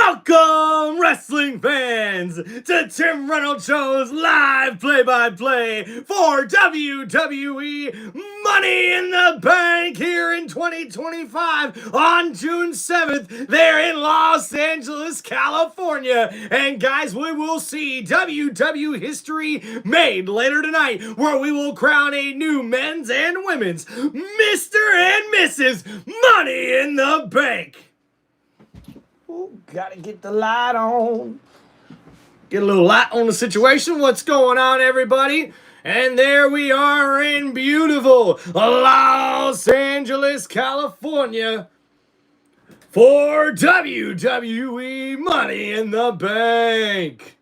Welcome, wrestling fans, to Tim Reynolds Show's live play-by-play for WWE Money in the Bank here in 2025 on June 7th. They're in Los Angeles, California. And guys, we will see WWE history made later tonight, where we will crown a new men's and women's Mr. and Mrs. Money in the Bank. Ooh, gotta get the light on. Get a little light on the situation. What's going on, everybody? And there we are in beautiful Los Angeles, California for WWE Money in the Bank.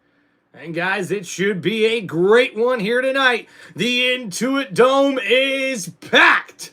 And guys, it should be a great one here tonight. The Intuit Dome is packed.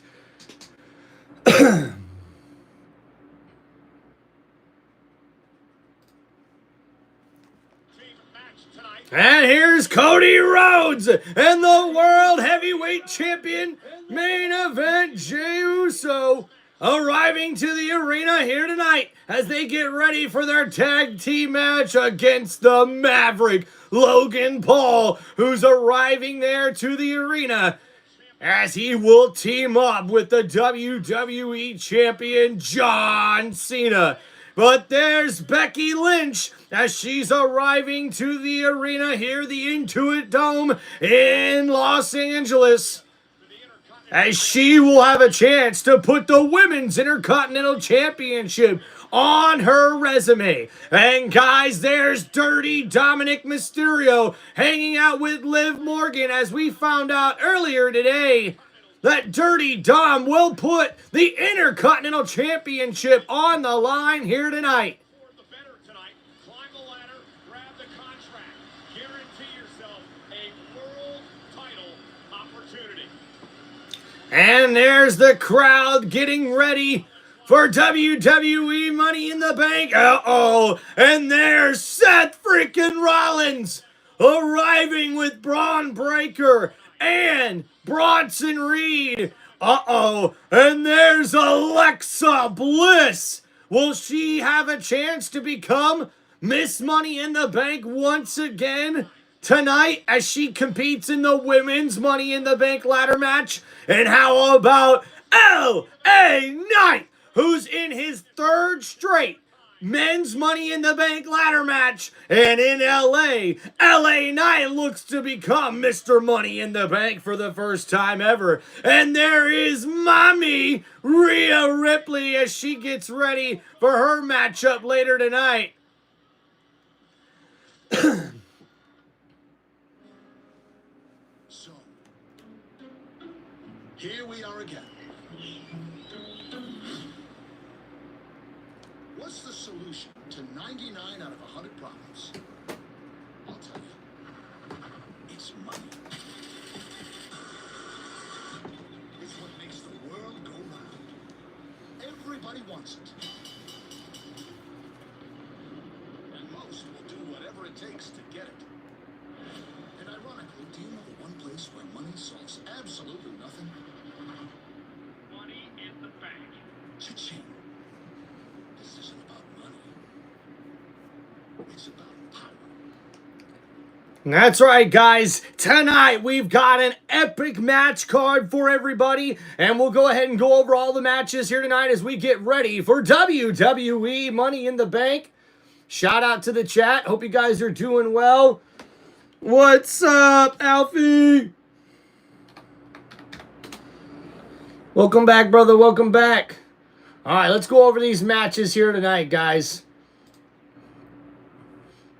And here's Cody Rhodes and the World Heavyweight Champion main event Jey Uso arriving to the arena here tonight as they get ready for their tag team match against the Maverick Logan Paul, who's arriving there to the arena as he will team up with the WWE Champion John Cena. But there's Becky Lynch as she's arriving to the arena here, the Intuit Dome in Los Angeles, as she will have a chance to put the Women's Intercontinental Championship on her resume. And guys, there's Dirty Dominic Mysterio hanging out with Liv Morgan, as we found out earlier today that Dirty Dom will put the Intercontinental Championship on the line here tonight. Climb the ladder, grab the contract, guarantee yourself a world title opportunity. And there's the crowd getting ready for WWE Money in the Bank. Uh-oh. And there's Seth freaking Rollins arriving with Braun Breaker and Bronson Reed. Uh-oh. And there's Alexa Bliss. Will she have a chance to become Miss Money in the Bank once again tonight as she competes in the Women's Money in the Bank ladder match? And how about LA Knight, who's in his third straight Men's Money in the Bank ladder match? And in LA Knight looks to become Mr. Money in the Bank for the first time ever. And there is Mommy Rhea Ripley as she gets ready for her matchup later tonight. So, here we are again. What's the solution to 99 out of 100 problems? I'll tell you. It's money. It's what makes the world go round. Everybody wants it. And most will do whatever it takes to get it. And ironically, do you know the one place where money solves absolutely nothing? Money in the bank. Cha-ching. This isn't about money. It's about power. That's right, guys. Tonight, we've got an epic match card for everybody, and we'll go ahead and go over all the matches here tonight as we get ready for WWE Money in the Bank. Shout out to the chat. Hope you guys are doing well. What's up, Alfie? Welcome back, brother. Welcome back. All right, let's go over these matches here tonight, guys.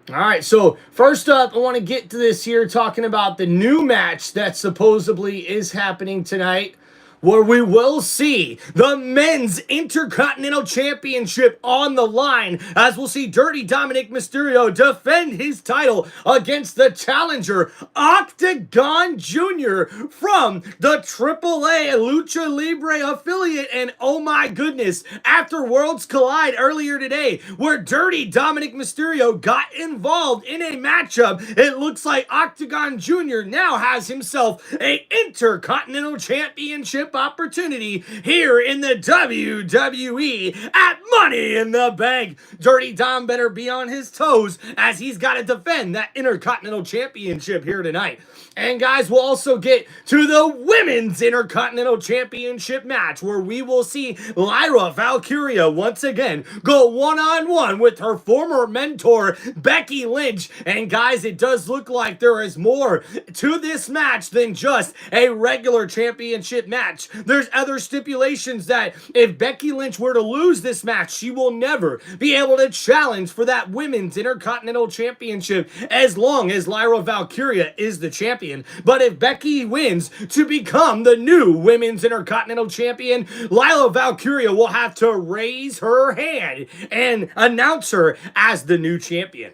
All right, so first up, I want to get to this here, talking about the new match that supposedly is happening tonight, where we will see the Men's Intercontinental Championship on the line, as we'll see Dirty Dominic Mysterio defend his title against the challenger, Octagon Jr. from the AAA Lucha Libre affiliate. And oh my goodness, after Worlds Collide earlier today, where Dirty Dominic Mysterio got involved in a matchup, it looks like Octagon Jr. now has himself a Intercontinental Championship championship opportunity here in the WWE at Money in the Bank. Dirty Dom better be on his toes as he's got to defend that Intercontinental Championship here tonight. And guys, we'll also get to the Women's Intercontinental Championship match where we will see Lyra Valkyria once again go one-on-one with her former mentor, Becky Lynch. And guys, it does look like there is more to this match than just a regular championship match. There's other stipulations that if Becky Lynch were to lose this match, she will never be able to challenge for that Women's Intercontinental Championship as long as Lyra Valkyria is the champion. But if Becky wins to become the new Women's Intercontinental Champion, Lyra Valkyria will have to raise her hand and announce her as the new champion.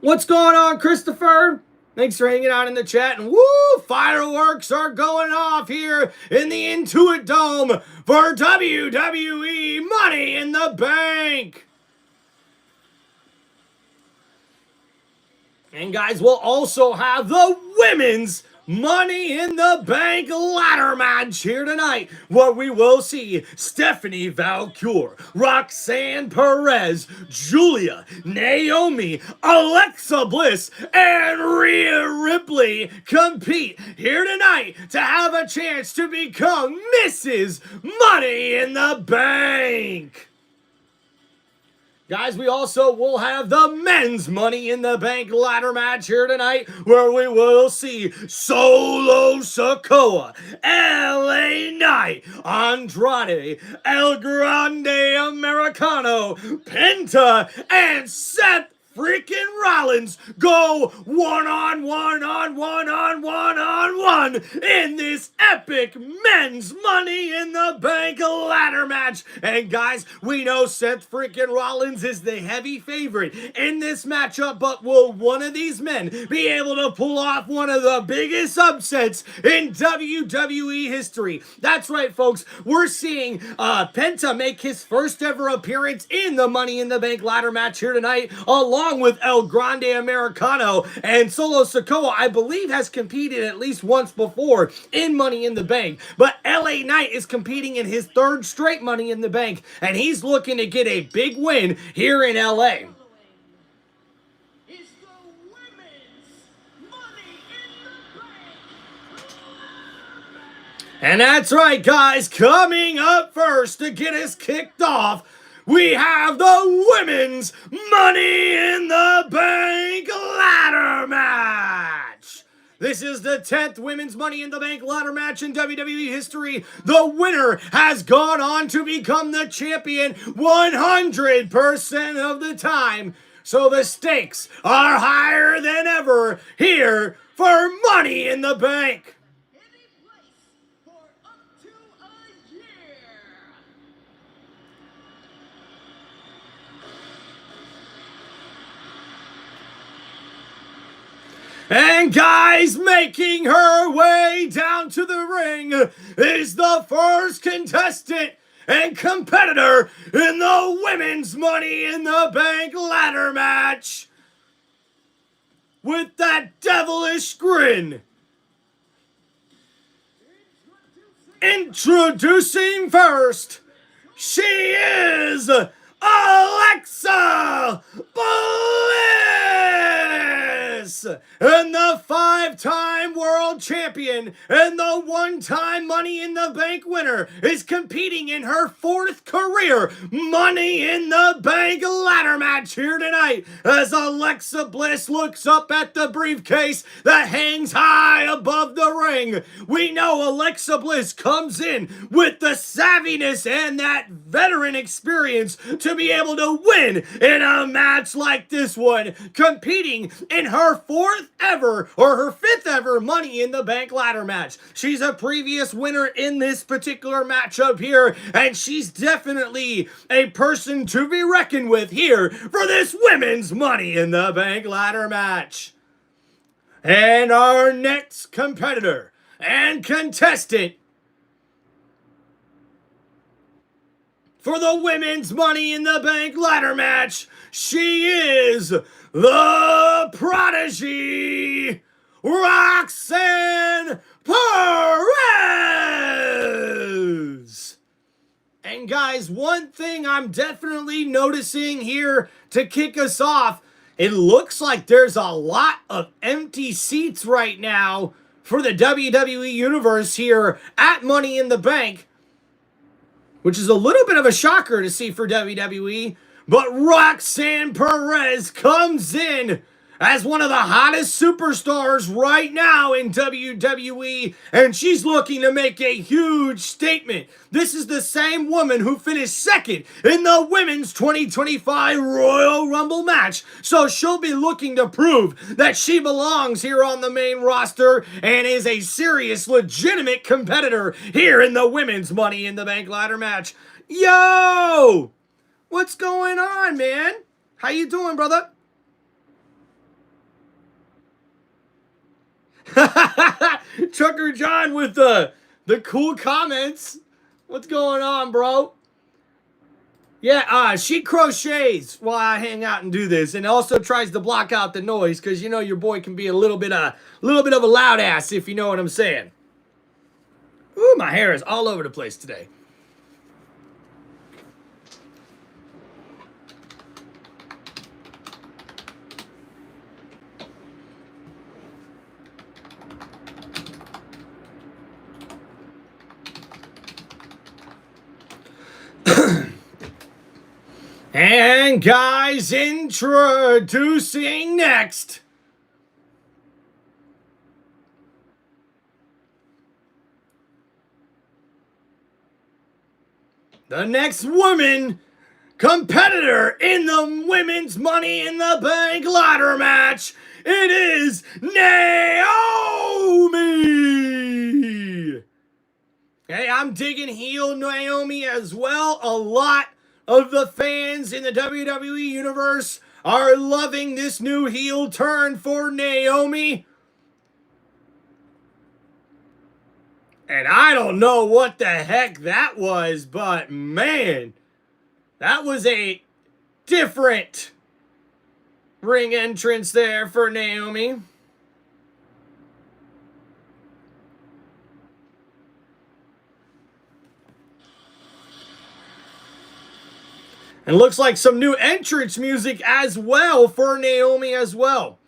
What's going on, Christopher? Thanks for hanging out in the chat. And woo, fireworks are going off here in the Intuit Dome for WWE Money in the Bank. And guys, we'll also have the Women's Money in the Bank ladder match here tonight, where we will see Stephanie Valcour, Roxanne Perez, Julia, Naomi, Alexa Bliss, and Rhea Ripley compete here tonight to have a chance to become Mrs. Money in the Bank. Guys, we also will have the Men's Money in the Bank ladder match here tonight, where we will see Solo Sikoa, LA Knight, Andrade, El Grande Americano, Penta, and Seth freaking Rollins go one-on-one in this epic Men's Money in the Bank ladder match. And guys, we know Seth freaking Rollins is the heavy favorite in this matchup, but will one of these men be able to pull off one of the biggest upsets in WWE history? That's right, folks. We're seeing Penta make his first ever appearance in the Money in the Bank ladder match here tonight, along with El Grande Americano. And Solo Sikoa, I believe, has competed at least once before in Money in the Bank. But LA Knight is competing in his third straight Money in the Bank, and he's looking to get a big win here in LA. And that's right, guys, coming up first to get us kicked off, we have the Women's Money in the Bank ladder match. This is the 10th Women's Money in the Bank ladder match in WWE history. The winner has gone on to become the champion 100% of the time. So the stakes are higher than ever here for Money in the Bank. And guys, making her way down to the ring is the first contestant and competitor in the Women's Money in the Bank ladder match. With that devilish grin. Introducing first, she is Alexa Bliss! And the 5-time world champion and the 1-time Money in the Bank winner is competing in her 4th career Money in the Bank ladder match here tonight as Alexa Bliss looks up at the briefcase that hangs high above the ring. We know Alexa Bliss comes in with the savviness and that veteran experience to be able to win in a match like this one, competing in her 4th ever or her 5th ever Money in the Bank ladder match. She's a previous winner in this particular matchup here, and she's definitely a person to be reckoned with here for this Women's Money in the Bank ladder match. And our next competitor and contestant for the Women's Money in the Bank ladder match, she is the Prodigy, Roxanne Perez. And guys, one thing I'm definitely noticing here to kick us off, it looks like there's a lot of empty seats right now for the WWE Universe here at Money in the Bank, which is a little bit of a shocker to see for WWE. But Roxanne Perez comes in as one of the hottest superstars right now in WWE, and she's looking to make a huge statement. This is the same woman who finished second in the Women's 2025 Royal Rumble match, so she'll be looking to prove that she belongs here on the main roster and is a serious, legitimate competitor here in the Women's Money in the Bank ladder match. Yo! What's going on, man? How you doing, brother? Trucker John with the cool comments. What's going on, bro? Yeah, she crochets while I hang out and do this, and also tries to block out the noise because you know your boy can be a little bit of a loud ass, if you know what I'm saying. Ooh, my hair is all over the place today. And guys, introducing next. The next woman competitor in the Women's Money in the Bank ladder match. It is Naomi. Hey, I'm digging heel Naomi as well. A lot of the fans in the WWE Universe are loving this new heel turn for Naomi. And I don't know what the heck that was, but man, that was a different ring entrance there for Naomi. And looks like some new entrance music as well for Naomi as well.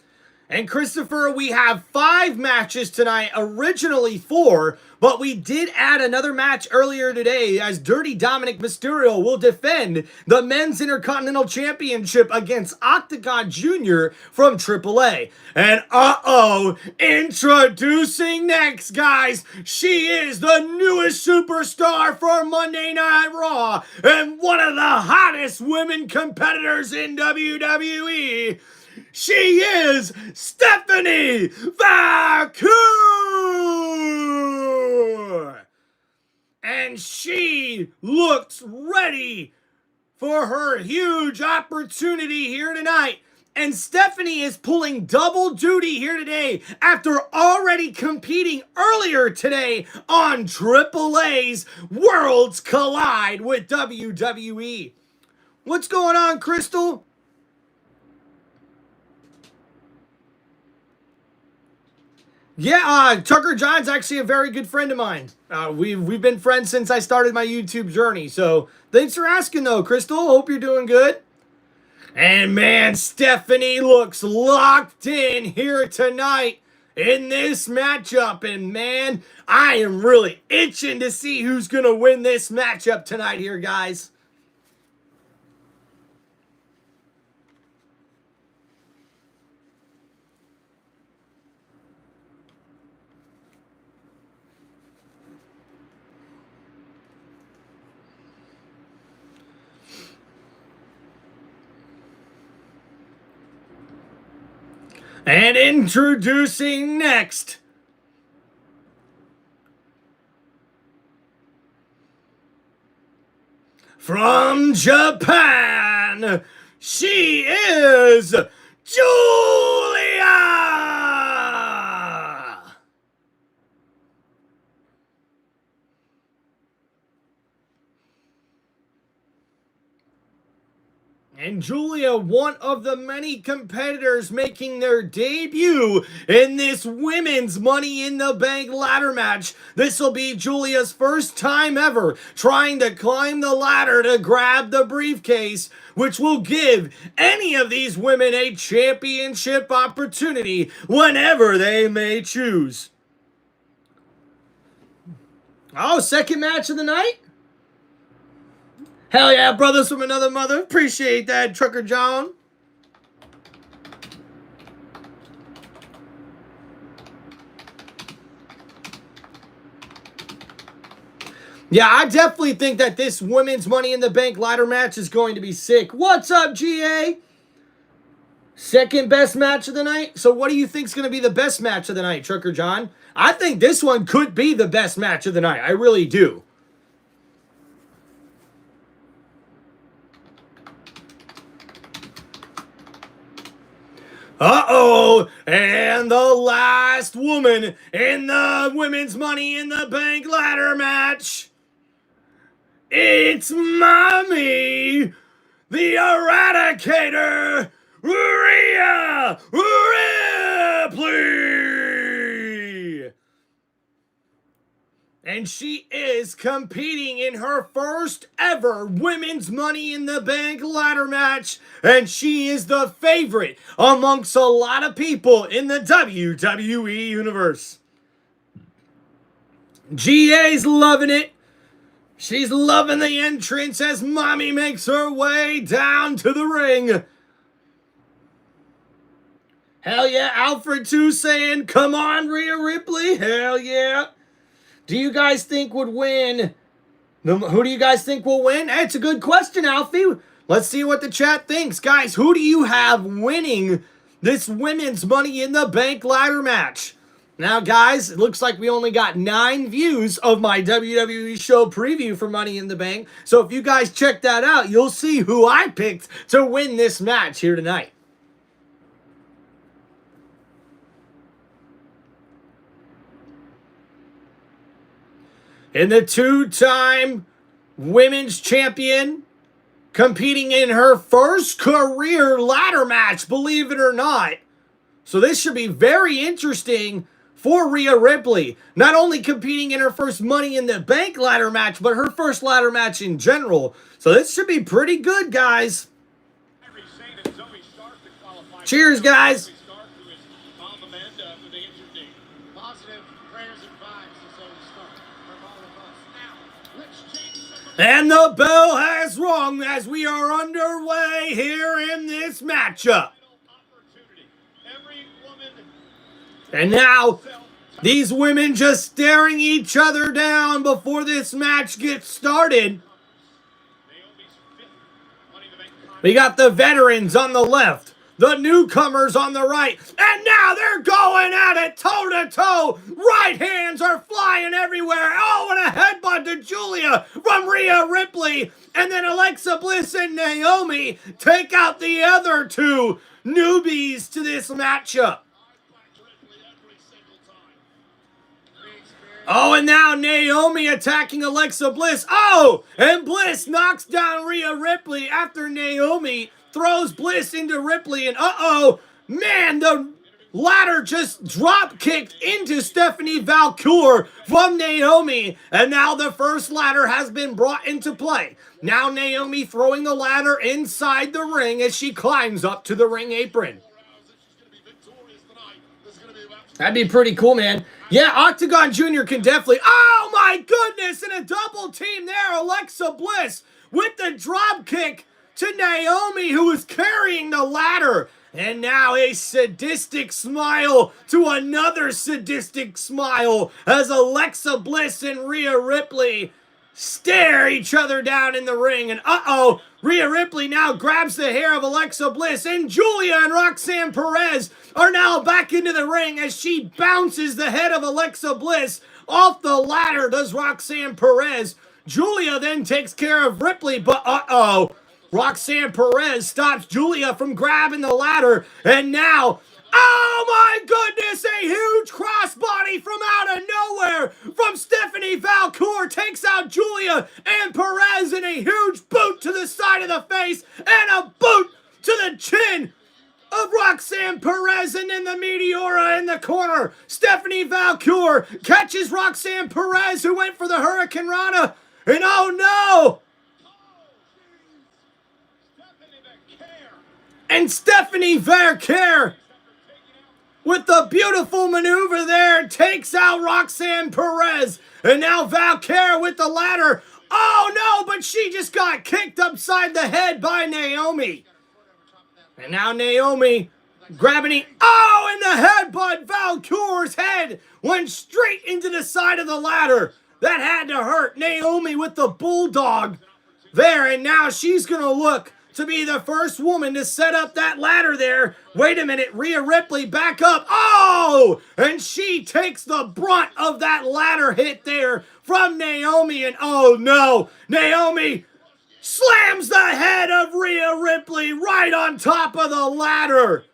And Christopher, we have 5 matches tonight, originally 4, but we did add another match earlier today as Dirty Dominic Mysterio will defend the Men's Intercontinental Championship against Octagon Jr. from AAA. And introducing next, guys, she is the newest superstar for Monday Night Raw and one of the hottest women competitors in WWE. She is Stephanie Vancouver! And she looks ready for her huge opportunity here tonight. And Stephanie is pulling double duty here today after already competing earlier today on AAA's Worlds Collide with WWE. What's going on, Crystal? Yeah, Tucker John's actually a very good friend of mine. We've been friends since I started my YouTube journey. So thanks for asking, though, Crystal. Hope you're doing good. And man, Stephanie looks locked in here tonight in this matchup. And man, I am really itching to see who's gonna win this matchup tonight here, guys. And introducing next, from Japan, she is Julia! And Julia, one of the many competitors making their debut in this women's Money in the Bank ladder match. This will be Julia's first time ever trying to climb the ladder to grab the briefcase, which will give any of these women a championship opportunity whenever they may choose. Oh, second match of the night? Hell yeah, brothers from another mother. Appreciate that, Trucker John. Yeah, I definitely think that this women's Money in the Bank ladder match is going to be sick. What's up, GA? Second best match of the night? So what do you think is going to be the best match of the night, Trucker John? I think this one could be the best match of the night. I really do. Uh-oh, and the last woman in the women's Money in the Bank ladder match. It's Mommy, the Eradicator, Rhea Ripley. And she is competing in her first ever women's Money in the Bank ladder match. And she is the favorite amongst a lot of people in the WWE universe. GA's loving it. She's loving the entrance as Mommy makes her way down to the ring. Hell yeah, Alfred 2 saying, come on, Rhea Ripley. Hell yeah. Do you guys think would win? Who do you guys think will win? Hey, it's a good question, Alfie. Let's see what the chat thinks. Guys, who do you have winning this women's Money in the Bank ladder match? Now, guys, it looks like we only got 9 views of my WWE show preview for Money in the Bank. So if you guys check that out, you'll see who I picked to win this match here tonight. And the 2-time women's champion competing in her first career ladder match, believe it or not. So this should be very interesting for Rhea Ripley. Not only competing in her first Money in the Bank ladder match, but her first ladder match in general. So this should be pretty good, guys. Cheers, guys. And the bell has rung as we are underway here in this matchup. And now, these women just staring each other down before this match gets started. We got the veterans on the left, the newcomers on the right, and now they're going at it toe-to-toe. Right hands are flying everywhere. Oh, and a headbutt to Julia from Rhea Ripley. And then Alexa Bliss and Naomi take out the other 2 newbies to this matchup. Oh, and now Naomi attacking Alexa Bliss. Oh, and Bliss knocks down Rhea Ripley after Naomi throws Bliss into Ripley. And uh-oh, man, the ladder just drop-kicked into Stephanie Valcour from Naomi. And now the first ladder has been brought into play. Now Naomi throwing the ladder inside the ring as she climbs up to the ring apron. That'd be pretty cool, man. Yeah, Octagon Jr. can definitely... Oh, my goodness! And a double team there. Alexa Bliss with the drop kick to Naomi, who is carrying the ladder. And now a sadistic smile to another sadistic smile as Alexa Bliss and Rhea Ripley stare each other down in the ring. And uh-oh, Rhea Ripley now grabs the hair of Alexa Bliss, and Julia and Roxanne Perez are now back into the ring as she bounces the head of Alexa Bliss off the ladder, does Roxanne Perez. Julia then takes care of Ripley, but uh-oh, Roxanne Perez stops Julia from grabbing the ladder, and now Oh my goodness, a huge crossbody from out of nowhere from Stephanie Valcour takes out Julia and Perez in a huge boot to the side of the face and a boot to the chin of Roxanne Perez, and then the Meteora in the corner. Stephanie Valcour catches Roxanne Perez, who went for the Hurricane Rana, and oh no! And Stephanie Valcour, with the beautiful maneuver there, takes out Roxanne Perez. And now Valcour with the ladder. Oh no, but she just got kicked upside the head by Naomi. And now Naomi grabbing it. Oh, and the headbutt. Valcour's head went straight into the side of the ladder. That had to hurt. Naomi with the bulldog there. And now she's going to look to be the first woman to set up that ladder there. Wait a minute. Rhea Ripley back up. Oh! And she takes the brunt of that ladder hit there from Naomi. And oh no, Naomi slams the head of Rhea Ripley right on top of the ladder.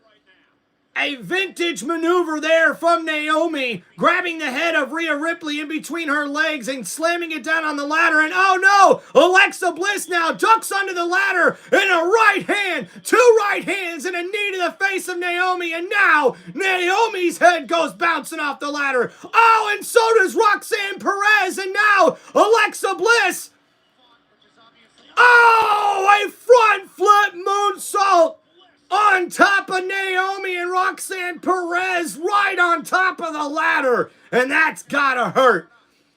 A vintage maneuver there from Naomi, grabbing the head of Rhea Ripley in between her legs and slamming it down on the ladder. And oh no, Alexa Bliss now ducks under the ladder and a right hand, two right hands and a knee to the face of Naomi. And now Naomi's head goes bouncing off the ladder. Oh, and so does Roxanne Perez. And now Alexa Bliss. Oh, a front flip moonsault on top of Naomi and Roxanne Perez, right on top of the ladder. And that's gotta hurt.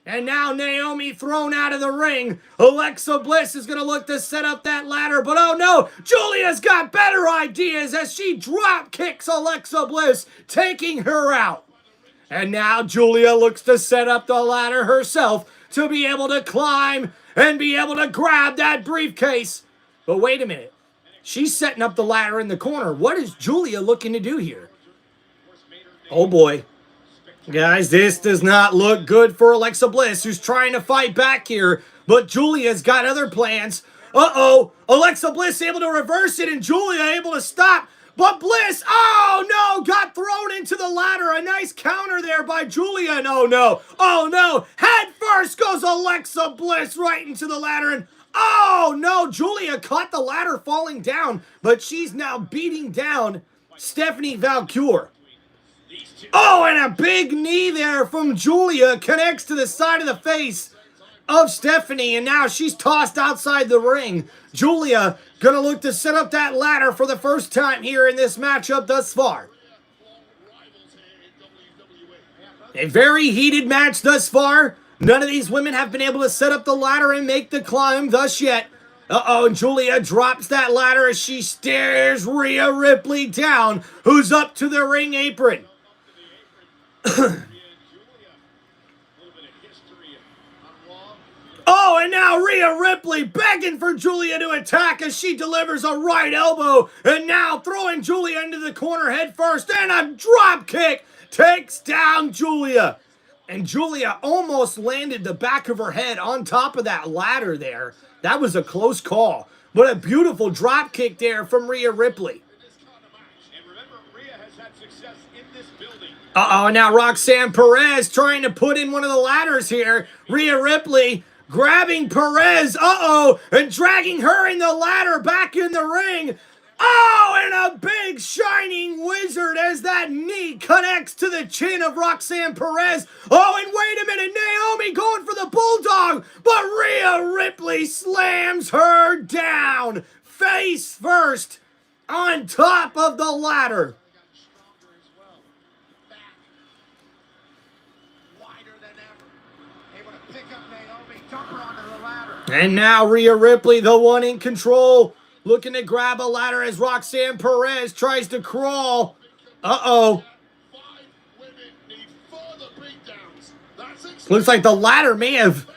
And now Naomi thrown out of the ring. Alexa Bliss is gonna look to set up that ladder, but oh no, Julia's got better ideas as she drop kicks Alexa Bliss, taking her out. And now Julia looks to set up the ladder herself to be able to climb and be able to grab that briefcase. But wait a minute. She's setting up the ladder in the corner. What is Julia looking to do here? Oh boy. Guys, this does not look good for Alexa Bliss, who's trying to fight back here. But Julia's got other plans. Uh-oh. Alexa Bliss able to reverse it and Julia able to stop. But Bliss, oh no, got thrown into the ladder. A nice counter there by Julia. And oh no. Head first goes Alexa Bliss right into the ladder. And oh no, Julia caught the ladder falling down. But she's now beating down Stephanie Valcour. Oh, and a big knee there from Julia connects to the side of the face of Stephanie. And now she's tossed outside the ring. Julia gonna look to set up that ladder for the first time here in this matchup thus far. A very heated match thus far. None of these women have been able to set up the ladder and make the climb thus yet. Uh-oh, and Julia drops that ladder as she stares Rhea Ripley down, who's up to the ring apron. Oh, and now Rhea Ripley begging for Julia to attack as she delivers a right elbow. And now throwing Julia into the corner head first. And a drop kick takes down Julia. And Julia almost landed the back of her head on top of that ladder there. That was a close call. But a beautiful drop kick there from Rhea Ripley. Uh-oh, and now Roxanne Perez trying to put in one of the ladders here. Rhea Ripley grabbing Perez, and dragging her in the ladder back in the ring. Oh, and a big shining wizard as that knee connects to the chin of Roxanne Perez. Oh, and wait a minute, Naomi going for the bulldog, but Rhea Ripley slams her down, face first, on top of the ladder. And now Rhea Ripley, the one in control, looking to grab a ladder as Roxanne Perez tries to crawl. Uh-oh. Looks like the ladder may have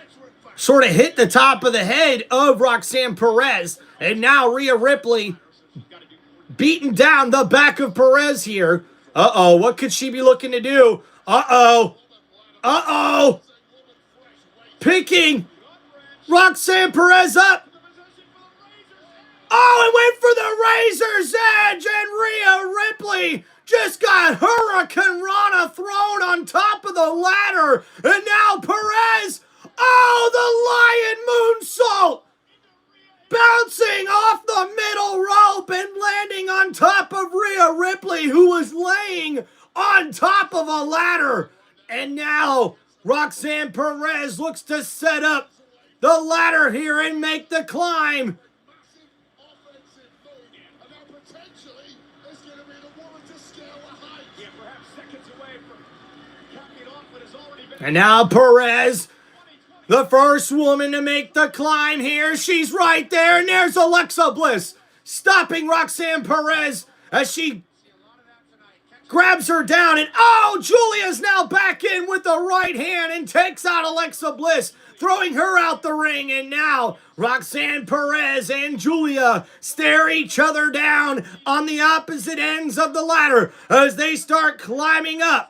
sort of hit the top of the head of Roxanne Perez. And now Rhea Ripley beating down the back of Perez here. Uh-oh, what could she be looking to do? Uh-oh. Uh-oh. Picking Roxanne Perez up. Oh, it went for the Razor's Edge, and Rhea Ripley just got Hurricane Rana thrown on top of the ladder. And now Perez, oh, the Lion Moonsault, bouncing off the middle rope and landing on top of Rhea Ripley, who was laying on top of a ladder. And now Roxanne Perez looks to set up the ladder here and make the climb. And now Perez, the first woman to make the climb here. She's right there, and there's Alexa Bliss stopping Roxanne Perez as she grabs her down. And oh, Julia's now back in with the right hand and takes out Alexa Bliss, throwing her out the ring. And now Roxanne Perez and Julia stare each other down on the opposite ends of the ladder as they start climbing up.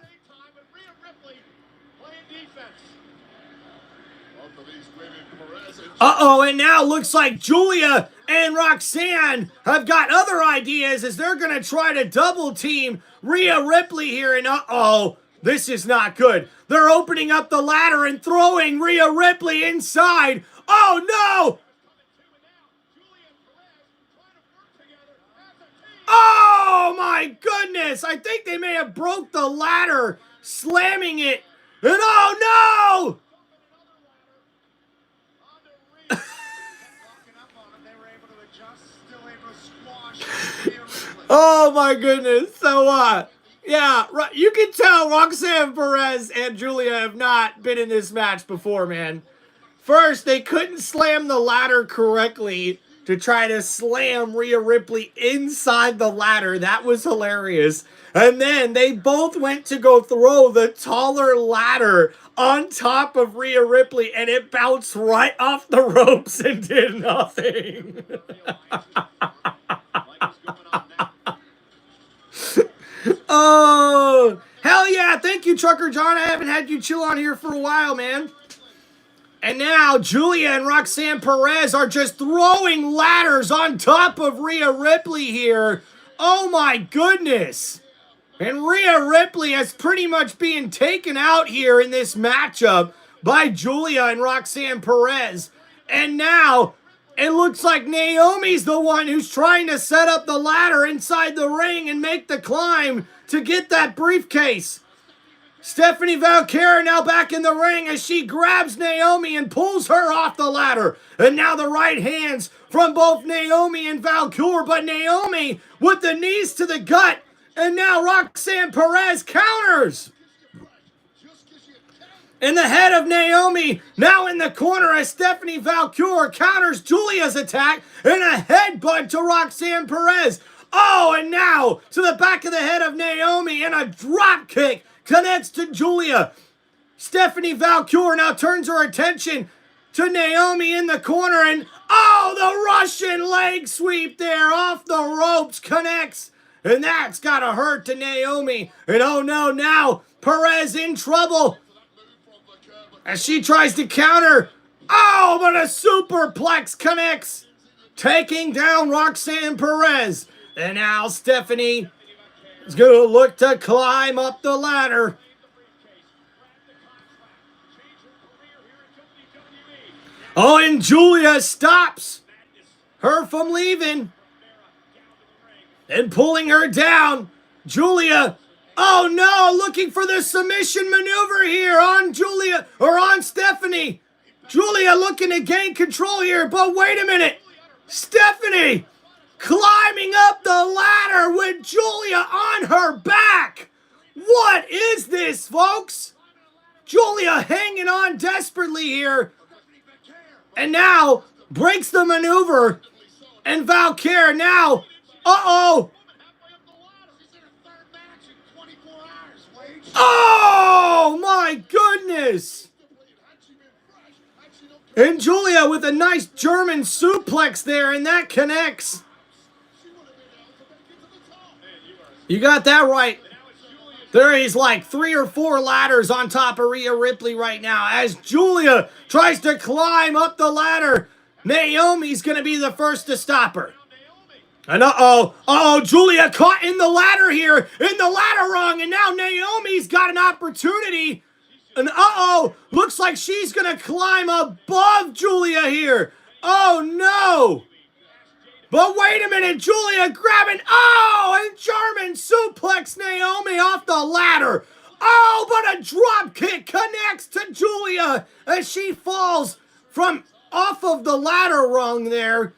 Uh-oh, and now looks like Julia and Roxanne have got other ideas as they're going to try to double team Rhea Ripley here. And uh-oh, this is not good. They're opening up the ladder and throwing Rhea Ripley inside. Oh, no! Oh, my goodness! I think they may have broke the ladder, slamming it. And oh, no! Oh my goodness. So yeah, you can tell Roxanne Perez and Julia have not been in this match before, man. First, they couldn't slam the ladder correctly to try to slam Rhea Ripley inside the ladder. That was hilarious. And then they both went to go throw the taller ladder on top of Rhea Ripley, and it bounced right off the ropes and did nothing. Oh, hell yeah. Thank you, Trucker John. I haven't had you chill on here for a while, man. And now Julia and Roxanne Perez are just throwing ladders on top of Rhea Ripley here. Oh, my goodness. And Rhea Ripley is pretty much being taken out here in this matchup by Julia and Roxanne Perez. And now it looks like Naomi's the one who's trying to set up the ladder inside the ring and make the climb to get that briefcase. Stephanie Valkyrie now back in the ring as she grabs Naomi and pulls her off the ladder. And now the right hands from both Naomi and Valkyrie, but Naomi with the knees to the gut. And now Roxanne Perez counters. And the head of Naomi now in the corner as Stephanie Valkyrie counters Julia's attack and a headbutt to Roxanne Perez. Oh, and now to the back of the head of Naomi and a drop kick connects to Julia. Stephanie Valkyrie now turns her attention to Naomi in the corner and oh, the Russian leg sweep there off the ropes connects. And that's got to hurt to Naomi. And oh no, now Perez in trouble as she tries to counter. Oh, but a superplex connects, taking down Roxanne Perez. And now Stephanie is going to look to climb up the ladder. Oh, and Julia stops her from leaving and pulling her down. Julia, oh no, looking for the submission maneuver here on Julia, or on Stephanie. Julia looking to gain control here, but wait a minute. Stephanie climbing up the ladder with Julia on her back. What is this, folks? Julia hanging on desperately here. And now breaks the maneuver. And Valkyrie now, uh-oh. Oh, my goodness. And Julia with a nice German suplex there, and that connects. You got that right. There is like 3 or 4 ladders on top of Rhea Ripley right now as Julia tries to climb up the ladder. Naomi's going to be the first to stop her. And Julia caught in the ladder here, in the ladder rung, and now Naomi's got an opportunity. And looks like she's gonna climb above Julia here. Oh no! But wait a minute, Julia grabbing, and German suplex Naomi off the ladder. Oh, but a drop kick connects to Julia as she falls from off of the ladder rung there.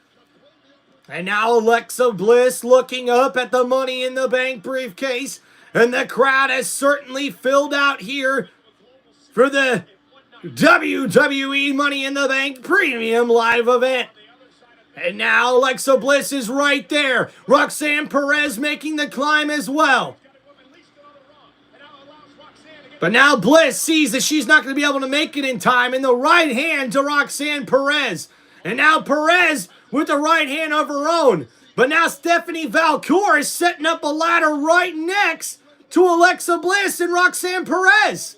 And now Alexa Bliss looking up at the Money in the Bank briefcase. And the crowd has certainly filled out here for the WWE Money in the Bank Premium Live event. And now Alexa Bliss is right there. Roxanne Perez making the climb as well. But now Bliss sees that she's not going to be able to make it in time, in the right hand to Roxanne Perez. And now Perez with the right hand of her own. But now Stephanie Valcour is setting up a ladder right next to Alexa Bliss and Roxanne Perez.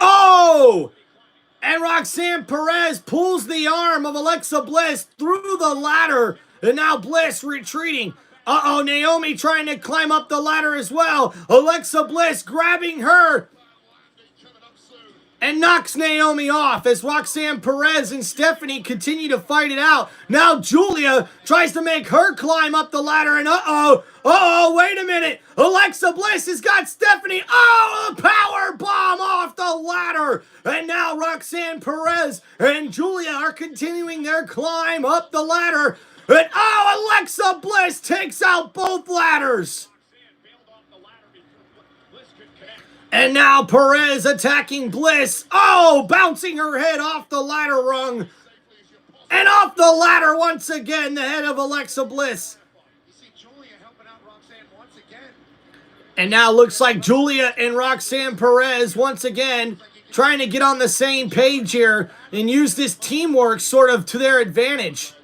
Oh! And Roxanne Perez pulls the arm of Alexa Bliss through the ladder. And now Bliss retreating. Naomi trying to climb up the ladder as well. Alexa Bliss grabbing her and knocks Naomi off as Roxanne Perez and Stephanie continue to fight it out. Now Julia tries to make her climb up the ladder, and wait a minute. Alexa Bliss has got Stephanie. A power bomb off the ladder. And now Roxanne Perez and Julia are continuing their climb up the ladder. And Alexa Bliss takes out both ladders. And now Perez attacking Bliss. Bouncing her head off the ladder rung. And off the ladder once again, the head of Alexa Bliss. And now looks like Julia and Roxanne Perez once again trying to get on the same page here and use this teamwork sort of to their advantage.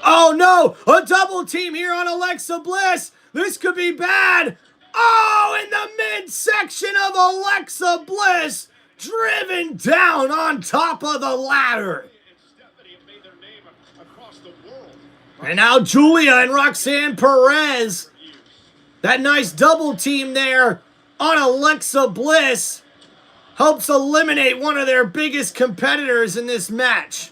Oh no, a double team here on Alexa Bliss. This could be bad. In the midsection of Alexa Bliss, driven down on top of the ladder. And now Julia and Roxanne Perez. That nice double team there on Alexa Bliss helps eliminate one of their biggest competitors in this match.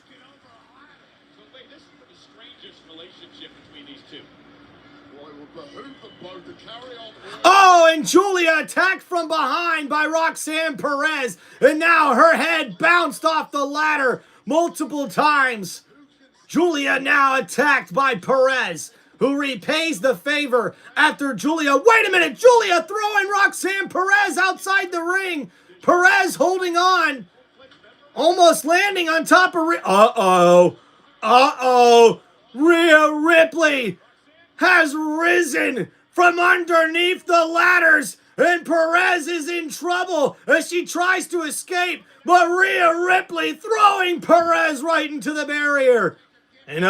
And Julia attacked from behind by Roxanne Perez. And now her head bounced off the ladder multiple times. Julia now attacked by Perez, who repays the favor after Julia. Wait a minute, Julia throwing Roxanne Perez outside the ring. Perez holding on, almost landing on top of Rhea Ripley has risen from underneath the ladders, and Perez is in trouble as she tries to escape, but Rhea Ripley throwing Perez right into the barrier. And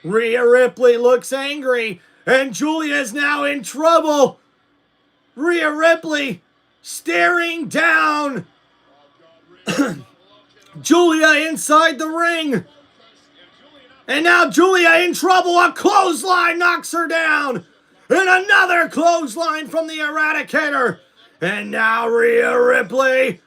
Rhea Ripley looks angry, and Julia is now in trouble. Rhea Ripley staring down Julia inside the ring. And now Julia in trouble. A clothesline knocks her down. And another clothesline from the Eradicator. And now Rhea Ripley.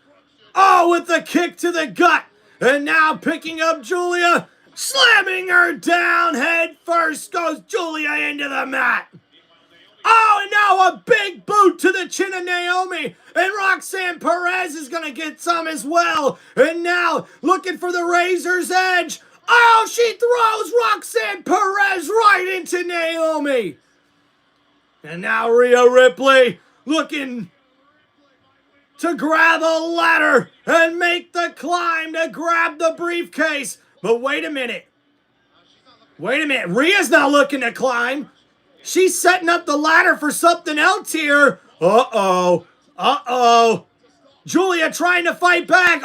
With the kick to the gut. And now picking up Julia. Slamming her down. Head first goes Julia into the mat. And now a big boot to the chin of Naomi. And Roxanne Perez is going to get some as well. And now looking for the razor's edge. She throws Roxanne Perez right into Naomi. And now Rhea Ripley looking to grab a ladder and make the climb to grab the briefcase. But wait a minute. Rhea's not looking to climb. She's setting up the ladder for something else here. Julia trying to fight back.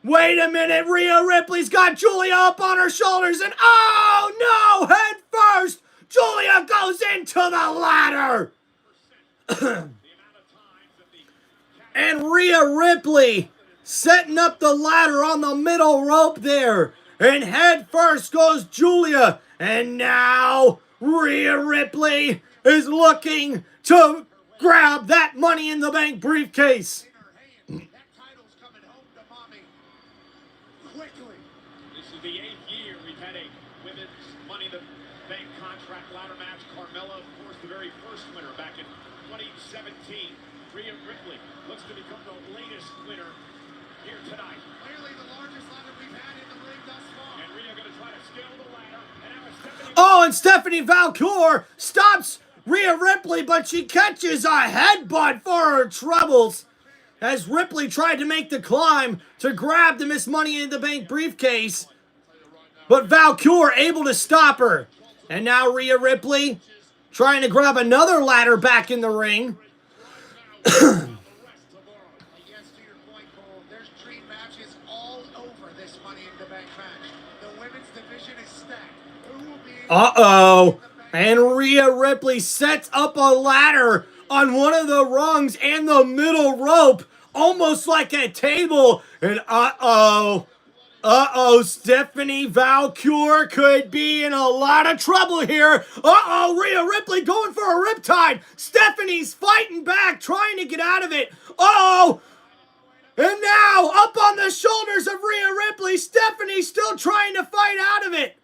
Wait a minute. Rhea Ripley's got Julia up on her shoulders. And no, head first. Julia goes into the ladder. And Rhea Ripley setting up the ladder on the middle rope there. And head first goes Julia. And now Rhea Ripley is looking to grab that Money in the Bank briefcase. That title's coming home to mommy. Quickly. This is the 8th year we've had a women's Money in the Bank contract ladder match. Carmella, of course, the very first winner back in 2017. Rhea Ripley looks to become the latest winner here tonight. Clearly the largest ladder we've had in the ring thus far. And Rhea going to try to scale the ladder. And have a Stephanie. Oh, and Stephanie Valcour stops Rhea Ripley, but she catches a headbutt for her troubles as Ripley tried to make the climb to grab the Miss Money in the Bank briefcase. But Valcour able to stop her. And now Rhea Ripley trying to grab another ladder back in the ring. Yes, to your point, Cole, there's dream matches all over this Money in the Bank match. The women's division is stacked. Who will be Uh-oh. And Rhea Ripley sets up a ladder on one of the rungs and the middle rope, almost like a table. And uh-oh. Stephanie Valcour could be in a lot of trouble here. Rhea Ripley going for a riptide. Stephanie's fighting back, trying to get out of it. And now, up on the shoulders of Rhea Ripley, Stephanie still trying to fight out of it.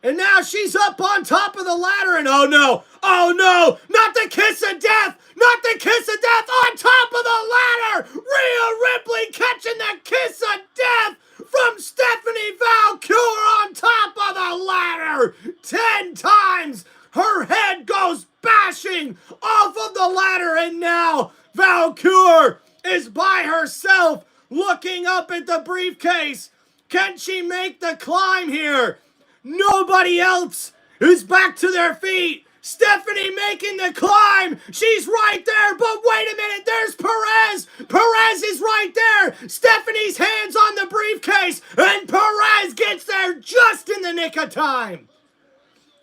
And now she's up on top of the ladder, and oh no, not the kiss of death, on top of the ladder. Rhea Ripley catching the kiss of death from Stephanie Valcour on top of the ladder. 10 times her head goes bashing off of the ladder, and now Valcour is by herself looking up at the briefcase. Can she make the climb here? Nobody else is back to their feet. Stephanie making the climb. She's right there, but wait a minute. There's Perez. Perez is right there. Stephanie's hands on the briefcase, and Perez gets there just in the nick of time.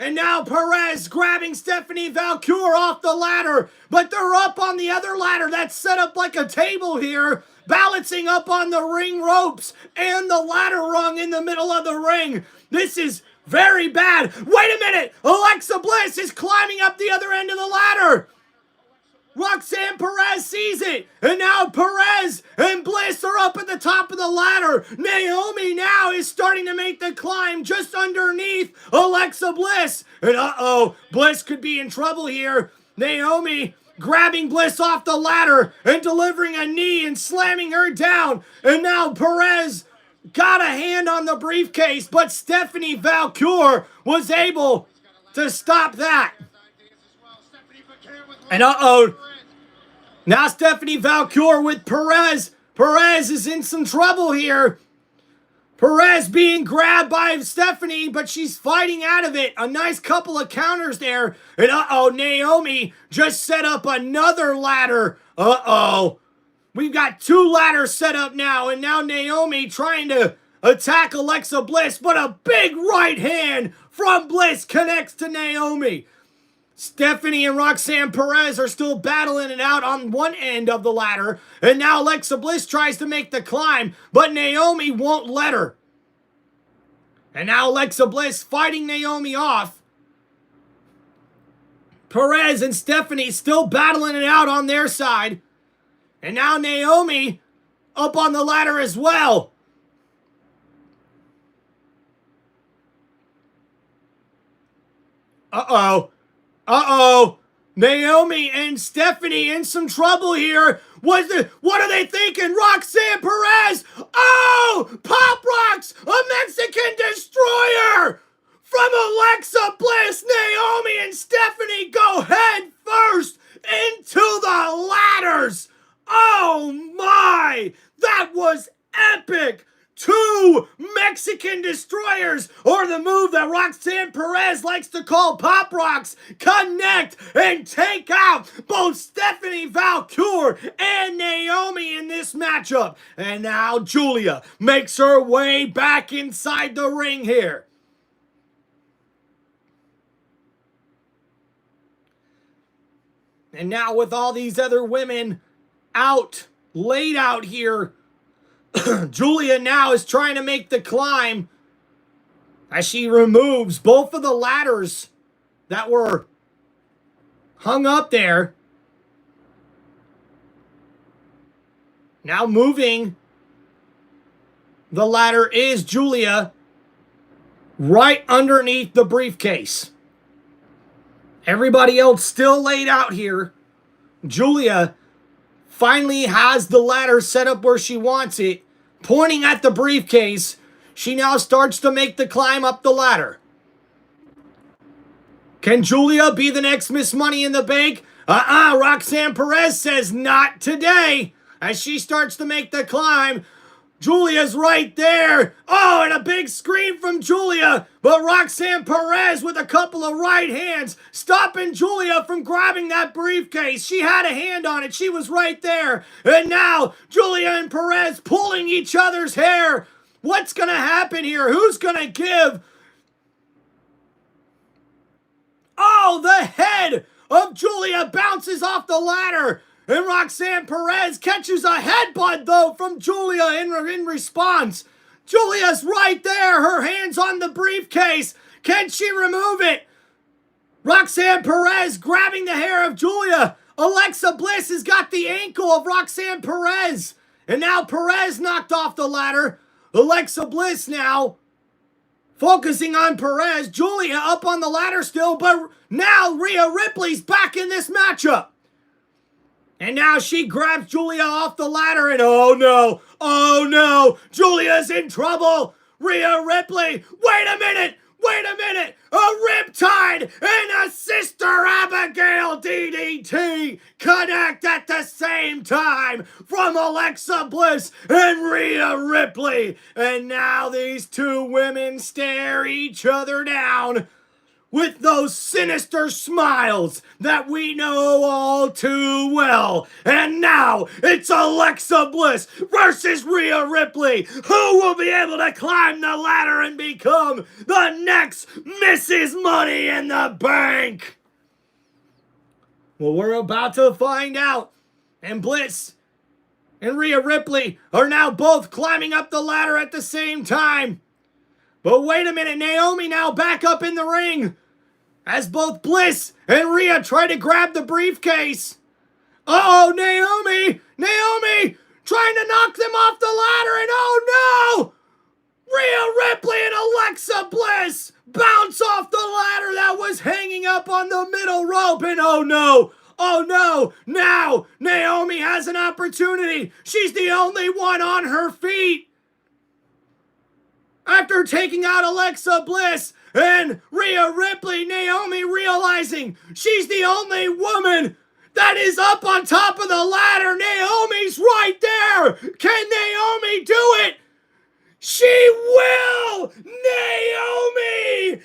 And now Perez grabbing Stephanie Valcour off the ladder, but they're up on the other ladder that's set up like a table here, balancing up on the ring ropes and the ladder rung in the middle of the ring. This is very bad. Wait a minute. Alexa Bliss is climbing up the other end of the ladder. Roxanne Perez sees it. And now Perez and Bliss are up at the top of the ladder. Naomi now is starting to make the climb just underneath Alexa Bliss. And Bliss could be in trouble here. Naomi grabbing Bliss off the ladder and delivering a knee and slamming her down. And now Perez got a hand on the briefcase, but Stephanie Valcour was able to stop that. And now Stephanie Valcour with Perez. Perez is in some trouble here. Perez being grabbed by Stephanie, but she's fighting out of it. A nice couple of counters there. And Naomi just set up another ladder. We've got 2 ladders set up now, and now Naomi trying to attack Alexa Bliss, but a big right hand from Bliss connects to Naomi. Stephanie and Roxanne Perez are still battling it out on one end of the ladder, and now Alexa Bliss tries to make the climb, but Naomi won't let her. And now Alexa Bliss fighting Naomi off. Perez and Stephanie still battling it out on their side. And now Naomi up on the ladder as well. Naomi and Stephanie in some trouble here. What are they thinking? Roxanne Perez. Pop Rocks, a Mexican destroyer. From Alexa Bliss, Naomi and Stephanie go head first into the ladders. Oh my, that was epic. 2 Mexican destroyers, or the move that Roxanne Perez likes to call Pop Rocks, connect and take out both Stephanie Valcour and Naomi in this matchup. And now Julia makes her way back inside the ring here. And now with all these other women out laid out here. Julia now is trying to make the climb as she removes both of the ladders that were hung up there. Now moving the ladder is Julia right underneath the briefcase. Everybody else still laid out here. Julia finally has the ladder set up where she wants it, pointing at the briefcase. She now starts to make the climb up the ladder. Can Julia be the next Miss Money in the Bank? Roxanne Perez says not today. As she starts to make the climb, Julia's right there. Oh, and a big scream from Julia. But Roxanne Perez with a couple of right hands stopping Julia from grabbing that briefcase. She had a hand on it. She was right there. And now Julia and Perez pulling each other's hair. What's going to happen here? Who's going to give? Oh, the head of Julia bounces off the ladder. And Roxanne Perez catches a headbutt, though, from Julia in response. Julia's right there. Her hand's on the briefcase. Can she remove it? Roxanne Perez grabbing the hair of Julia. Alexa Bliss has got the ankle of Roxanne Perez. And now Perez knocked off the ladder. Alexa Bliss now focusing on Perez. Julia up on the ladder still, but now Rhea Ripley's back in this matchup. And now she grabs Julia off the ladder and oh no, Julia's in trouble. Rhea Ripley, wait a minute, a riptide and a Sister Abigail DDT connect at the same time from Alexa Bliss and Rhea Ripley. And now these two women stare each other down with those sinister smiles that we know all too well. And now it's Alexa Bliss versus Rhea Ripley. Who will be able to climb the ladder and become the next Mrs. Money in the Bank? Well, we're about to find out. And Bliss and Rhea Ripley are now both climbing up the ladder at the same time. But wait a minute, Naomi now back up in the ring as both Bliss and Rhea try to grab the briefcase. Uh-oh, Naomi trying to knock them off the ladder, and oh no! Rhea Ripley and Alexa Bliss bounce off the ladder that was hanging up on the middle rope, and oh no, now Naomi has an opportunity. She's the only one on her feet. After taking out Alexa Bliss and Rhea Ripley, Naomi realizing she's the only woman that is up on top of the ladder. Naomi's right there. Can Naomi do it? She will! Naomi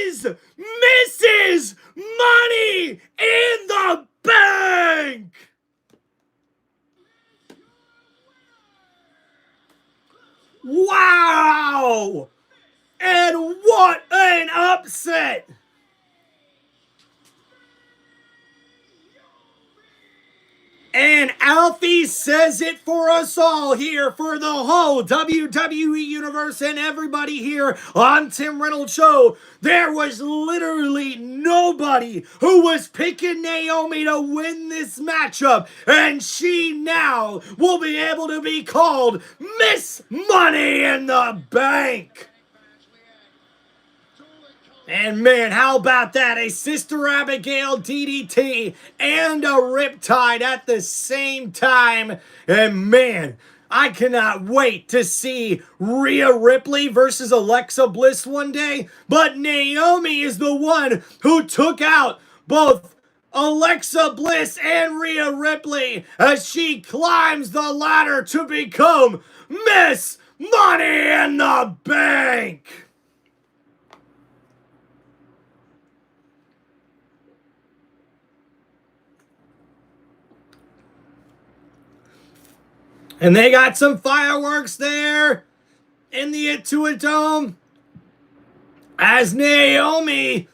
is Mrs. Money in the Bank! Wow! And what an upset! And Alfie says it for us all here for the whole WWE Universe and everybody here on Tim Reynolds Show. There was literally nobody who was picking Naomi to win this matchup. And she now will be able to be called Miss Money in the Bank. And man, how about that? A Sister Abigail DDT and a Riptide at the same time. And man, I cannot wait to see Rhea Ripley versus Alexa Bliss one day. But Naomi is the one who took out both Alexa Bliss and Rhea Ripley as she climbs the ladder to become Miss Money in the Bank. And they got some fireworks there in the Intuit Dome as Naomi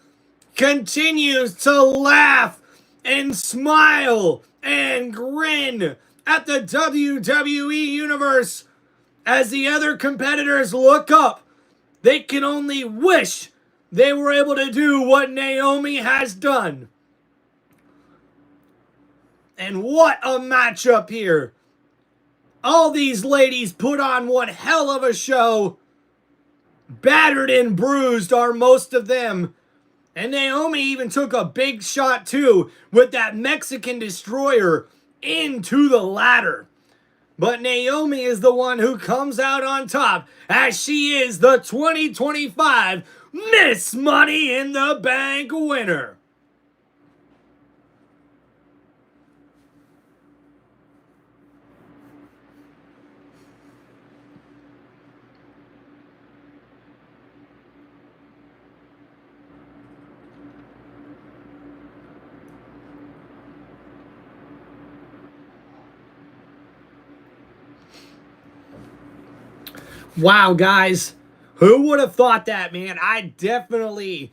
continues to laugh and smile and grin at the WWE Universe. As the other competitors look up, they can only wish they were able to do what Naomi has done. And what a matchup here. All these ladies put on one hell of a show. Battered and bruised are most of them. And Naomi even took a big shot too with that Mexican destroyer into the ladder. But Naomi is the one who comes out on top as she is the 2025 Miss Money in the Bank winner. Wow, guys. Who would have thought that, man? I definitely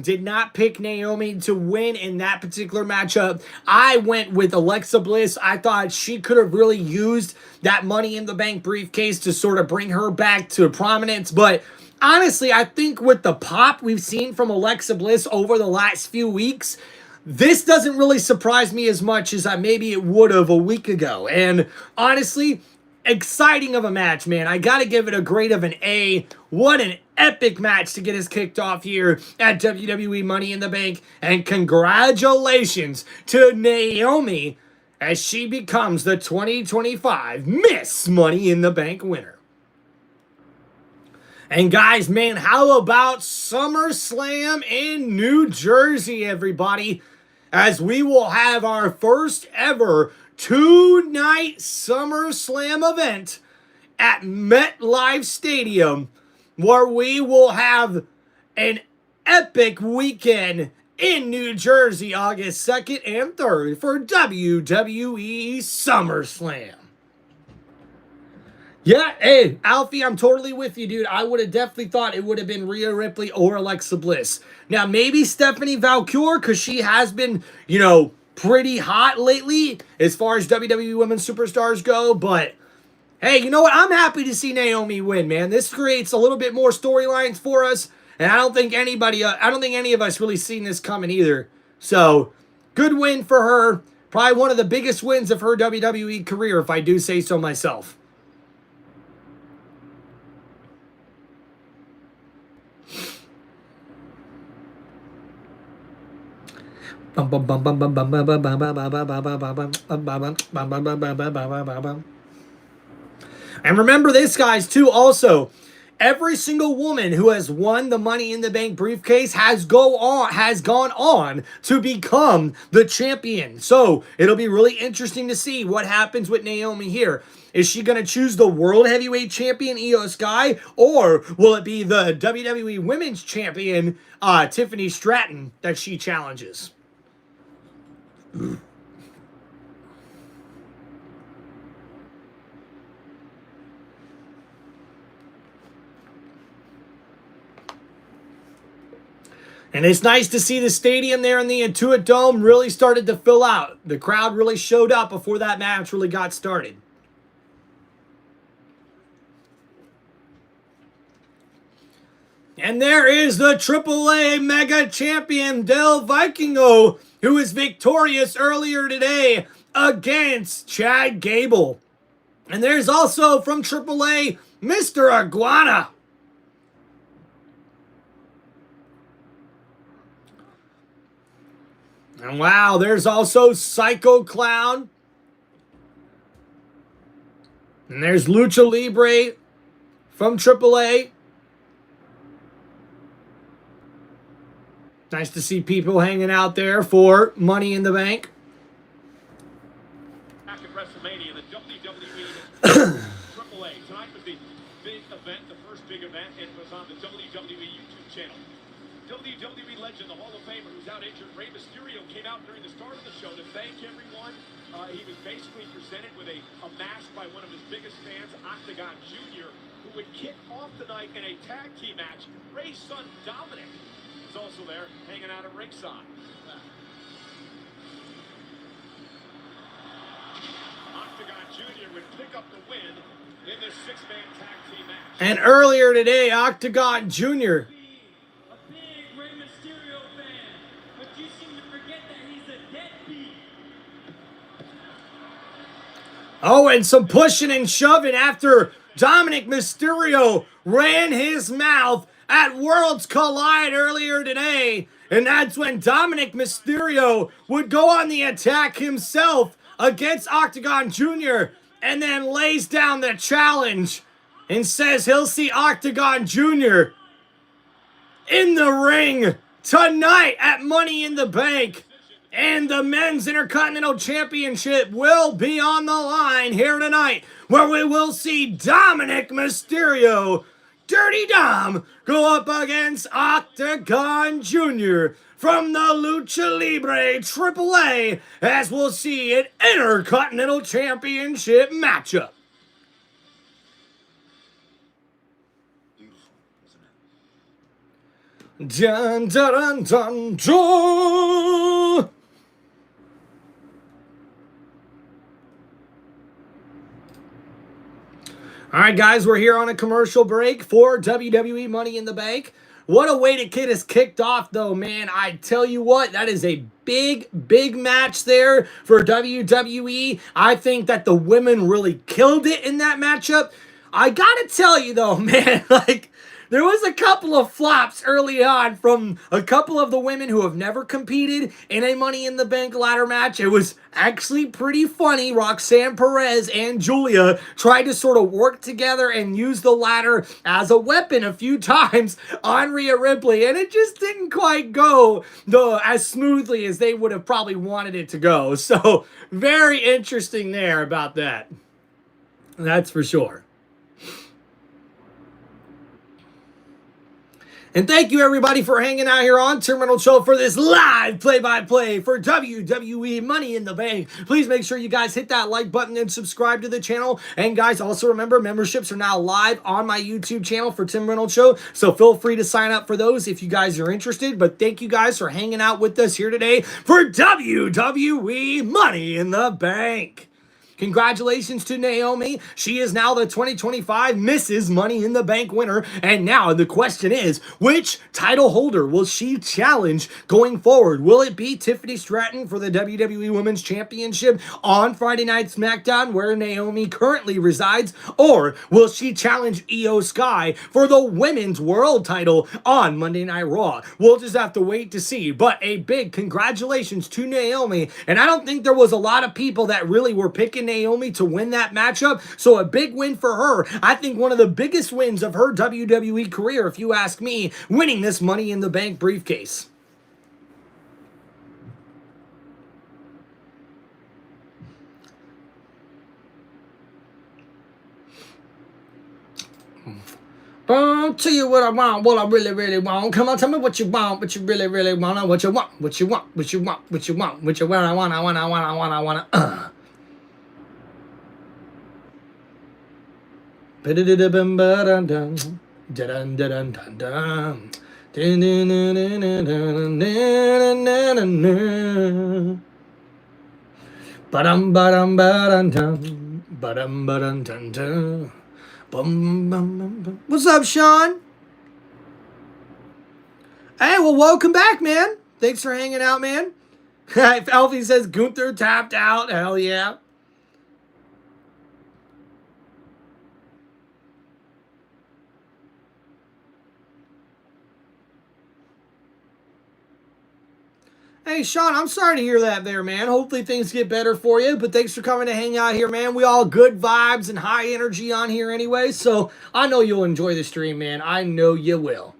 did not pick Naomi to win in that particular matchup. I went with Alexa Bliss. I thought she could have really used that Money in the Bank briefcase to sort of bring her back to prominence. But honestly, I think with the pop we've seen from Alexa Bliss over the last few weeks, this doesn't really surprise me as much as maybe it would have a week ago. And honestly, exciting of a match, man. I gotta give it a grade of an A. What an epic match to get us kicked off here at WWE Money in the Bank. And congratulations to Naomi as she becomes the 2025 Miss Money in the Bank winner. And guys, man, how about SummerSlam in New Jersey, everybody? As we will have our first ever two-night SummerSlam event at MetLife Stadium, where we will have an epic weekend in New Jersey, August 2nd and 3rd for WWE SummerSlam. Yeah, hey, Alfie, I'm totally with you, dude. I would have definitely thought it would have been Rhea Ripley or Alexa Bliss. Now, maybe Stephanie Valkyrie, because she has been, pretty hot lately as far as WWE Women's Superstars go. But, hey, you know what? I'm happy to see Naomi win, man. This creates a little bit more storylines for us. And I don't think any of us really seen this coming either. So, good win for her. Probably one of the biggest wins of her WWE career, if I do say so myself. And remember this, guys, too, also. Every single woman who has won the Money in the Bank briefcase has gone on to become the champion. So it'll be really interesting to see what happens with Naomi here. Is she going to choose the World Heavyweight Champion, Io Sky, or will it be the WWE Women's Champion, Tiffany Stratton, that she challenges? And it's nice to see the stadium there in the Intuit Dome really started to fill out. The crowd really showed up before that match really got started. And there is the AAA Mega Champion Del Vikingo, who is victorious earlier today against Chad Gable. And there's also from AAA, Mr. Iguana. And wow, there's also Psycho Clown. And there's Lucha Libre from AAA. Nice to see people hanging out there for Money in the Bank. Back at WrestleMania, the WWE AAA. Tonight was the big event, the first big event. It was on the WWE YouTube channel. WWE legend, the Hall of Famer, who's out injured, Rey Mysterio, came out during the start of the show to thank everyone. He was basically presented with a mask by one of his biggest fans, Octagon Jr., who would kick off the night in a tag team match. Rey's son, Dominic, is also there, hanging out at ringside. up the win in this six-man tag team match. And earlier today, Octagon Jr. A big Rey Mysterio fan, but you seem to forget that he's a deadbeat. Oh, and some pushing and shoving after Dominic Mysterio ran his mouth at Worlds Collide earlier today. And that's when Dominic Mysterio would go on the attack himself against Octagon Jr. and then lays down the challenge and says he'll see Octagon Jr. in the ring tonight at Money in the Bank. And the Men's Intercontinental Championship will be on the line here tonight, where we will see Dominic Mysterio, Dirty Dom, go up against Octagon Jr. from the Lucha Libre AAA, as we'll see an Intercontinental Championship matchup. Dun dun dun dun dun. All right, guys, we're here on a commercial break for WWE Money in the Bank. What a way to get us kicked off, though, man. I tell you what, that is a big, big match there for WWE. I think that the women really killed it in that matchup. I gotta tell you, though, man, like, there was a couple of flops early on from a couple of the women who have never competed in a Money in the Bank ladder match. It was actually pretty funny. Roxanne Perez and Julia tried to sort of work together and use the ladder as a weapon a few times on Rhea Ripley, and it just didn't quite go as smoothly as they would have probably wanted it to go. So, very interesting there about that. That's for sure. And thank you, everybody, for hanging out here on TimReynoldsShow for this live play-by-play for WWE Money in the Bank. Please make sure you guys hit that like button and subscribe to the channel. And, guys, also remember, memberships are now live on my YouTube channel for Tim Reynolds Show, so feel free to sign up for those if you guys are interested. But thank you guys for hanging out with us here today for WWE Money in the Bank. Congratulations to Naomi. She is now the 2025 Mrs. Money in the Bank winner. And now the question is, which title holder will she challenge going forward? Will it be Tiffany Stratton for the WWE Women's Championship on Friday Night SmackDown, where Naomi currently resides? Or will she challenge Io Sky for the Women's World title on Monday Night Raw? We'll just have to wait to see. But a big congratulations to Naomi. And I don't think there was a lot of people that really were picking Naomi to win that matchup, so a big win for her. I think one of the biggest wins of her WWE career, if you ask me, winning this Money in the Bank briefcase. I'll tell you what I want, what I really, really want. Come on, tell me what you want, what you really, really want, what you want, what you want, what you want, what you want, what you want, I want. What's up, Sean? Hey, well, welcome back, man. Thanks for hanging out, man. Alfie says Gunther tapped out. Hell yeah. Hey, Sean, I'm sorry to hear that there, man. Hopefully things get better for you, but thanks for coming to hang out here, man. We all good vibes and high energy on here anyway, so I know you'll enjoy the stream, man. I know you will.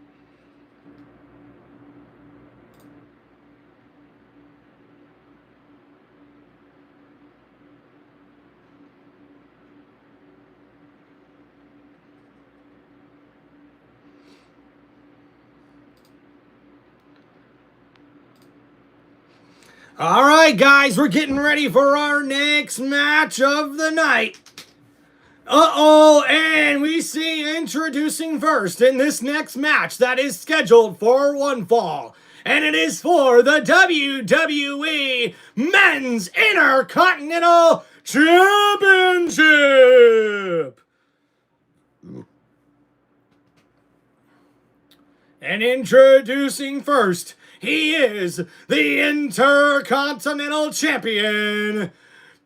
All right, guys, we're getting ready for our next match of the night. Uh-oh, and we see introducing first in this next match that is scheduled for one fall. And it is for the WWE Men's Intercontinental Championship. And introducing first, he is the Intercontinental Champion,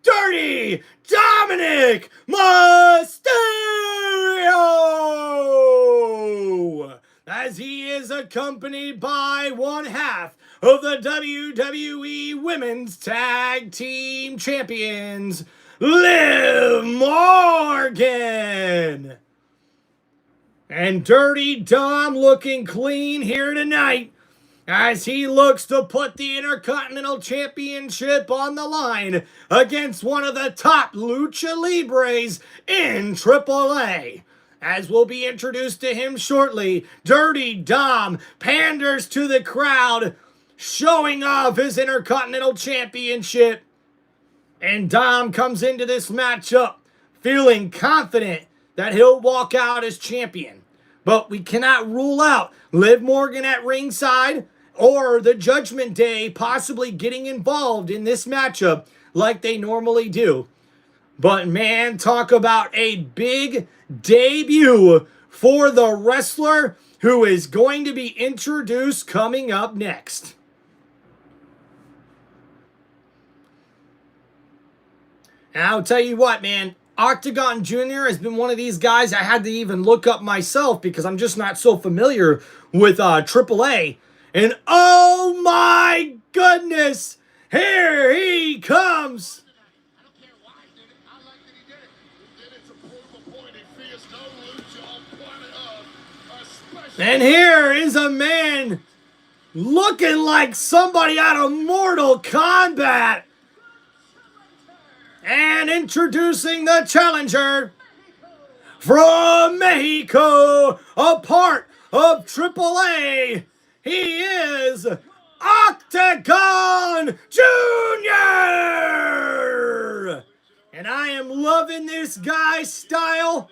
Dirty Dominic Mysterio! As he is accompanied by one half of the WWE Women's Tag Team Champions, Liv Morgan! And Dirty Dom looking clean here tonight as he looks to put the Intercontinental Championship on the line against one of the top Lucha Libres in AAA. As will be introduced to him shortly, Dirty Dom panders to the crowd, showing off his Intercontinental Championship. And Dom comes into this matchup feeling confident that he'll walk out as champion. But we cannot rule out Liv Morgan at ringside or the Judgment Day possibly getting involved in this matchup like they normally do. But man, talk about a big debut for the wrestler who is going to be introduced coming up next. And I'll tell you what, man, Octagon Jr. has been one of these guys I had to even look up myself because I'm just not so familiar with AAA. And oh my goodness, here he comes. I don't care why he did it. I like that he did it. He did it to prove a point. He fears no lucha on planet Earth, especially. And here is a man looking like somebody out of Mortal Kombat. And introducing the challenger from Mexico, a part of AAA, he is Octagon Jr. And I am loving this guy's style.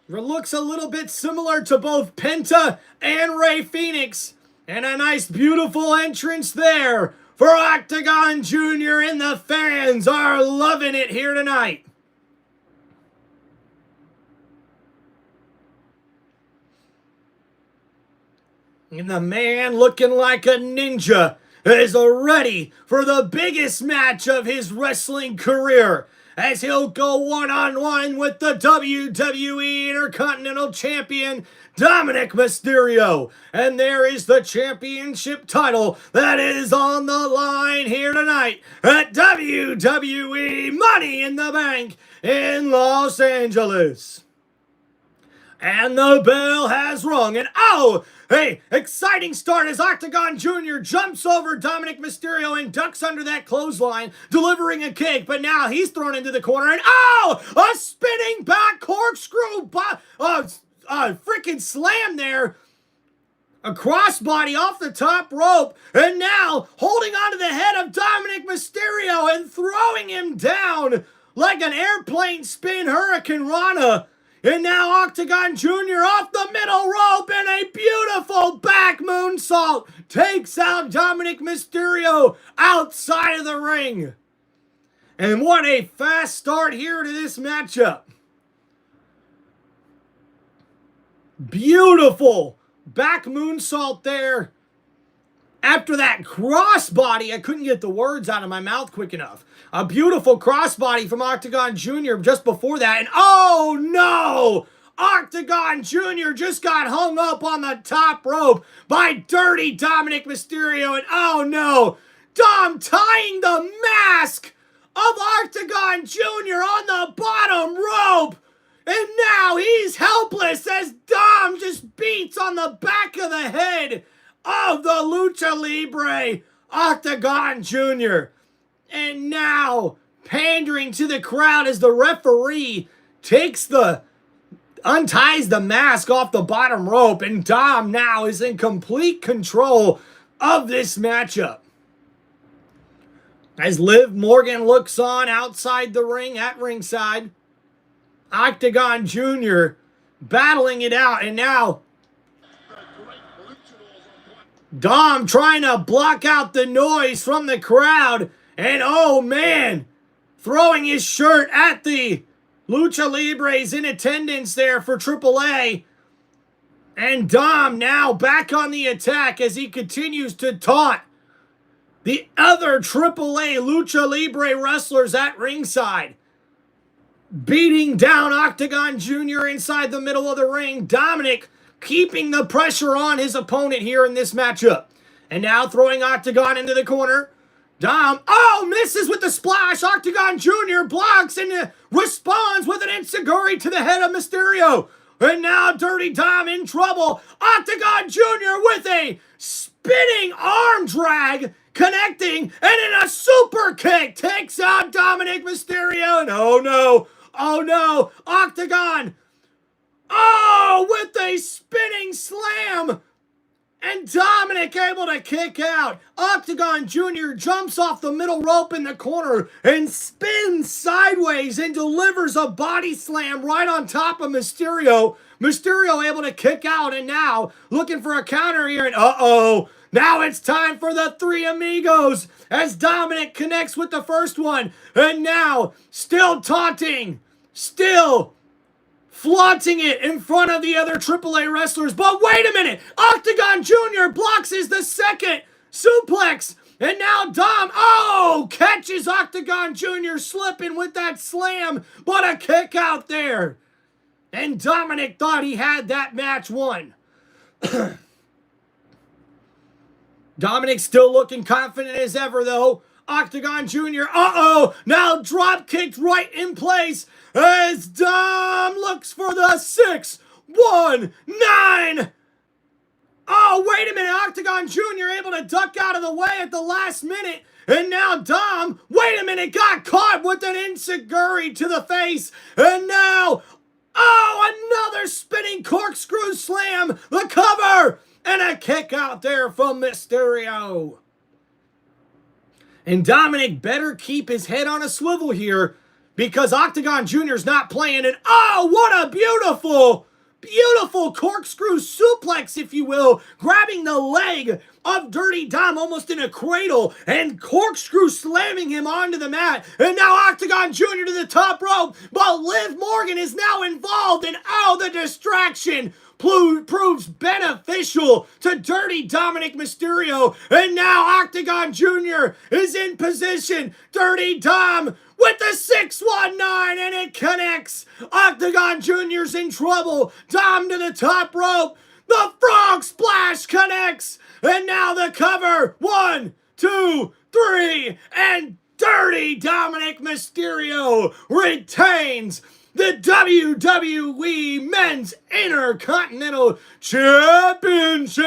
It looks a little bit similar to both Penta and Rey Fenix. And a nice, beautiful entrance there for Octagon Jr. and the fans are loving it here tonight. And the man looking like a ninja is ready for the biggest match of his wrestling career as he'll go one-on-one with the WWE Intercontinental Champion, Dominic Mysterio. And there is the championship title that is on the line here tonight at WWE Money in the Bank in Los Angeles. And the bell has rung. And oh, hey, exciting start as Octagon Jr. jumps over Dominic Mysterio and ducks under that clothesline, delivering a kick. But now he's thrown into the corner. And oh, a spinning back corkscrew, freaking slam there. A crossbody off the top rope. And now holding onto the head of Dominic Mysterio and throwing him down like an airplane spin Hurricane Rana. And now Octagon Jr. off the middle rope and a beautiful back moonsault takes out Dominic Mysterio outside of the ring. And what a fast start here to this matchup. Beautiful back moonsault there. After that crossbody, I couldn't get the words out of my mouth quick enough. A beautiful crossbody from Octagon Jr. just before that. And oh no! Octagon Jr. just got hung up on the top rope by Dirty Dominic Mysterio. And oh no! Dom tying the mask of Octagon Jr. on the bottom rope. And now he's helpless as Dom just beats on the back of the head of the Lucha Libre, Octagon Jr. And now, pandering to the crowd as the referee unties the mask off the bottom rope, and Dom now is in complete control of this matchup. As Liv Morgan looks on outside the ring at ringside, Octagon Jr. battling it out, and now Dom trying to block out the noise from the crowd. And oh man, throwing his shirt at the Lucha Libres in attendance there for AAA. And Dom now back on the attack as he continues to taunt the other AAA Lucha Libre wrestlers at ringside. Beating down Octagon Jr. inside the middle of the ring. Dominic keeping the pressure on his opponent here in this matchup. And now throwing Octagon into the corner. Dom, misses with the splash. Octagon Jr. blocks and responds with an enziguri to the head of Mysterio. And now Dirty Dom in trouble. Octagon Jr. with a spinning arm drag, connecting, and in a super kick takes out Dominic Mysterio. And oh no, Octagon. With a spinning slam. And Dominic able to kick out. Octagon Jr. jumps off the middle rope in the corner and spins sideways and delivers a body slam right on top of Mysterio. Mysterio able to kick out and now looking for a counter here. And now it's time for the Three Amigos as Dominic connects with the first one. And now still taunting, still flaunting it in front of the other AAA wrestlers. But wait a minute. Octagon Jr. blocks the second suplex. And now Dom, catches Octagon Jr. slipping with that slam. But a kick out there. And Dominic thought he had that match won. Dominic still looking confident as ever, though. Octagon Jr. Now drop kicked right in place as Dom looks for the 6-1-9. Wait a minute. Octagon Jr. able to duck out of the way at the last minute. And now Dom, wait a minute, got caught with an enziguri to the face. And now, another spinning corkscrew slam. The cover. And a kick out there from Mysterio. And Dominic better keep his head on a swivel here because Octagon Jr.'s not playing. And what a beautiful corkscrew suplex, if you will, grabbing the leg of Dirty Dom almost in a cradle and corkscrew slamming him onto the mat. And now Octagon Jr. to the top rope, but Liv Morgan is now involved, and the distraction proves beneficial to Dirty Dominic Mysterio. And now Octagon Jr. is in position. Dirty Dom with the 619, and it connects. Octagon Jr.'s in trouble. Dom to the top rope. The frog splash connects. And now the cover. 1, 2, 3. And Dirty Dominic Mysterio retains the WWE Men's Intercontinental Championship.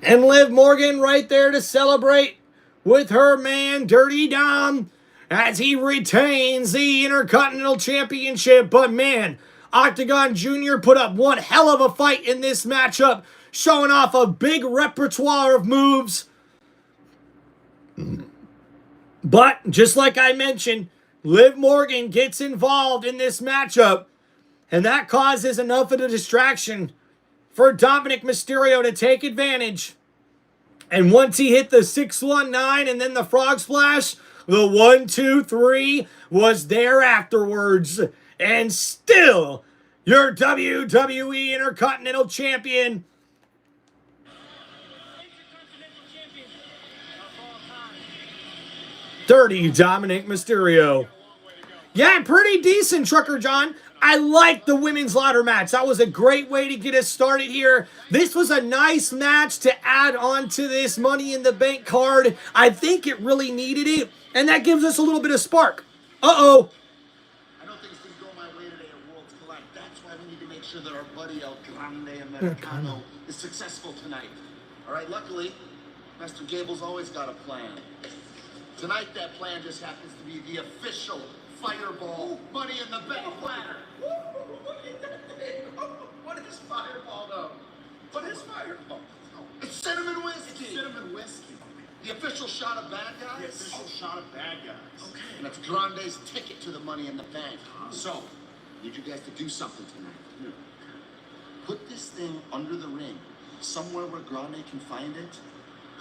And Liv Morgan right there to celebrate with her man, Dirty Dom, as he retains the Intercontinental Championship. But man, Octagon Jr. put up one hell of a fight in this matchup, showing off a big repertoire of moves. But just like I mentioned, Liv Morgan gets involved in this matchup, and that causes enough of a distraction for Dominic Mysterio to take advantage. And once he hit the 619 and then the frog splash, the 1, 2, 3 was there afterwards. And still, your WWE Intercontinental Champion, Dirty Dominic Mysterio. Yeah, pretty decent, Trucker John. I like the women's ladder match. That was a great way to get us started here. This was a nice match to add on to this Money in the Bank card. I think it really needed it, and that gives us a little bit of spark. I know things didn't go my way today at Worlds Collide. That's why we need to make sure that our buddy El Grande Americano is successful tonight. All right, luckily, Master Gable's always got a plan. Tonight, that plan just happens to be the official Fireball Money in the Bank ladder. What is Fireball, though? What is Fireball? It's cinnamon whiskey. Cinnamon whiskey. The official shot of bad guys? The official shot of bad guys. Okay. And it's Grande's ticket to the Money in the Bank. So, I need you guys to do something tonight. Put this thing under the ring, somewhere where Grande can find it.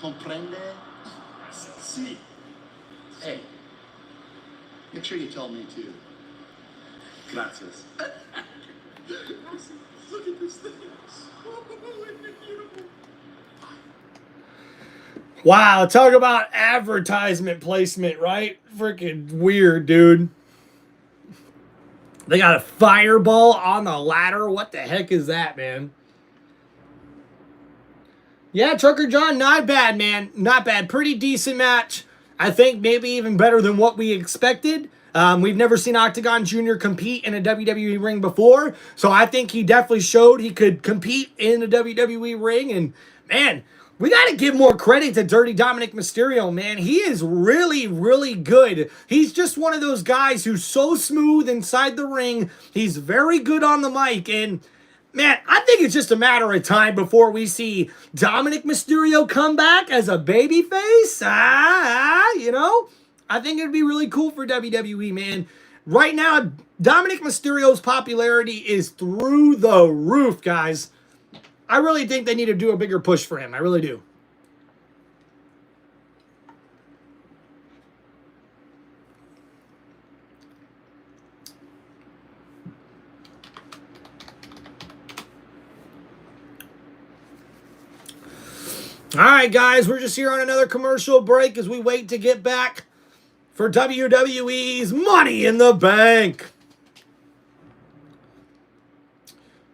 Comprende? See. Hey, make sure you tell me too. Gracias. Look at this thing. Oh, isn't it beautiful? Wow, talk about advertisement placement, right? Freaking weird, dude. They got a fireball on the ladder. What the heck is that, man? Yeah, Trucker John, not bad, man. Not bad. Pretty decent match. I think maybe even better than what we expected. We've never seen Octagon Jr. compete in a WWE ring before, so I think he definitely showed he could compete in a WWE ring. And, man, we got to give more credit to Dirty Dominic Mysterio, man. He is really, really good. He's just one of those guys who's so smooth inside the ring. He's very good on the mic, and man, I think it's just a matter of time before we see Dominic Mysterio come back as a babyface. You know? I think it'd be really cool for WWE, man. Right now, Dominic Mysterio's popularity is through the roof, guys. I really think they need to do a bigger push for him. I really do. All right, guys, we're just here on another commercial break as we wait to get back for WWE's Money in the Bank.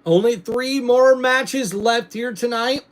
Only 3 more matches left here tonight.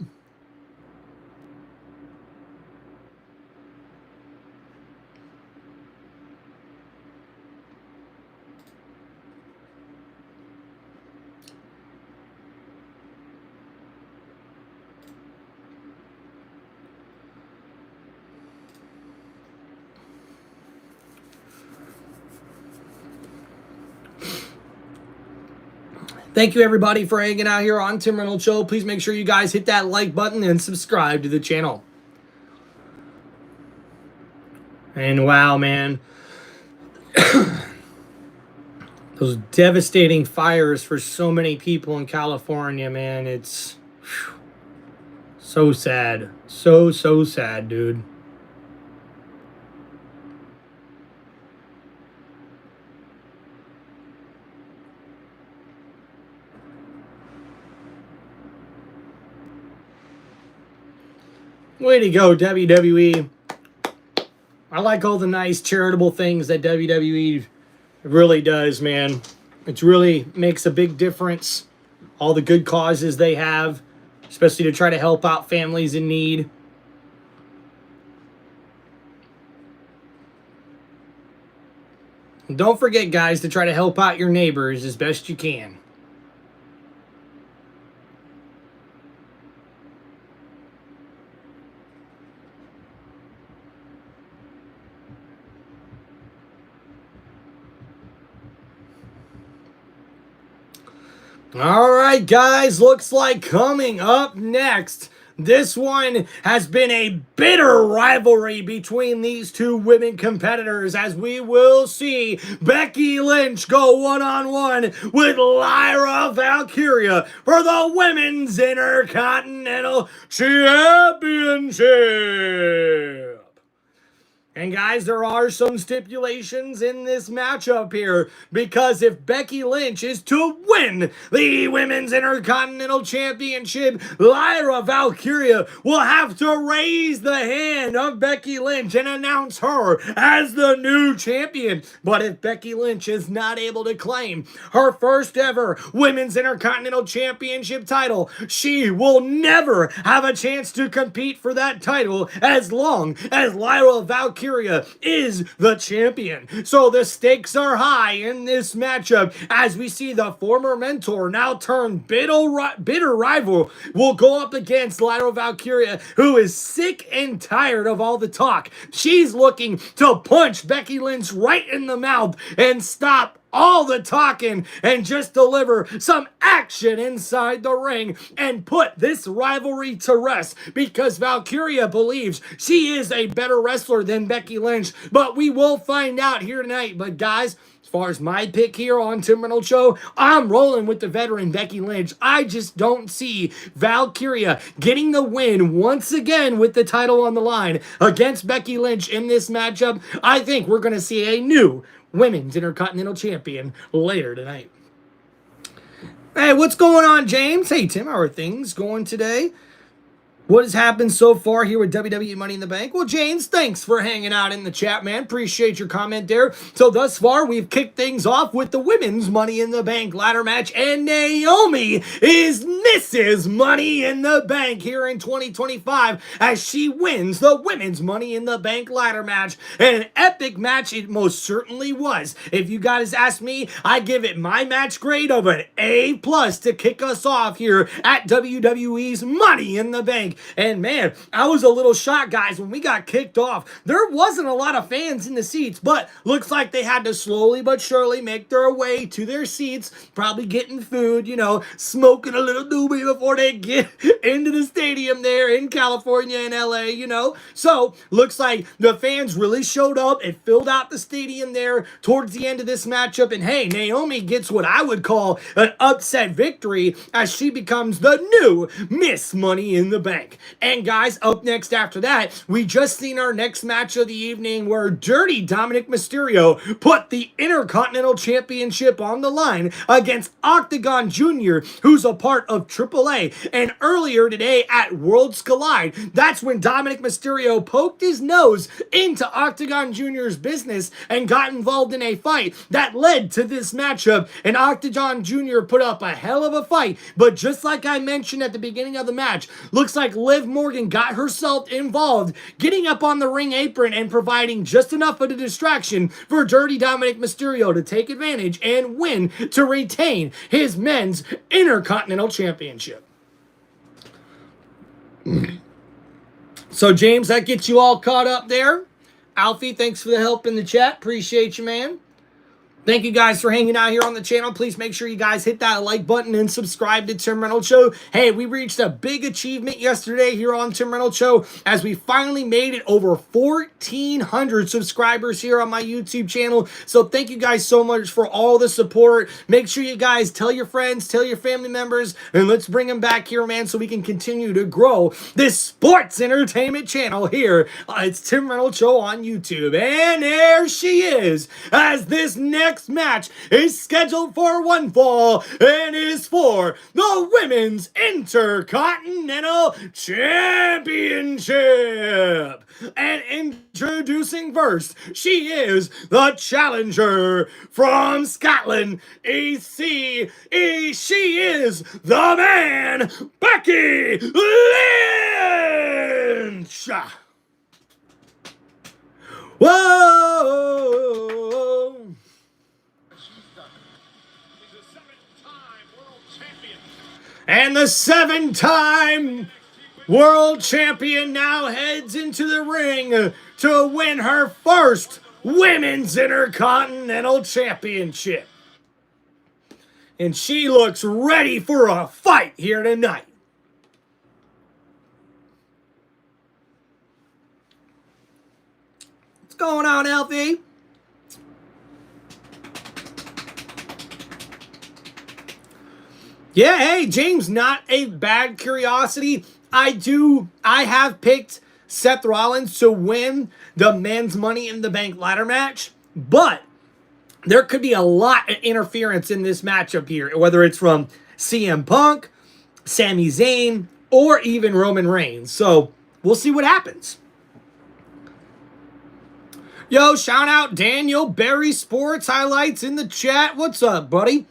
Thank you, everybody, for hanging out here on Tim Reynolds Show. Please make sure you guys hit that like button and subscribe to the channel. And wow, man. Those devastating fires for so many people in California, man. It's so sad. So sad, dude. Way to go, WWE. I like all the nice charitable things that WWE really does, man. It really makes a big difference. All the good causes they have, especially to try to help out families in need. And don't forget, guys, to try to help out your neighbors as best you can. All right, guys, looks like coming up next, this one has been a bitter rivalry between these two women competitors, as we will see Becky Lynch go one-on-one with Lyra Valkyria for the Women's Intercontinental Championship. And guys, there are some stipulations in this matchup here, because if Becky Lynch is to win the Women's Intercontinental Championship, Lyra Valkyria will have to raise the hand of Becky Lynch and announce her as the new champion. But if Becky Lynch is not able to claim her first ever Women's Intercontinental Championship title, she will never have a chance to compete for that title as long as Lyra Valkyria is the champion. So the stakes are high in this matchup, as we see the former mentor, now turned bitter rival, will go up against Lyra Valkyria, who is sick and tired of all the talk. She's looking to punch Becky Lynch right in the mouth and stop all the talking and just deliver some action inside the ring and put this rivalry to rest, because Valkyria believes she is a better wrestler than Becky Lynch, but we will find out here tonight. But guys, as far as my pick here on Tim Reynolds Show, I'm rolling with the veteran Becky Lynch. I just don't see Valkyria getting the win once again with the title on the line against Becky Lynch in this matchup. I think we're going to see a new Women's Intercontinental Champion later tonight. Hey, what's going on, James? Hey, Tim, how are things going today? What has happened so far here with WWE Money in the Bank? Well, James, thanks for hanging out in the chat, man. Appreciate your comment there. So thus far, we've kicked things off with the Women's Money in the Bank ladder match, and Naomi is Mrs. Money in the Bank here in 2025 as she wins the Women's Money in the Bank ladder match. And an epic match it most certainly was. If you guys ask me, I give it my match grade of an A+ to kick us off here at WWE's Money in the Bank. And man, I was a little shocked, guys, when we got kicked off. There wasn't a lot of fans in the seats, but looks like they had to slowly but surely make their way to their seats, probably getting food, you know, smoking a little doobie before they get into the stadium there in California and LA, you know. So, looks like the fans really showed up. It filled out the stadium there towards the end of this matchup. And hey, Naomi gets what I would call an upset victory as she becomes the new Miss Money in the Bank. And guys, up next after that, we just seen our next match of the evening where Dirty Dominic Mysterio put the Intercontinental Championship on the line against Octagon Jr., who's a part of AAA. And earlier today at Worlds Collide, that's when Dominic Mysterio poked his nose into Octagon Jr.'s business and got involved in a fight that led to this matchup. And Octagon Jr. put up a hell of a fight, but just like I mentioned at the beginning of the match, looks like Liv Morgan got herself involved, getting up on the ring apron and providing just enough of a distraction for Dirty Dominic Mysterio to take advantage and win to retain his men's Intercontinental Championship. So, James, that gets you all caught up there. Alfie, thanks for the help in the chat. Appreciate you, man. Thank you guys for hanging out here on the channel. Please make sure you guys hit that like button and subscribe to Tim Reynolds Show. Hey, we reached a big achievement yesterday here on Tim Reynolds Show as we finally made it over 1,400 subscribers here on my YouTube channel. So thank you guys so much for all the support. Make sure you guys tell your friends, tell your family members, and let's bring them back here, man, so we can continue to grow this sports entertainment channel here. It's Tim Reynolds Show on YouTube. And there she is as this next match is scheduled for one fall and is for the Women's Intercontinental Championship. And introducing first, she is the challenger from Scotland, EC. She is the man, Becky Lynch. Whoa! And the 7-time world champion now heads into the ring to win her first Women's Intercontinental Championship. And she looks ready for a fight here tonight. What's going on, Alfie? Yeah, hey, James, not a bad curiosity. I have picked Seth Rollins to win the men's Money in the Bank ladder match, but there could be a lot of interference in this matchup here, whether it's from CM Punk, Sami Zayn, or even Roman Reigns. So we'll see what happens. Yo, shout out Daniel Barry Sports Highlights in the chat. What's up, buddy?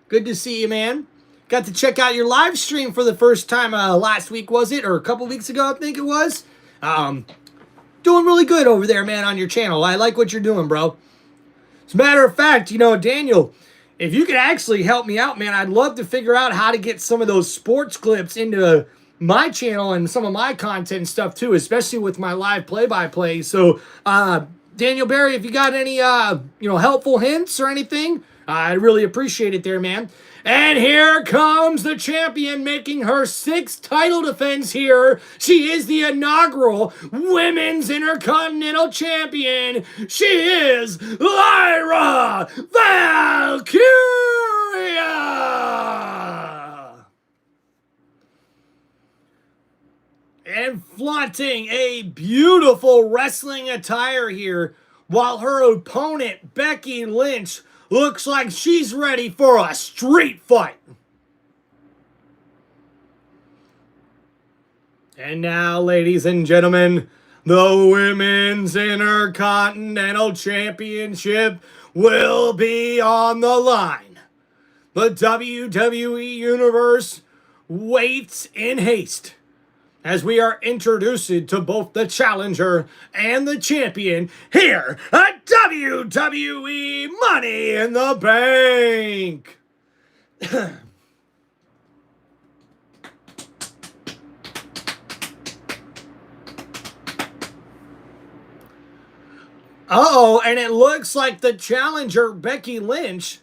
Good to see you, man. Got to check out your live stream for the first time last week, was it? Or a couple weeks ago, I think it was. Doing really good over there, man, on your channel. I like what you're doing, bro. As a matter of fact, you know, Daniel, if you could actually help me out, man, I'd love to figure out how to get some of those sports clips into my channel and some of my content and stuff, too, especially with my live play-by-play. So, Daniel Barry, if you got any, helpful hints or anything, I really appreciate it there, man. And here comes the champion making her 6th title defense here. She is the inaugural Women's Intercontinental Champion. She is Lyra Valkyria. And flaunting a beautiful wrestling attire here, while her opponent, Becky Lynch, looks like she's ready for a street fight. And now, ladies and gentlemen, the Women's Intercontinental Championship will be on the line. The WWE Universe waits in haste as we are introduced to both the challenger and the champion here at WWE Money in the Bank. Uh-oh, and it looks like the challenger, Becky Lynch,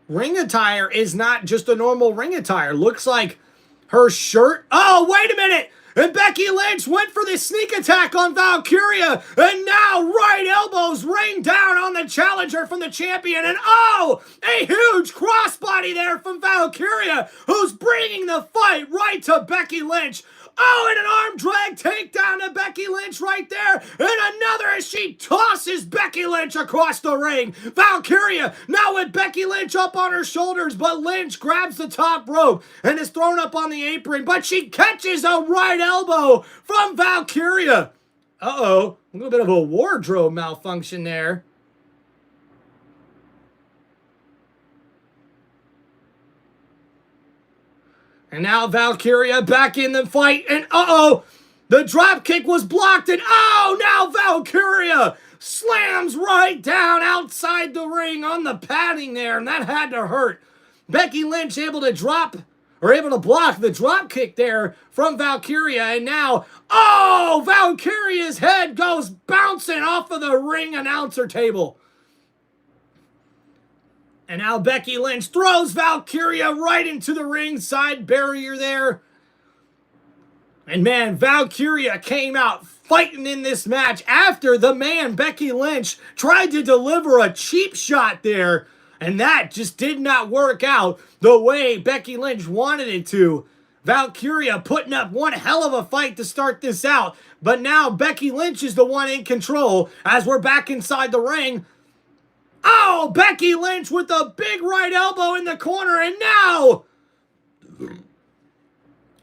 ring attire is not just a normal ring attire. Looks like her shirt... Oh, wait a minute! And Becky Lynch went for the sneak attack on Valkyria. And now right elbows rain down on the challenger from the champion. And oh, a huge crossbody there from Valkyria, who's bringing the fight right to Becky Lynch. Oh, and an arm drag takedown to Becky Lynch right there. And another as she tosses Becky Lynch across the ring. Valkyria now with Becky Lynch up on her shoulders, but Lynch grabs the top rope and is thrown up on the apron, but she catches a right elbow from Valkyria. Uh-oh, a little bit of a wardrobe malfunction there. And now Valkyria back in the fight, and uh-oh, the drop kick was blocked, and oh, now Valkyria slams right down outside the ring on the padding there, and that had to hurt. Becky Lynch able to block the drop kick there from Valkyria, and now, oh, Valkyria's head goes bouncing off of the ring announcer table. And now Becky Lynch throws Valkyria right into the ringside barrier there. And man, Valkyria came out fighting in this match after the man, Becky Lynch, tried to deliver a cheap shot there. And that just did not work out the way Becky Lynch wanted it to. Valkyria putting up one hell of a fight to start this out. But now Becky Lynch is the one in control as we're back inside the ring. Oh, Becky Lynch with a big right elbow in the corner, and now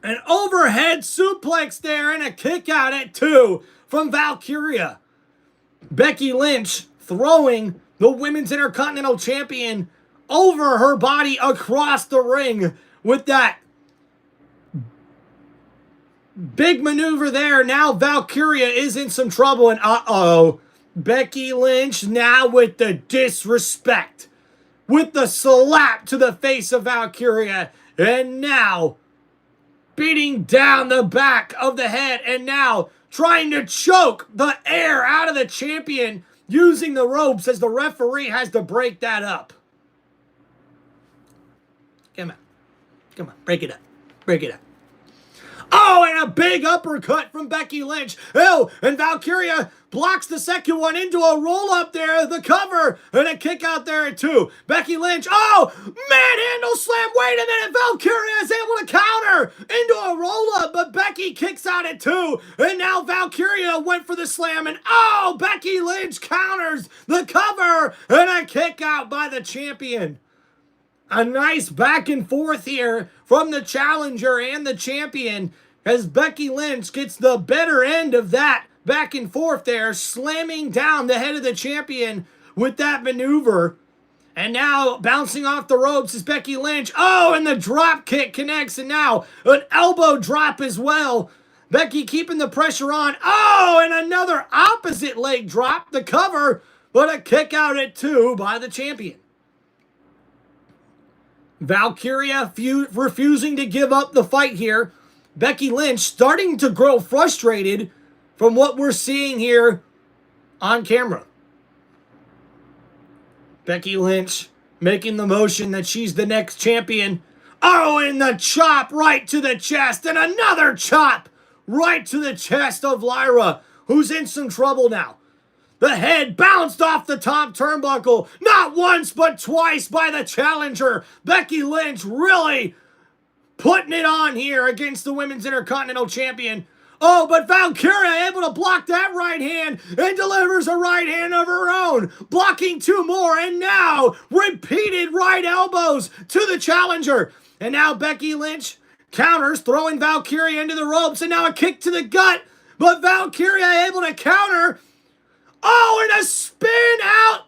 an overhead suplex there and a kick out at 2 from Valkyria. Becky Lynch throwing the Women's Intercontinental Champion over her body across the ring with that big maneuver there. Now Valkyria is in some trouble, and uh-oh. Becky Lynch now with the disrespect, with the slap to the face of Valkyria, and now beating down the back of the head, and now trying to choke the air out of the champion using the ropes as the referee has to break that up. Come on, break it up, Oh, and a big uppercut from Becky Lynch. Oh, and Valkyria blocks the second one into a roll-up there, the cover, and a kick out there at 2. Becky Lynch, oh, manhandle slam. Wait a minute, Valkyria is able to counter into a roll-up, but Becky kicks out at 2, and now Valkyria went for the slam, and oh, Becky Lynch counters the cover, and a kick out by the champion. A nice back and forth here from the challenger and the champion as Becky Lynch gets the better end of that back and forth there, slamming down the head of the champion with that maneuver. And now bouncing off the ropes is Becky Lynch. Oh, and the drop kick connects, and now an elbow drop as well. Becky keeping the pressure on. Oh, and another opposite leg drop, the cover, but a kick out at 2 by the champion. Valkyria refusing to give up the fight here. Becky Lynch starting to grow frustrated from what we're seeing here on camera. Becky Lynch making the motion that she's the next champion. Oh, and the chop right to the chest, and another chop right to the chest of Lyra, who's in some trouble now. The head bounced off the top turnbuckle, not once but twice by the challenger. Becky Lynch really putting it on here against the Women's Intercontinental Champion. Oh, but Valkyria able to block that right hand and delivers a right hand of her own, blocking two more, and now repeated right elbows to the challenger. And now Becky Lynch counters, throwing Valkyria into the ropes, and now a kick to the gut, but Valkyria able to counter. Oh, and a spin out.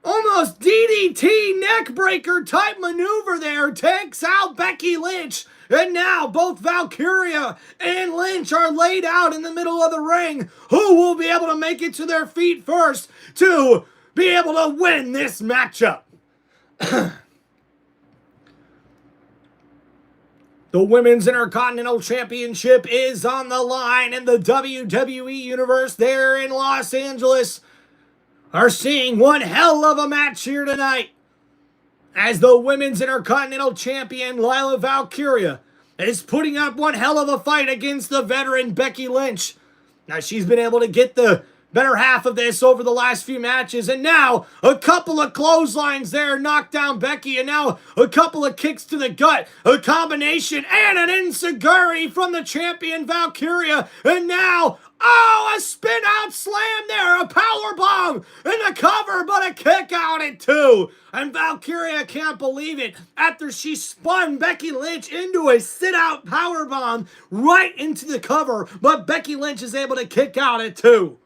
Almost DDT neckbreaker type maneuver there takes out Becky Lynch. And now both Valkyria and Lynch are laid out in the middle of the ring. Who will be able to make it to their feet first to be able to win this matchup? The Women's Intercontinental Championship is on the line, and the WWE Universe there in Los Angeles are seeing one hell of a match here tonight, as the Women's Intercontinental Champion Lila Valkyria is putting up one hell of a fight against the veteran Becky Lynch. Now, she's been able to get the better half of this over the last few matches, and now a couple of clotheslines there knock down Becky, and now a couple of kicks to the gut, a combination, and an enziguri from the champion Valkyria, and now, oh, a spin out slam there, a power bomb in the cover, but a kick out at two, and Valkyria can't believe it after she spun Becky Lynch into a sit out power bomb right into the cover, but Becky Lynch is able to kick out at two.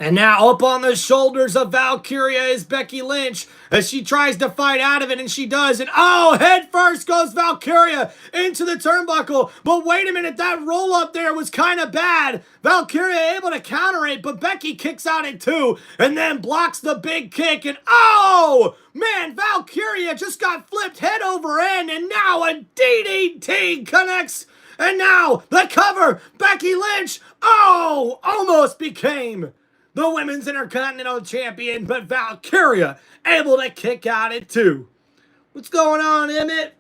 And now up on the shoulders of Valkyria is Becky Lynch as she tries to fight out of it, and she does. And oh, head first goes Valkyria into the turnbuckle. But wait a minute, that roll up there was kind of bad. Valkyria able to counter it, but Becky kicks out at two and then blocks the big kick. And oh, man, Valkyria just got flipped head over end, and now a DDT connects. And now the cover, Becky Lynch, oh, almost became the Women's Intercontinental Champion, but Valkyria able to kick out at two. What's going on, Emmett?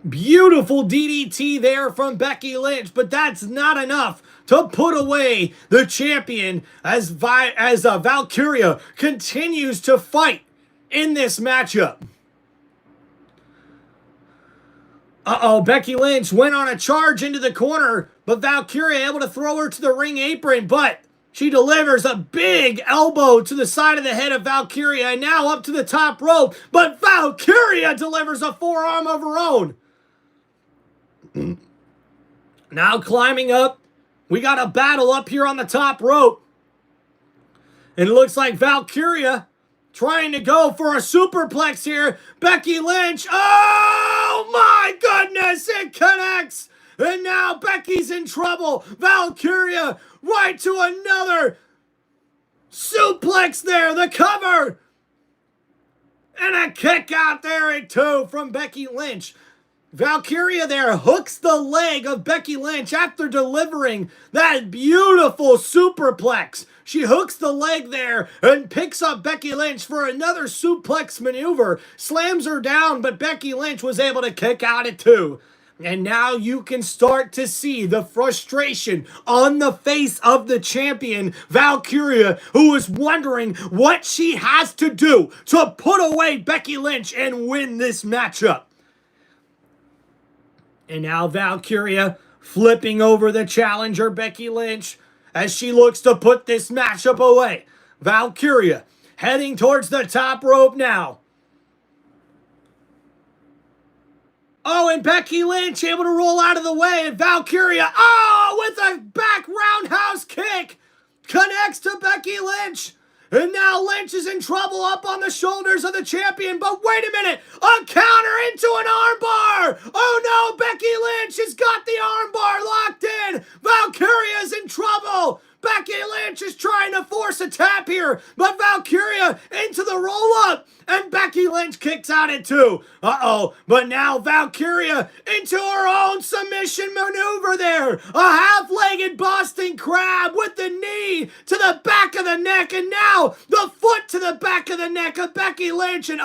Beautiful DDT there from Becky Lynch, but that's not enough to put away the champion as Valkyria continues to fight in this matchup. Uh-oh, Becky Lynch went on a charge into the corner, but Valkyria able to throw her to the ring apron, but she delivers a big elbow to the side of the head of Valkyria, and now up to the top rope, but Valkyria delivers a forearm of her own. Now climbing up, we got a battle up here on the top rope, and it looks like Valkyria trying to go for a superplex here. Becky Lynch, oh my goodness, it connects. And now Becky's in trouble. Valkyria right to another suplex there, the cover. And a kick out there at two from Becky Lynch. Valkyria there hooks the leg of Becky Lynch after delivering that beautiful superplex. She hooks the leg there and picks up Becky Lynch for another suplex maneuver. Slams her down, but Becky Lynch was able to kick out at two. And now you can start to see the frustration on the face of the champion, Valkyria, who is wondering what she has to do to put away Becky Lynch and win this matchup. And now Valkyria flipping over the challenger, Becky Lynch, as she looks to put this matchup away. Valkyria heading towards the top rope now. Oh, and Becky Lynch able to roll out of the way, and Valkyria, oh, with a back roundhouse kick, connects to Becky Lynch. And now Lynch is in trouble up on the shoulders of the champion, but wait a minute, a counter into an armbar. Oh no, Becky Lynch has got the armbar locked in. Valkyria's in trouble. Becky Lynch Lynch is trying to force a tap here, but Valkyria into the roll-up, and Becky Lynch kicks out at 2. But now Valkyria into her own submission maneuver there. A half-legged Boston Crab with the knee to the back of the neck, and now the foot to the back of the neck of Becky Lynch, and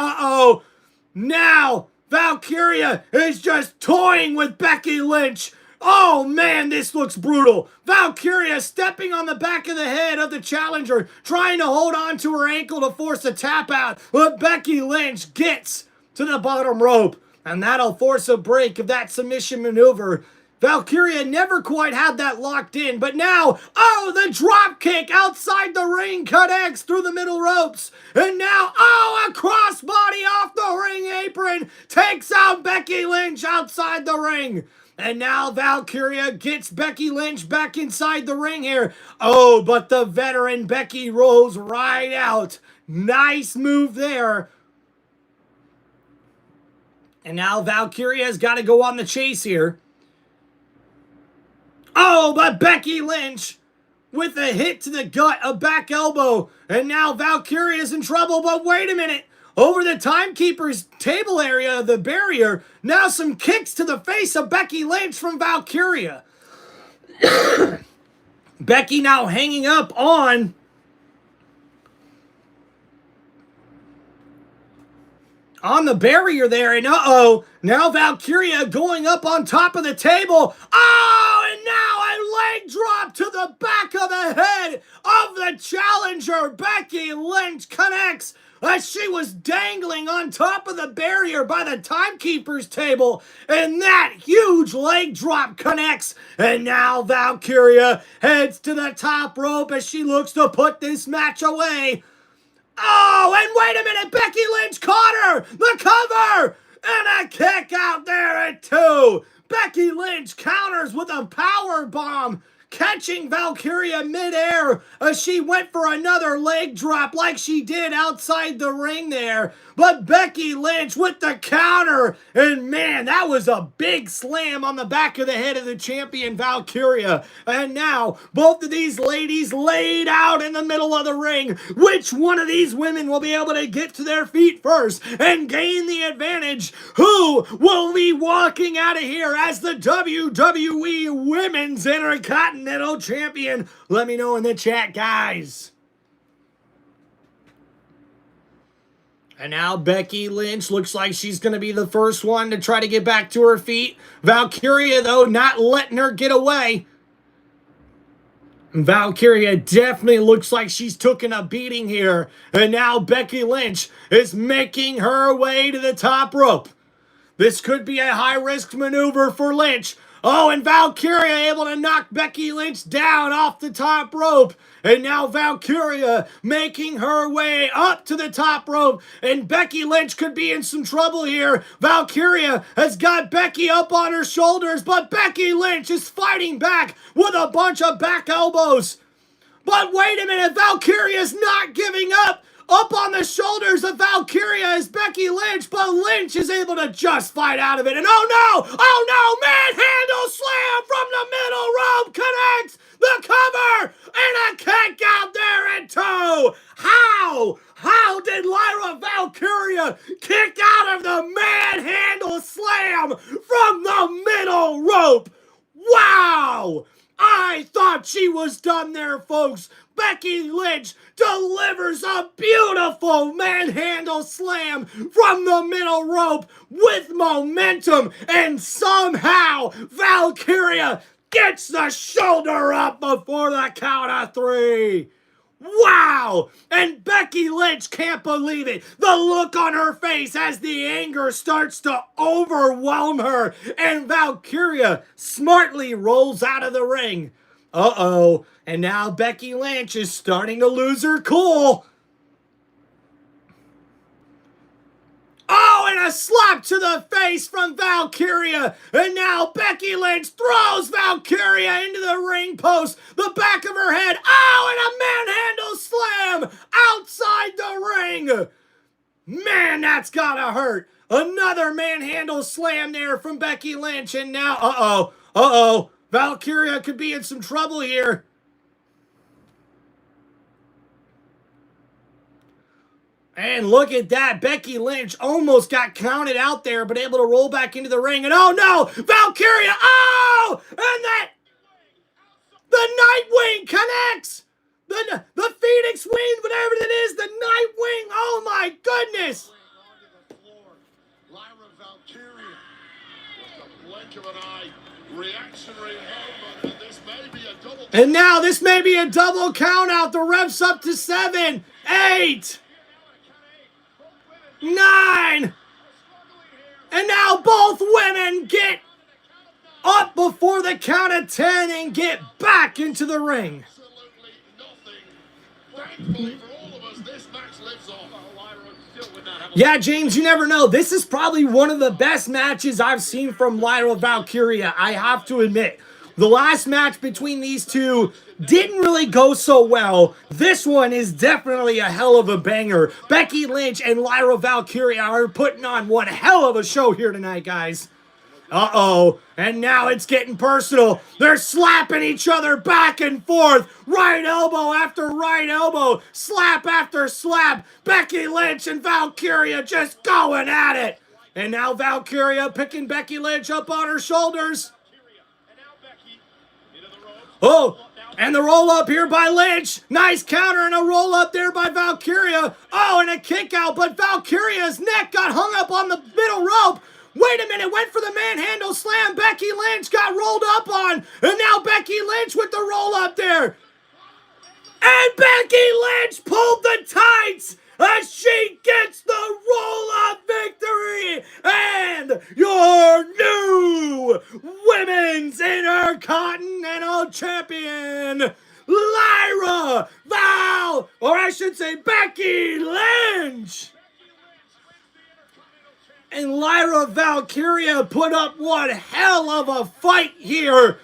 now Valkyria is just toying with Becky Lynch. Oh man, this looks brutal. Valkyria stepping on the back of the head of the challenger, trying to hold on to her ankle to force a tap out, but Becky Lynch gets to the bottom rope, and that'll force a break of that submission maneuver. Valkyria never quite had that locked in, but now, the drop kick outside the ring connects through the middle ropes. And now, a crossbody off the ring apron takes out Becky Lynch outside the ring. And now Valkyria gets Becky Lynch back inside the ring here. But the veteran Becky rolls right out. Nice move there. And now Valkyria's got to go on the chase here. But Becky Lynch with a hit to the gut, a back elbow. And now Valkyria's in trouble, but wait a minute. Over the timekeeper's table area, the barrier, now some kicks to the face of Becky Lynch from Valkyria. Becky now hanging up on the barrier there, and now Valkyria going up on top of the table. And now a leg drop to the back of the head of the challenger. Becky Lynch connects as she was dangling on top of the barrier by the timekeeper's table, and that huge leg drop connects, and now Valkyria heads to the top rope as she looks to put this match away. And wait a minute, Becky Lynch caught her! The cover! And a kick out there at 2. Becky Lynch counters with a power bomb, catching Valkyria midair as she went for another leg drop like she did outside the ring there. But Becky Lynch with the counter, and man, that was a big slam on the back of the head of the champion Valkyria. And now, both of these ladies laid out in the middle of the ring. Which one of these women will be able to get to their feet first and gain the advantage? Who will be walking out of here as the WWE Women's Intercontinental Champion? Let me know in the chat, guys. And now Becky Lynch looks like she's going to be the first one to try to get back to her feet. Valkyria, though, not letting her get away. Valkyria definitely looks like she's taken a beating here. And now Becky Lynch is making her way to the top rope. This could be a high-risk maneuver for Lynch. And Valkyria able to knock Becky Lynch down off the top rope. And now Valkyria making her way up to the top rope. And Becky Lynch could be in some trouble here. Valkyria has got Becky up on her shoulders, but Becky Lynch is fighting back with a bunch of back elbows. But wait a minute, Valkyria's not giving up. Up on the shoulders of Valkyria is Becky Lynch, but Lynch is able to just fight out of it. And oh no, manhandle slam from the middle rope connects the cover, and a kick out there at 2. How did Lyra Valkyria kick out of the manhandle slam from the middle rope? Wow! I thought she was done there, folks. Becky Lynch delivers a beautiful manhandle slam from the middle rope with momentum, and somehow Valkyria gets the shoulder up before the count of 3. Wow! And Becky Lynch can't believe it. The look on her face as the anger starts to overwhelm her, and Valkyria smartly rolls out of the ring. And now Becky Lynch is starting to lose her cool. And a slap to the face from Valkyria. And now Becky Lynch throws Valkyria into the ring post, the back of her head. And a manhandle slam outside the ring. Man, that's gotta hurt. Another manhandle slam there from Becky Lynch. And now, Valkyria could be in some trouble here. And look at that. Becky Lynch almost got counted out there, but able to roll back into the ring. And oh no, Valkyria. Oh! And that the Nightwing connects. The Phoenix Wing, whatever it is, the Nightwing. Oh my goodness. Onto the floor. Lyra Valkyria. With the blink of an eye. Reactionary movement. And this may be a double. And now this may be a double count out. The ref's up to 7, 8, 9. And now both women get up before the count of 10 and get back into the ring. Absolutely nothing. Thankfully for all of us, this match lives on. Yeah, James, you never know. This is probably one of the best matches I've seen from Lyra Valkyria, I have to admit. The last match between these two didn't really go so well. This one is definitely a hell of a banger. Becky Lynch and Lyra Valkyria are putting on one hell of a show here tonight, guys. Uh-oh, and now it's getting personal. They're slapping each other back and forth. Right elbow after right elbow. Slap after slap. Becky Lynch and Valkyria just going at it. And now Valkyria picking Becky Lynch up on her shoulders. Oh, and the roll up here by Lynch. Nice counter and a roll up there by Valkyria. Oh, and a kick out, but Valkyria's neck got hung up on the middle rope. Wait a minute, went for the manhandle slam. Becky Lynch got rolled up on. And now Becky Lynch with the roll up there. And Becky Lynch pulled the tights as she gets the roll up victory. And your new Women's Intercontinental Champion, Lyra Val, or I should say Becky Lynch. And Lyra Valkyria put up one hell of a fight here.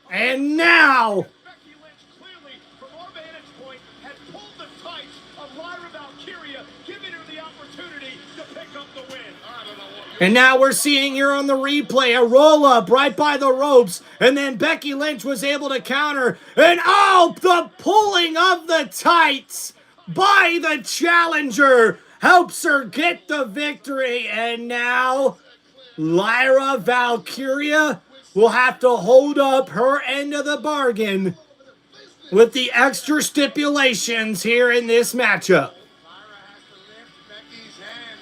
And now Becky Lynch clearly, from our vantage point, had pulled the tights of Lyra Valkyria, giving her the opportunity to pick up the win. I don't know what you're... And now we're seeing here on the replay a roll-up right by the ropes. And then Becky Lynch was able to counter. And oh, the pulling of the tights by the challenger helps her get the victory. And now Lyra Valkyria will have to hold up her end of the bargain with the extra stipulations here in this matchup. Lyra has to lift Becky's hand.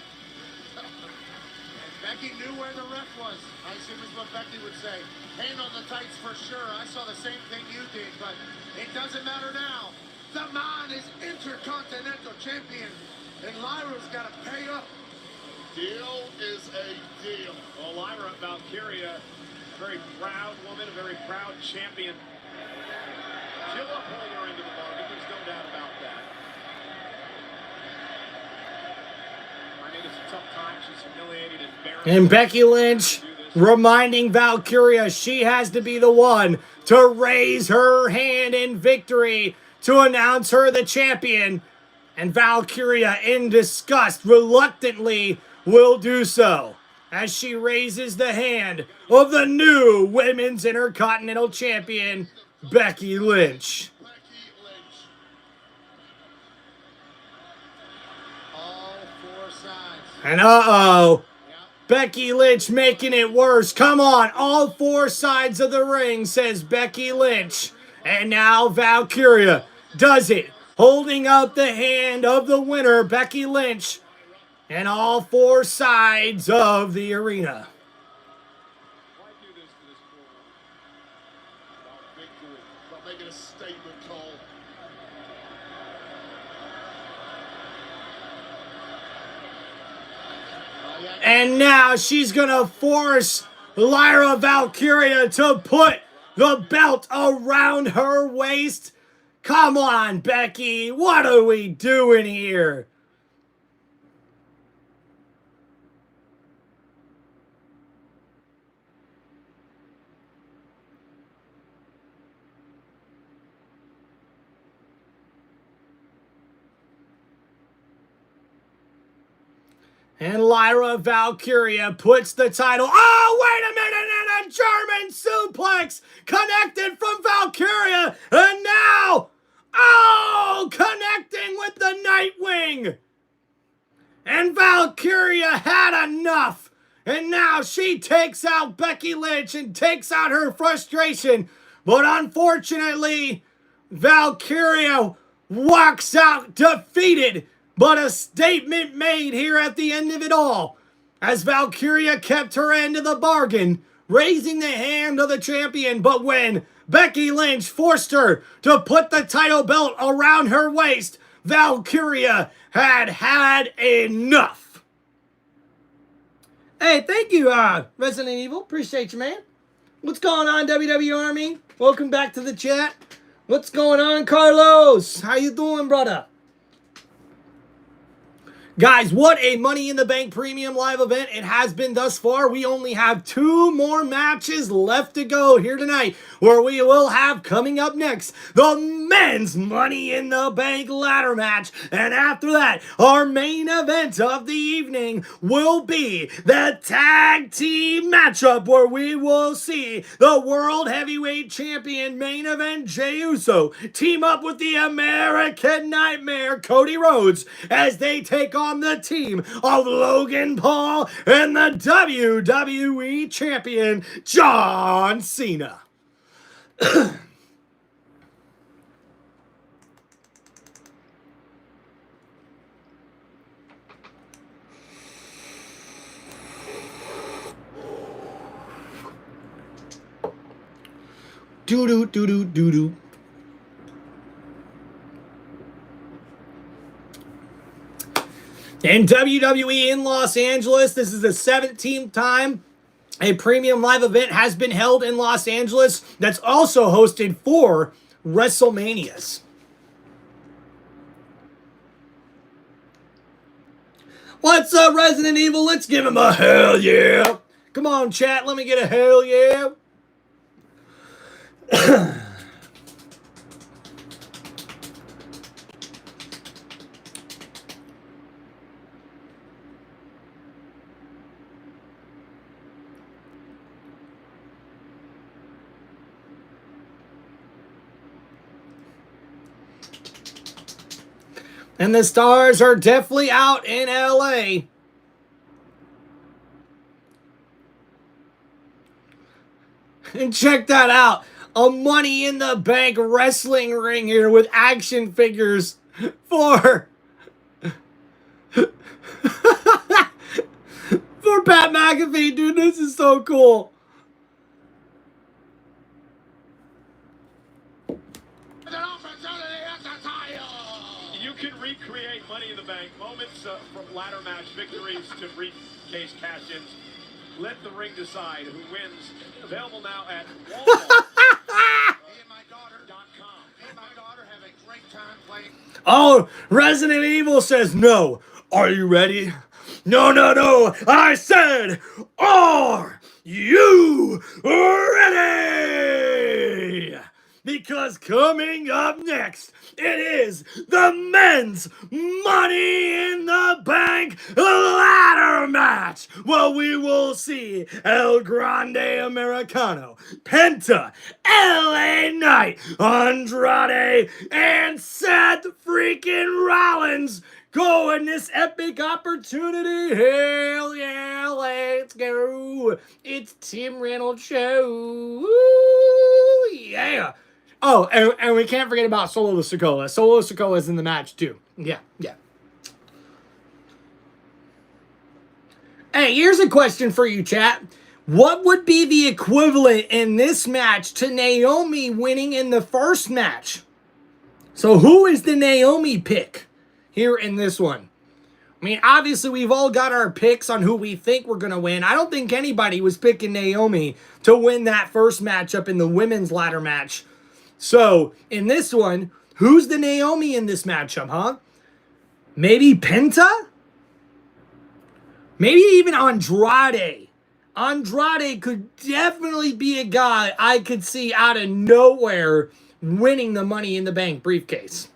And Becky knew where the ref was. I assume is what Becky would say. Hand on the tights for sure. I saw the same thing you did, but it doesn't matter now. The man is Intercontinental Champion, and Lyra's got to pay up. Deal is a deal. Well, Lyra Valkyria, a very proud woman, a very proud champion. She'll uphold her into the bargain, there's no doubt about that. I mean, it's a tough time. She's humiliated and embarrassed. And Becky Lynch reminding Valkyria she has to be the one to raise her hand in victory to announce her the champion. And Valkyria, in disgust, reluctantly will do so as she raises the hand of the new Women's Intercontinental Champion, Becky Lynch. Becky Lynch. All four sides. And uh-oh, Yeah. Becky Lynch making it worse. Come on, all four sides of the ring, says Becky Lynch. And now Valkyria does it, holding up the hand of the winner, Becky Lynch, and all four sides of the arena. Why do this to this poor woman? About victory. About making a statement, Cole. And now she's gonna force Lyra Valkyria to put the belt around her waist. Come on, Becky, what are we doing here? And Lyra Valkyria puts the title. Oh, wait a minute, and a German suplex connected from Valkyria. And now, oh, connecting with the Nightwing. And Valkyria had enough. And now she takes out Becky Lynch and takes out her frustration. But unfortunately, Valkyria walks out defeated. But a statement made here at the end of it all, as Valkyria kept her end of the bargain, raising the hand of the champion. But when Becky Lynch forced her to put the title belt around her waist, Valkyria had enough. Hey, thank you, Resident Evil. Appreciate you, man. What's going on, WWE Army? Welcome back to the chat. What's going on, Carlos? How you doing, brother? Guys, what a Money in the Bank Premium Live event it has been thus far. We only have 2 more matches left to go here tonight, where we will have coming up next the men's Money in the Bank ladder match. And after that, our main event of the evening will be the tag team matchup, where we will see the World Heavyweight Champion main event Jey Uso team up with the American Nightmare Cody Rhodes as they take on the team of Logan Paul and the WWE Champion John Cena. Do-do-do-do-do-do. In WWE in Los Angeles, this is the 17th time a premium live event has been held in Los Angeles that's also hosted 4 WrestleManias. What's up, Resident Evil? Let's give him a hell yeah. Come on, chat. Let me get a hell yeah. And the stars are definitely out in LA. And check that out. A Money in the Bank wrestling ring here with action figures for Pat McAfee. Dude, this is so cool. You can recreate Money in the Bank moments from ladder match victories to briefcase cash-ins. Let the ring decide who wins. Available now at Walmart. Oh, Resident Evil says no. Are you ready? No, no, no. I said, are you ready? Because coming up next, it is the men's Money in the Bank ladder match. Well, we will see El Grande Americano, Penta, LA Knight, Andrade, and Seth freaking Rollins go in this epic opportunity. Hell yeah, let's go. It's Tim Reynolds Show. Woo, yeah. Oh, and we can't forget about Solo Sikoa. Solo Sikoa is in the match too. Yeah. Hey, here's a question for you, chat. What would be the equivalent in this match to Naomi winning in the first match? So who is the Naomi pick here in this one? I mean, obviously, we've all got our picks on who we think we're going to win. I don't think anybody was picking Naomi to win that first matchup in the women's ladder match. So, in this one, who's the Naomi in this matchup, huh? Maybe Penta? Maybe even Andrade. Andrade could definitely be a guy I could see out of nowhere winning the Money in the Bank briefcase.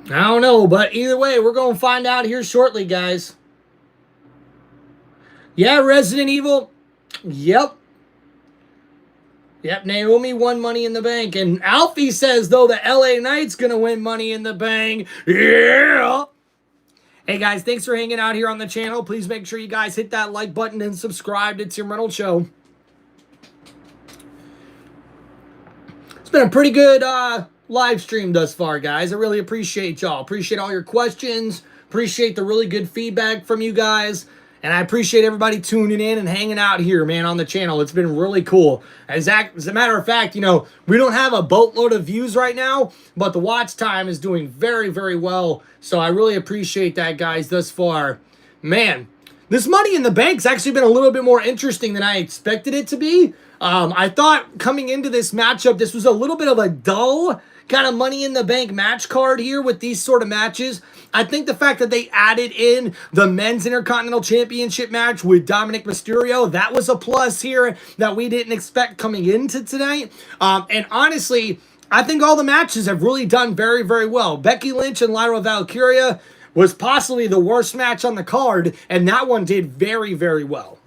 I don't know, but either way, we're going to find out here shortly, guys. Yeah, Resident Evil. Yep. Yep, Naomi won Money in the Bank. And Alfie says, though, the LA Knight's going to win Money in the Bank. Yeah! Hey, guys, thanks for hanging out here on the channel. Please make sure you guys hit that like button and subscribe to Tim Reynolds Show. It's been a pretty good live stream thus far, guys. I really appreciate y'all. Appreciate all your questions. Appreciate the really good feedback from you guys. And I appreciate everybody tuning in and hanging out here, man, on the channel. It's been really cool. As a matter of fact, you know, we don't have a boatload of views right now, but the watch time is doing very, very well. So I really appreciate that, guys, thus far. Man, this Money in the Bank's actually been a little bit more interesting than I expected it to be. I thought coming into this matchup, this was a little bit of a dull kind of Money in the Bank match card here with these sort of matches. I think the fact that they added in the men's Intercontinental Championship match with Dominic Mysterio, that was a plus here that we didn't expect coming into tonight. And honestly, I think all the matches have really done very, very well. Becky Lynch and Lyra Valkyria was possibly the worst match on the card, and that one did very, very well.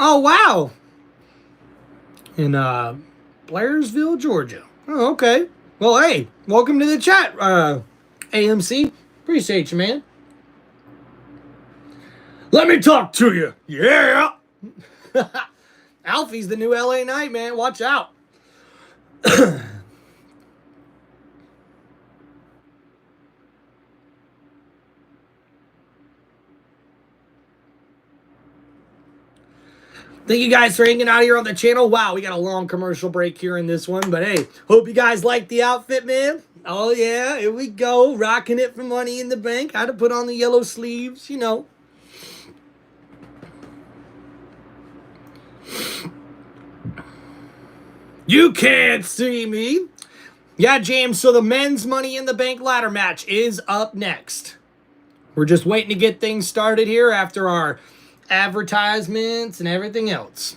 Oh, wow. In Blairsville, Georgia. Oh, okay. Well, hey, welcome to the chat, AMC. Appreciate you, man. Let me talk to you. Yeah. Alfie's the new LA Knight, man. Watch out. Thank you guys for hanging out here on the channel. Wow, we got a long commercial break here in this one. But hey, hope you guys like the outfit, man. Oh, yeah, here we go. Rocking it for Money in the Bank. Had to put on the yellow sleeves, you know. You can't see me. Yeah, James, so the men's Money in the Bank ladder match is up next. We're just waiting to get things started here after our advertisements and everything else.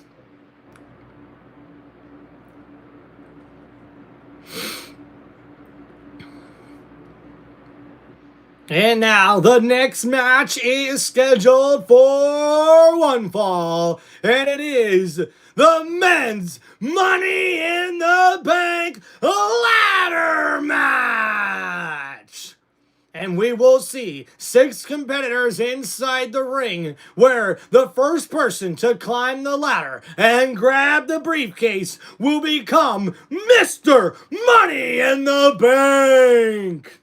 And now the next match is scheduled for one fall, and it is the men's Money in the Bank ladder match. And we will see 6 competitors inside the ring, where the first person to climb the ladder and grab the briefcase will become Mr. Money in the Bank.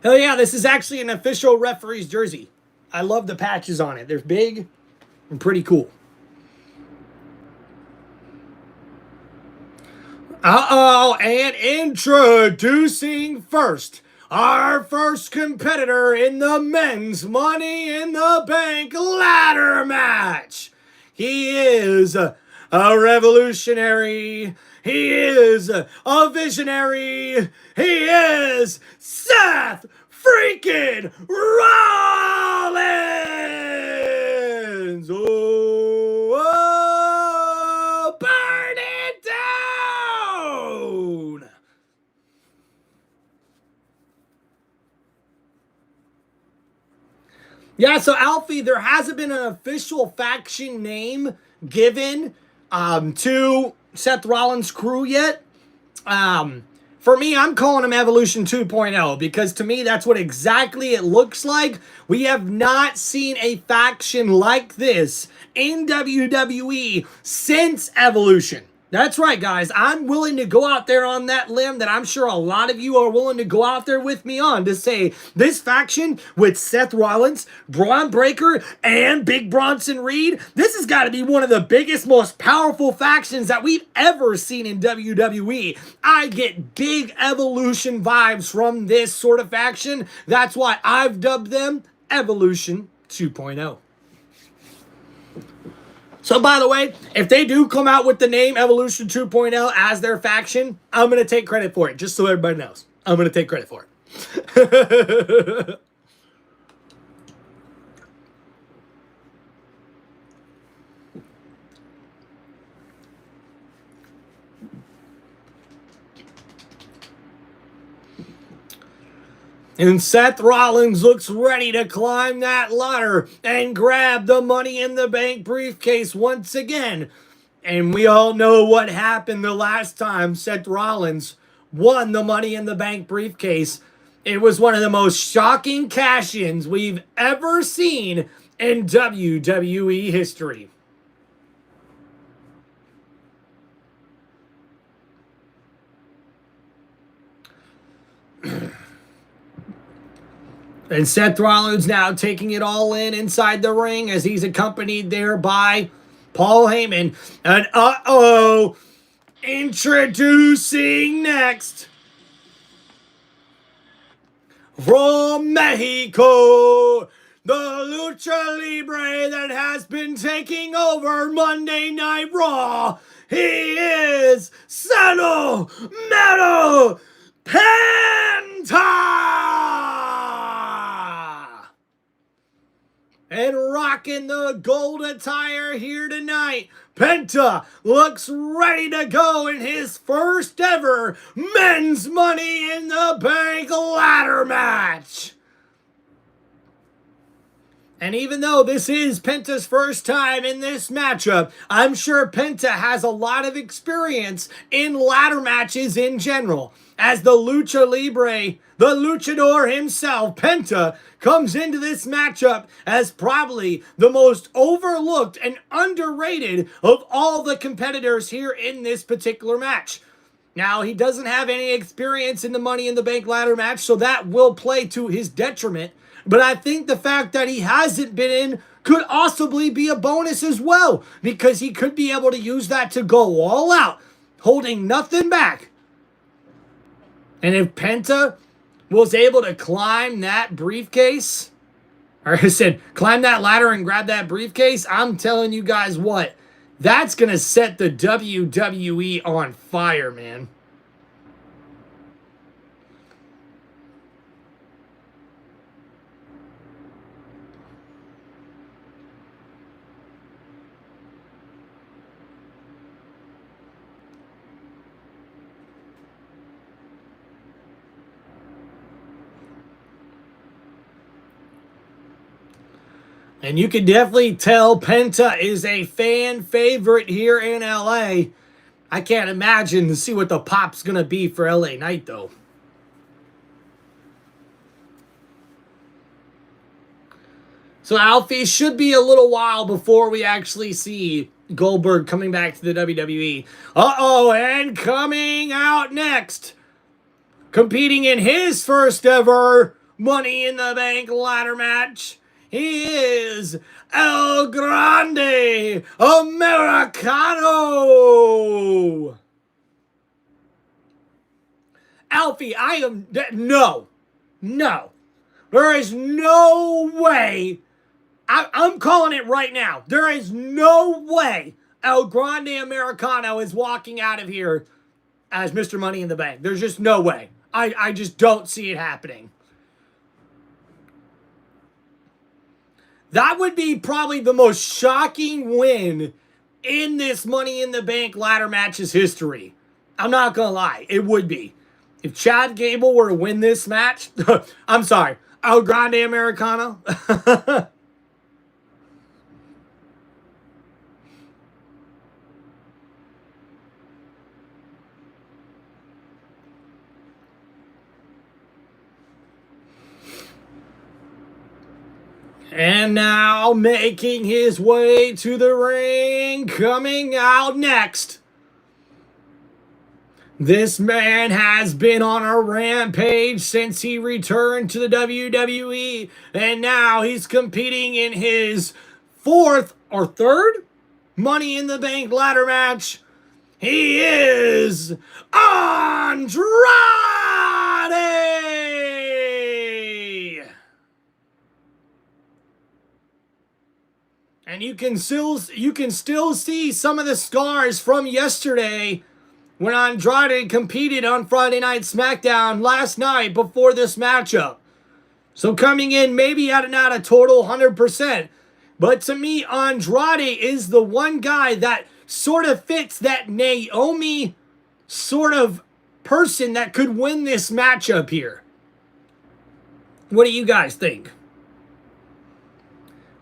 Hell yeah, this is actually an official referee's jersey. I love the patches on it. They're big and pretty cool. Uh-oh, and introducing first, our first competitor in the men's Money in the Bank ladder match. He is a revolutionary. He is a visionary. He is Seth freaking Rollins. Oh, burn it down. Yeah, so Alfie, there hasn't been an official faction name given to Seth Rollins' crew yet. For me, I'm calling him Evolution 2.0 because to me, that's what exactly it looks like. We have not seen a faction like this in WWE since Evolution. That's right, guys. I'm willing to go out there on that limb that I'm sure a lot of you are willing to go out there with me on to say this faction with Seth Rollins, Braun Breaker, and Big Bronson Reed, this has got to be one of the biggest, most powerful factions that we've ever seen in WWE. I get big Evolution vibes from this sort of faction. That's why I've dubbed them Evolution 2.0. So, by the way, if they do come out with the name Evolution 2.0 as their faction, I'm going to take credit for it, just so everybody knows. I'm going to take credit for it. And Seth Rollins looks ready to climb that ladder and grab the Money in the Bank briefcase once again. And we all know what happened the last time Seth Rollins won the Money in the Bank briefcase. It was one of the most shocking cash-ins we've ever seen in WWE history. And Seth Rollins now taking it all in inside the ring as he's accompanied there by Paul Heyman. And introducing next from Mexico, the Lucha Libre that has been taking over Monday Night Raw. He is Sano Mero Penta! And rocking the gold attire here tonight, Penta looks ready to go in his first ever men's Money in the Bank ladder match. And even though this is Penta's first time in this matchup, I'm sure Penta has a lot of experience in ladder matches in general. As the Lucha Libre, the luchador himself, Penta, comes into this matchup as probably the most overlooked and underrated of all the competitors here in this particular match. Now, he doesn't have any experience in the Money in the Bank ladder match, so that will play to his detriment. But I think the fact that he hasn't been in could possibly be a bonus as well, because he could be able to use that to go all out, holding nothing back. And if Penta was able to climb that briefcase, or I said, climb that ladder and grab that briefcase, I'm telling you guys what, that's going to set the WWE on fire, man. And you can definitely tell Penta is a fan favorite here in LA. I can't imagine to see what the pop's going to be for LA Knight, though. So Alfie, should be a little while before we actually see Goldberg coming back to the WWE. And coming out next, competing in his first ever Money in the Bank ladder match, he is El Grande Americano. Alfie, no. There is no way. I'm calling it right now. There is no way El Grande Americano is walking out of here as Mr. Money in the Bank. There's just no way. I just don't see it happening. That would be probably the most shocking win in this Money in the Bank ladder match's history. I'm not going to lie. It would be. If Chad Gable were to win this match, I'm sorry, El Grande Americano. And now making his way to the ring, coming out next. This man has been on a rampage since he returned to the WWE, and now he's competing in his fourth or third Money in the Bank ladder match. He is Andrade! And you can still see some of the scars from yesterday when Andrade competed on Friday Night SmackDown last night before this matchup. So coming in maybe at not a total 100%. But to me, Andrade is the one guy that sort of fits that Naomi sort of person that could win this matchup here. What do you guys think?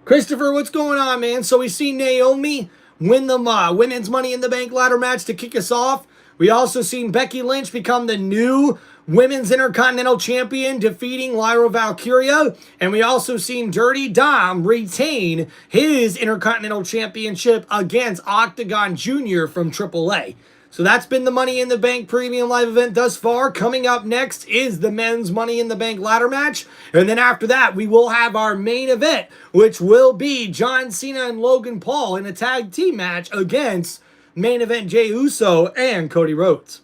Christopher, what's going on, man? So we see Naomi win the women's Money in the Bank ladder match to kick us off. We also seen Becky Lynch become the new Women's Intercontinental Champion, defeating Lyra Valkyria. And we also seen Dirty Dom retain his Intercontinental Championship against Octagon Jr. from AAA. So that's been the Money in the Bank Premium Live event thus far. Coming up next is the men's Money in the Bank ladder match. And then after that, we will have our main event, which will be John Cena and Logan Paul in a tag team match against main event Jey Uso and Cody Rhodes.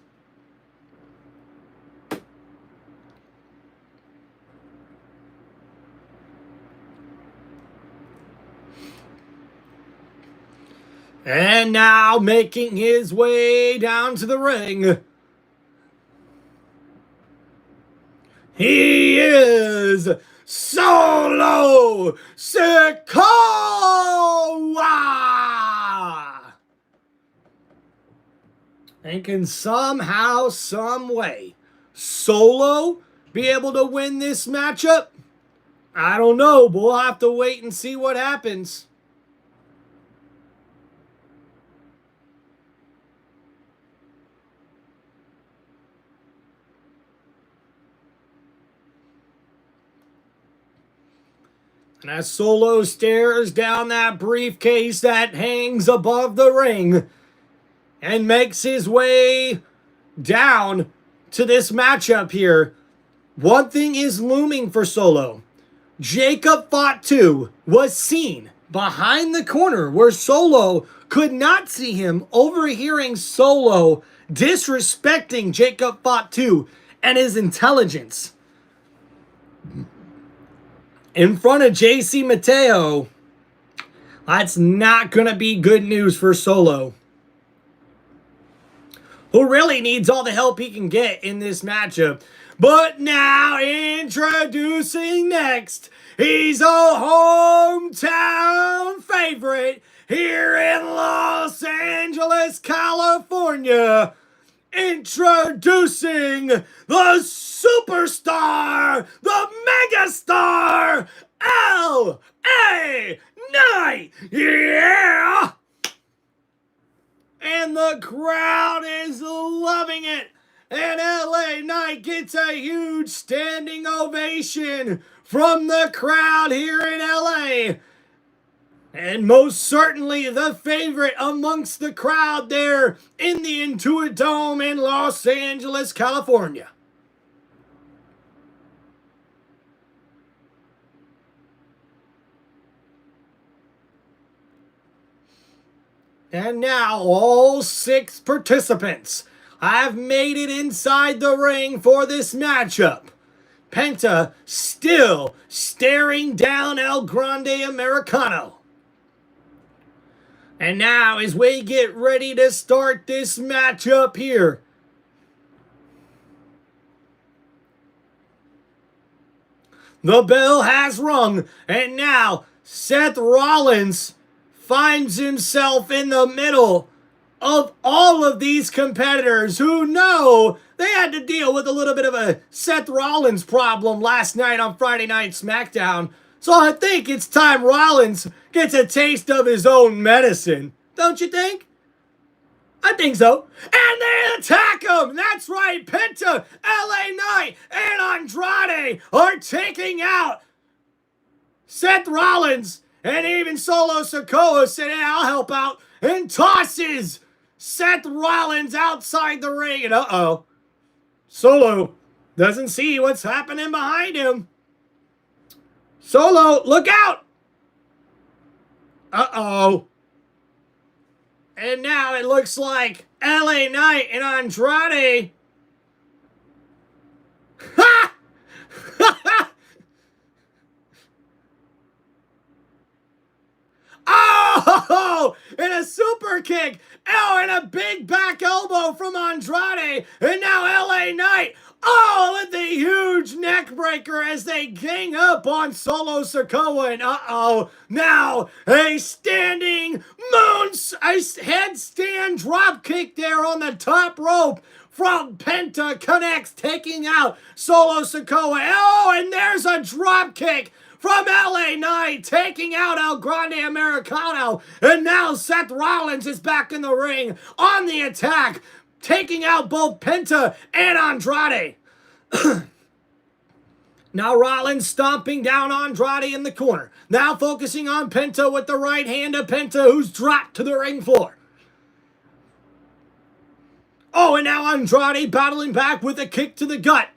And now making his way down to the ring, he is Solo Sikoa! And can somehow, some way, Solo be able to win this matchup? I don't know, but we'll have to wait and see what happens. And as Solo stares down that briefcase that hangs above the ring and makes his way down to this matchup here, one thing is looming for Solo. Jacob Fatu was seen behind the corner where Solo could not see him, overhearing Solo disrespecting Jacob Fatu and his intelligence in front of JC Mateo. That's not going to be good news for Solo, who really needs all the help he can get in this matchup. But now introducing next, he's a hometown favorite here in Los Angeles, California. Introducing the superstar, the megastar, L.A. Knight, yeah! And the crowd is loving it. And L.A. Knight gets a huge standing ovation from the crowd here in L.A. And most certainly the favorite amongst the crowd there in the Intuit Dome in Los Angeles, California. And now all 6 participants have made it inside the ring for this matchup. Penta still staring down El Grande Americano. And now as we get ready to start this matchup here, the bell has rung, and now Seth Rollins finds himself in the middle of all of these competitors who know they had to deal with a little bit of a Seth Rollins problem last night on Friday Night SmackDown. So I think it's time Rollins gets a taste of his own medicine. Don't you think? I think so. And they attack him! That's right, Penta, LA Knight, and Andrade are taking out Seth Rollins. And even Solo Sikoa said, hey, I'll help out, and tosses Seth Rollins outside the ring. And uh-oh, Solo doesn't see what's happening behind him. Solo, look out! Uh-oh. And now it looks like LA Knight and Andrade. Ha! Oh! And a super kick. Oh, and a big back elbow from Andrade. And now LA Knight Oh, with the huge neck breaker as they gang up on Solo Sikoa. And now a standing headstand drop kick there on the top rope from Penta connects, taking out Solo Sikoa. Oh, and there's a drop kick from LA Knight, taking out El Grande Americano. And now Seth Rollins is back in the ring on the attack, taking out both Penta and Andrade. Now Rollins stomping down Andrade in the corner. Now focusing on Penta with the right hand of Penta, who's dropped to the ring floor. Oh, and now Andrade battling back with a kick to the gut.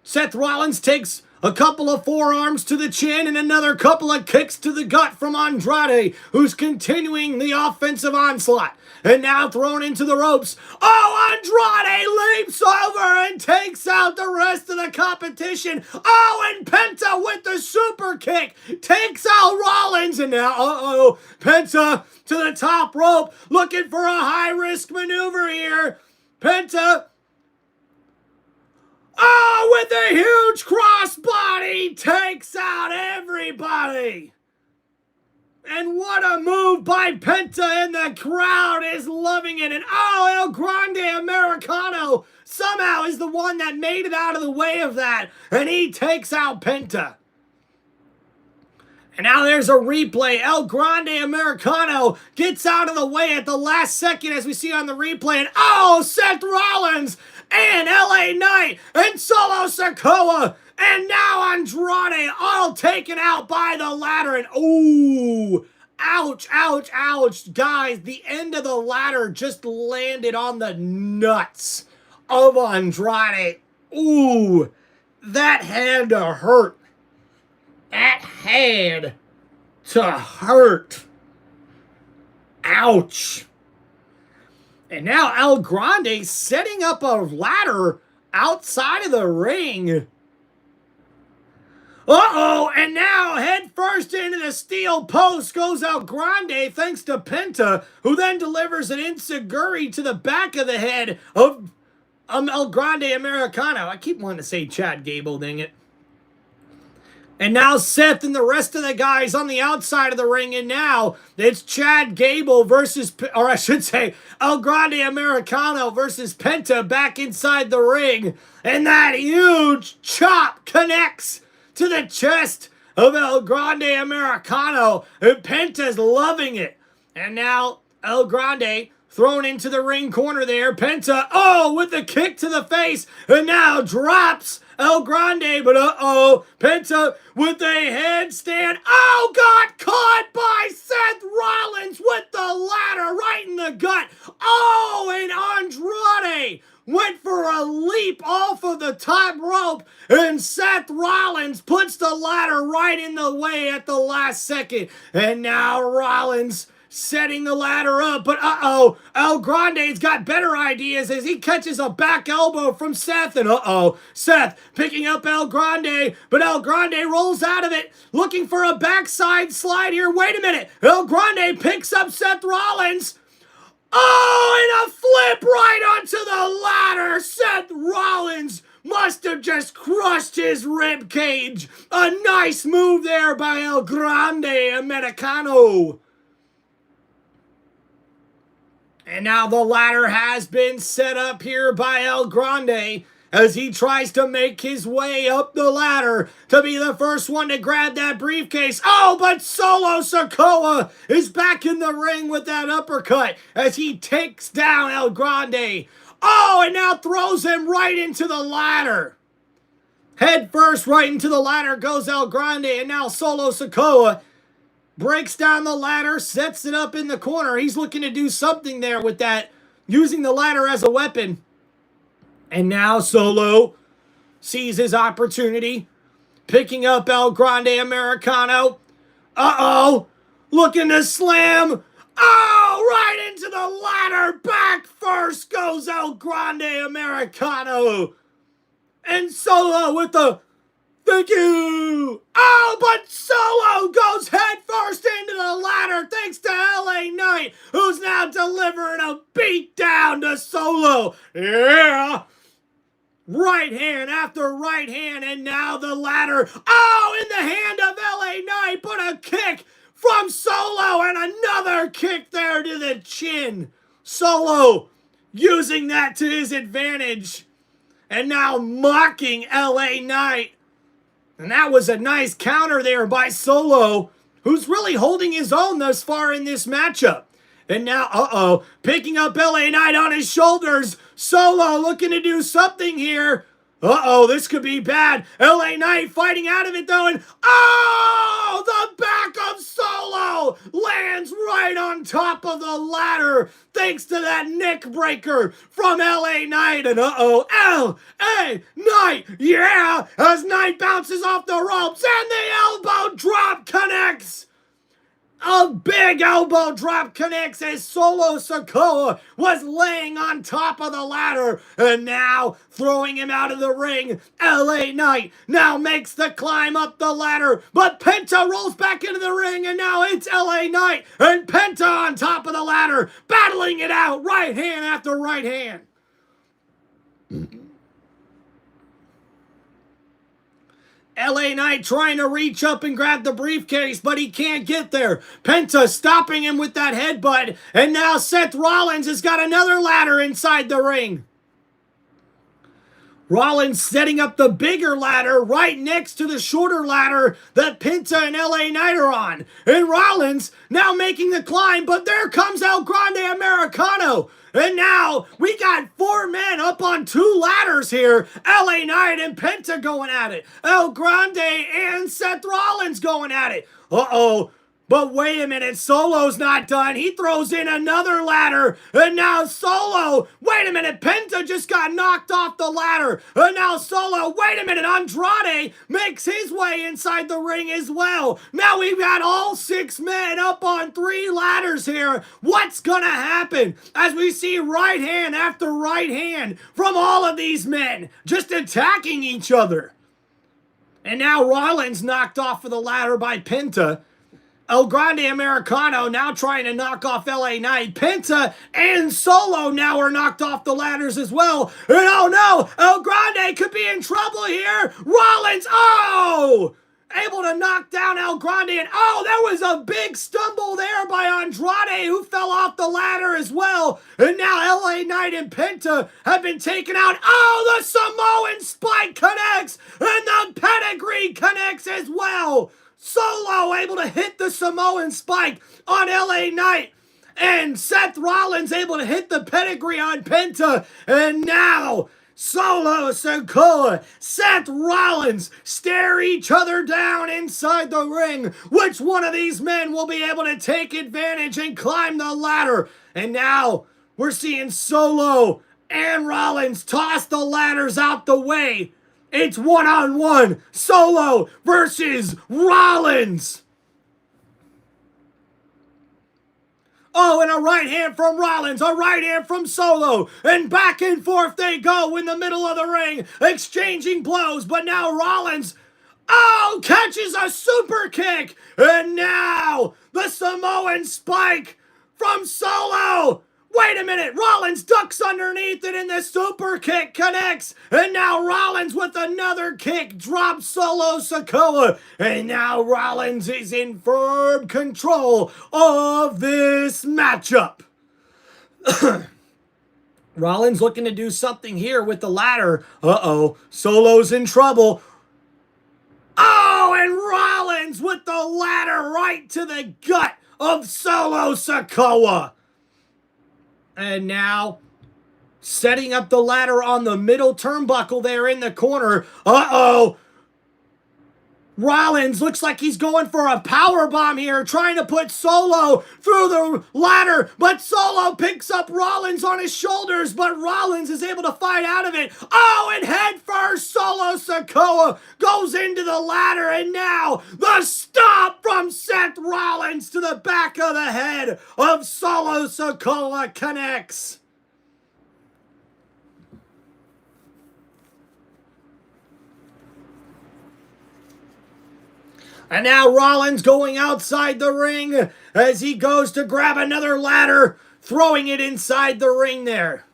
Seth Rollins takes a couple of forearms to the chin and another couple of kicks to the gut from Andrade, who's continuing the offensive onslaught. And now thrown into the ropes. Oh, Andrade leaps over and takes out the rest of the competition. Oh, and Penta with the super kick takes out Rollins. And now, Penta to the top rope, looking for a high-risk maneuver here. Penta, with a huge crossbody, takes out everybody. And what a move by Penta, and the crowd is loving it. And El Grande Americano somehow is the one that made it out of the way of that. And he takes out Penta. And now there's a replay. El Grande Americano gets out of the way at the last second, as we see on the replay. And Seth Rollins and LA Knight and Solo Sikoa. And now Andrade all taken out by the ladder. And ouch, ouch, ouch. Guys, the end of the ladder just landed on the nuts of Andrade. That had to hurt. That had to hurt. Ouch. And now El Grande setting up a ladder outside of the ring. And now head first into the steel post goes El Grande, thanks to Penta, who then delivers an enziguri to the back of the head of El Grande Americano. I keep wanting to say Chad Gable, dang it. And now Seth and the rest of the guys on the outside of the ring, and now it's Chad Gable versus, or I should say, El Grande Americano versus Penta back inside the ring. And that huge chop connects to the chest of El Grande Americano, and Penta's loving it. And now El Grande thrown into the ring corner there. Penta, with a kick to the face, and now drops El Grande, but Penta with a headstand. Got caught by Seth Rollins with the ladder right in the gut. And Andrade went for a leap off of the top rope, and Seth Rollins puts the ladder right in the way at the last second. And now Rollins setting the ladder up, but El Grande's got better ideas as he catches a back elbow from Seth, and Seth picking up El Grande, but El Grande rolls out of it, looking for a backside slide here. Wait a minute, El Grande picks up Seth Rollins, and a flip right onto the ladder. Seth Rollins must have just crushed his rib cage. A nice move there by El Grande Americano. And now the ladder has been set up here by El Grande as he tries to make his way up the ladder to be the first one to grab that briefcase. But Solo Sikoa is back in the ring with that uppercut as he takes down El Grande. And now throws him right into the ladder. Head first right into the ladder goes El Grande, and now Solo Sikoa breaks down the ladder, sets it up in the corner. He's looking to do something there with that, using the ladder as a weapon. And now Solo sees his opportunity, picking up El Grande Americano. Looking to slam. Right into the ladder. Back first goes El Grande Americano. And Solo with the thank you. But Solo goes head first into the ladder thanks to LA Knight, who's now delivering a beat down to Solo. Yeah. Right hand after right hand, and now the ladder. Oh, in the hand of LA Knight, but a kick from Solo, and another kick there to the chin. Solo using that to his advantage, and now mocking LA Knight. And that was a nice counter there by Solo, who's really holding his own thus far in this matchup. And now, picking up LA Knight on his shoulders. Solo looking to do something here. This could be bad. LA Knight fighting out of it though, and the back of Solo lands right on top of the ladder thanks to that neck breaker from LA Knight. And LA Knight, yeah, as Knight bounces off the ropes and the elbow drop connects. A big elbow drop connects as Solo Sikoa was laying on top of the ladder, and now throwing him out of the ring. LA Knight now makes the climb up the ladder, but Penta rolls back into the ring, and now it's LA Knight and Penta on top of the ladder, battling it out, right hand after right hand. LA Knight trying to reach up and grab the briefcase, but he can't get there. Penta stopping him with that headbutt, and now Seth Rollins has got another ladder inside the ring. Rollins setting up the bigger ladder right next to the shorter ladder that Penta and LA Knight are on. And Rollins now making the climb, but there comes El Grande Americano. And now we got 4 men up on 2 ladders here. LA Knight and Penta going at it. El Grande and Seth Rollins going at it. But wait a minute, Solo's not done. He throws in another ladder, and now Solo, wait a minute, Penta just got knocked off the ladder, and now Solo, wait a minute, Andrade makes his way inside the ring as well. Now we've got all 6 men up on 3 ladders here. What's gonna happen as we see right hand after right hand from all of these men just attacking each other? And now Rollins knocked off of the ladder by Penta. El Grande Americano now trying to knock off LA Knight. Penta and Solo now are knocked off the ladders as well. And oh no, El Grande could be in trouble here. Rollins, able to knock down El Grande. And there was a big stumble there by Andrade, who fell off the ladder as well. And now LA Knight and Penta have been taken out. The Samoan spike connects, and the pedigree connects as well. Solo able to hit the Samoan spike on LA Knight, and Seth Rollins able to hit the pedigree on Penta, and now Solo Sikoa, Seth Rollins stare each other down inside the ring. Which one of these men will be able to take advantage and climb the ladder? And now we're seeing Solo and Rollins toss the ladders out the way. It's 1-on-1, Solo versus Rollins. And a right hand from Rollins, a right hand from Solo, and back and forth they go in the middle of the ring, exchanging blows, but now Rollins, catches a super kick, and now the Samoan spike from Solo. Wait a minute, Rollins ducks underneath it and the super kick connects. And now Rollins with another kick drops Solo Sikoa. And now Rollins is in firm control of this matchup. Rollins looking to do something here with the ladder. Solo's in trouble. And Rollins with the ladder right to the gut of Solo Sikoa. And now, setting up the ladder on the middle turnbuckle there in the corner. Rollins looks like he's going for a power bomb here, trying to put Solo through the ladder, but Solo picks up Rollins on his shoulders, but Rollins is able to fight out of it. And head first, Solo Sikoa goes into the ladder, and now the stomp from Seth Rollins to the back of the head of Solo Sikoa connects. And now Rollins going outside the ring as he goes to grab another ladder, throwing it inside the ring there.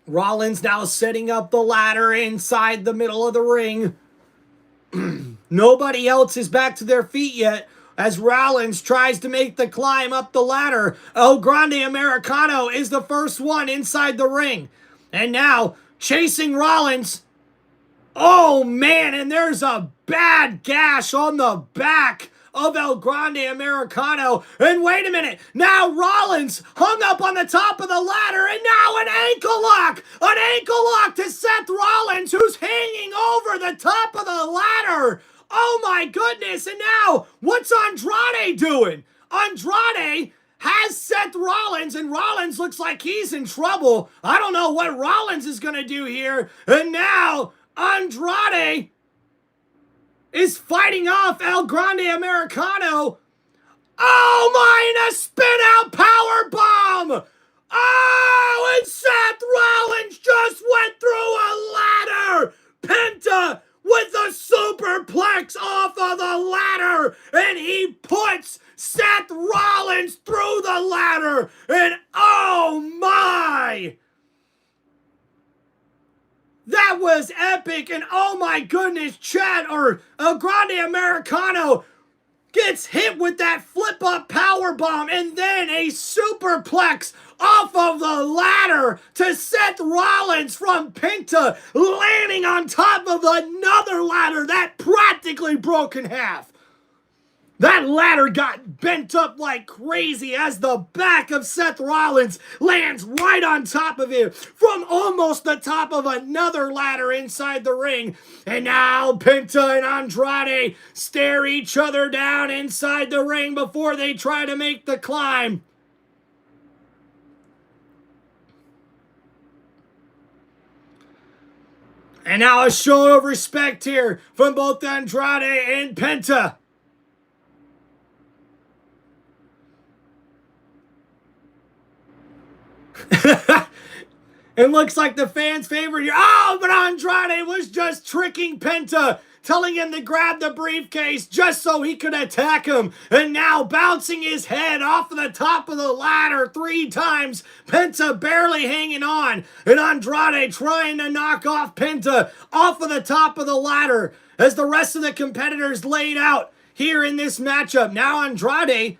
Rollins now setting up the ladder inside the middle of the ring. Nobody else is back to their feet yet as Rollins tries to make the climb up the ladder. El Grande Americano is the first one inside the ring. And now, chasing Rollins. Oh, man, and there's a bad gash on the back of El Grande Americano. And wait a minute, now Rollins hung up on the top of the ladder, and now an ankle lock! An ankle lock to Seth Rollins, who's hanging over the top of the ladder! Oh my goodness, and now, what's Andrade doing? Andrade has Seth Rollins, and Rollins looks like he's in trouble. I don't know what Rollins is going to do here. And now, Andrade is fighting off El Grande Americano. Oh my, and a spin out power bomb! Oh, and Seth Rollins just went through a ladder! Penta with a superplex off of the ladder, and he puts Seth Rollins through the ladder, and oh my! That was epic, and oh my goodness, El Grande Americano gets hit with that flip-up powerbomb and then a superplex off of the ladder to Seth Rollins from Penta, landing on top of another ladder that practically broke in half. That ladder got bent up like crazy as the back of Seth Rollins lands right on top of him from almost the top of another ladder inside the ring. And now Penta and Andrade stare each other down inside the ring before they try to make the climb. And now a show of respect here from both Andrade and Penta. It looks like the fans' favorite here. Oh, but Andrade was just tricking Penta, telling him to grab the briefcase just so he could attack him. And now bouncing his head off of the top of the ladder 3 times. Penta barely hanging on. And Andrade trying to knock off Penta off of the top of the ladder as the rest of the competitors laid out here in this matchup. Now Andrade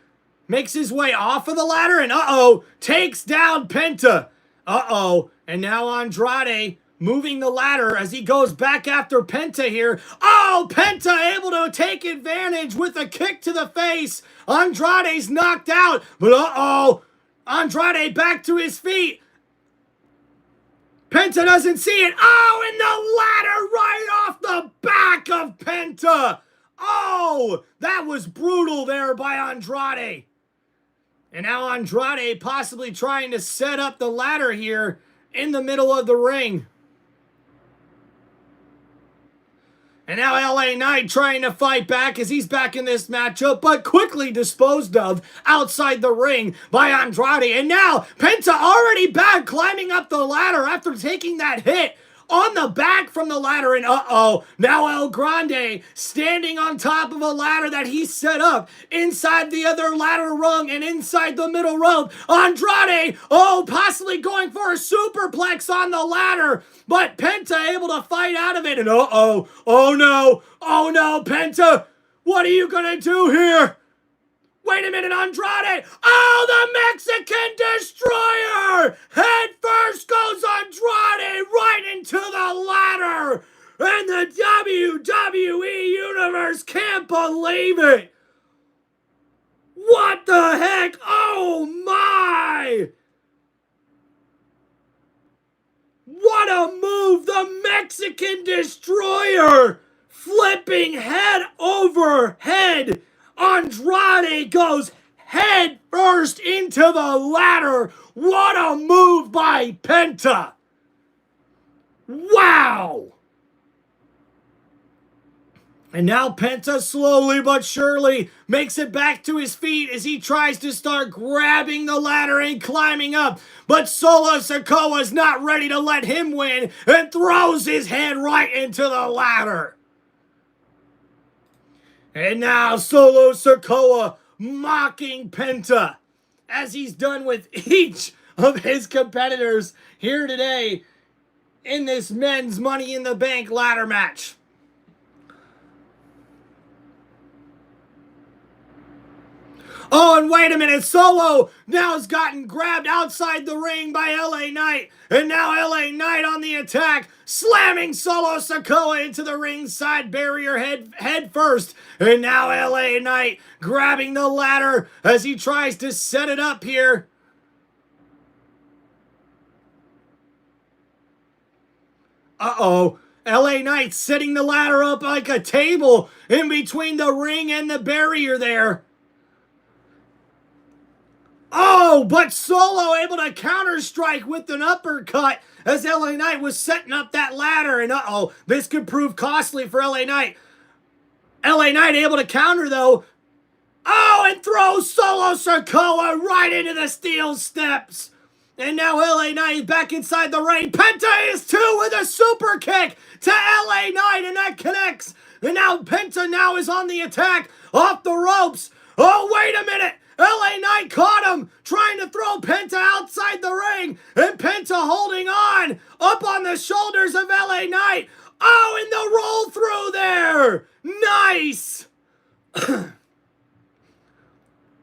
makes his way off of the ladder and takes down Penta. And now Andrade moving the ladder as he goes back after Penta here. Oh, Penta able to take advantage with a kick to the face. Andrade's knocked out, but Andrade back to his feet. Penta doesn't see it. Oh, and the ladder right off the back of Penta. Oh, that was brutal there by Andrade. And now Andrade possibly trying to set up the ladder here in the middle of the ring. And now LA Knight trying to fight back as he's back in this matchup, but quickly disposed of outside the ring by Andrade. And now Penta already back climbing up the ladder after taking that hit on the back from the ladder. And now El Grande standing on top of a ladder that he set up inside the other ladder rung and inside the middle rope. Andrade, possibly going for a superplex on the ladder, but Penta able to fight out of it. And oh no, Penta, what are you gonna do here? Wait a minute, Andrade. Oh, the Mexican Destroyer! Head first goes Andrade right into the ladder. And the WWE Universe can't believe it. What the heck? Oh, my. What a move. The Mexican Destroyer flipping head over head. Andrade goes head first into the ladder. What a move by Penta. Wow. And now Penta slowly but surely makes it back to his feet as he tries to start grabbing the ladder and climbing up. But Solo Sikoa's not ready to let him win and throws his head right into the ladder. And now Solo Sikoa mocking Penta as he's done with each of his competitors here today in this men's Money in the Bank ladder match. Oh, and wait a minute, Solo now has gotten grabbed outside the ring by LA Knight. And now LA Knight on the attack, slamming Solo Sikoa into the ringside barrier head first. And now LA Knight grabbing the ladder as he tries to set it up here. Uh-oh. LA Knight setting the ladder up like a table in between the ring and the barrier there. Oh, but Solo able to counter-strike with an uppercut as LA Knight was setting up that ladder. And uh-oh, this could prove costly for LA Knight. LA Knight able to counter, though. Oh, and throws Solo Sikoa right into the steel steps. And now LA Knight is back inside the ring. Penta is two with a super kick to LA Knight, and that connects. And now Penta now is on the attack off the ropes. Oh, wait a minute. LA Knight caught him, trying to throw Penta outside the ring, and Penta holding on, up on the shoulders of LA Knight. Oh, and the roll through there. Nice.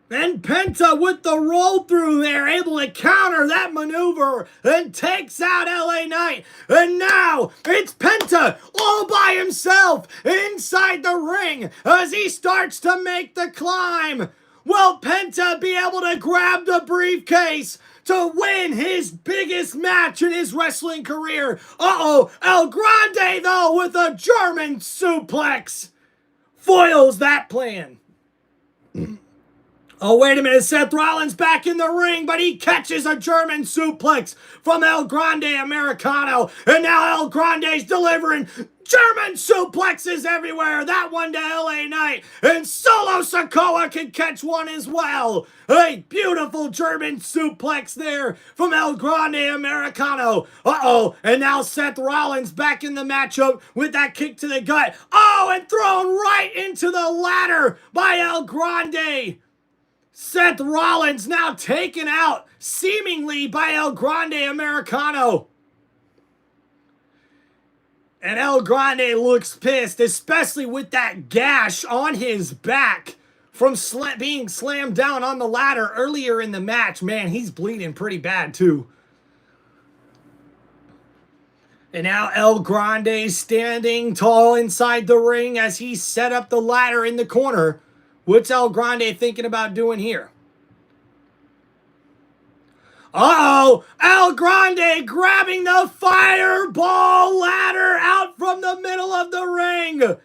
And Penta with the roll through there, able to counter that maneuver and takes out LA Knight. And now it's Penta all by himself inside the ring as he starts to make the climb. Will Penta be able to grab the briefcase to win his biggest match in his wrestling career? Uh-oh, El Grande, though, with a German suplex foils that plan. Oh, wait a minute, Seth Rollins back in the ring, but he catches a German suplex from El Grande Americano. And now El Grande's delivering German suplexes everywhere. That one to LA Knight. And Solo Sikoa can catch one as well. A beautiful German suplex there from El Grande Americano. Uh-oh, and now Seth Rollins back in the matchup with that kick to the gut. Oh, and thrown right into the ladder by El Grande. Seth Rollins now taken out, seemingly by El Grande Americano. And El Grande looks pissed, especially with that gash on his back from being slammed down on the ladder earlier in the match. Man, he's bleeding pretty bad too. And now El Grande standing tall inside the ring as he set up the ladder in the corner. What's El Grande thinking about doing here? Uh-oh! El Grande grabbing the fireball ladder out from the middle of the ring.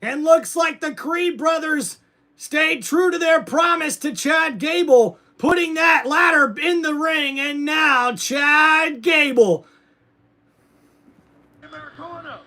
And looks like the Creed brothers stayed true to their promise to Chad Gable, putting that ladder in the ring. And now Chad Gable. Americano.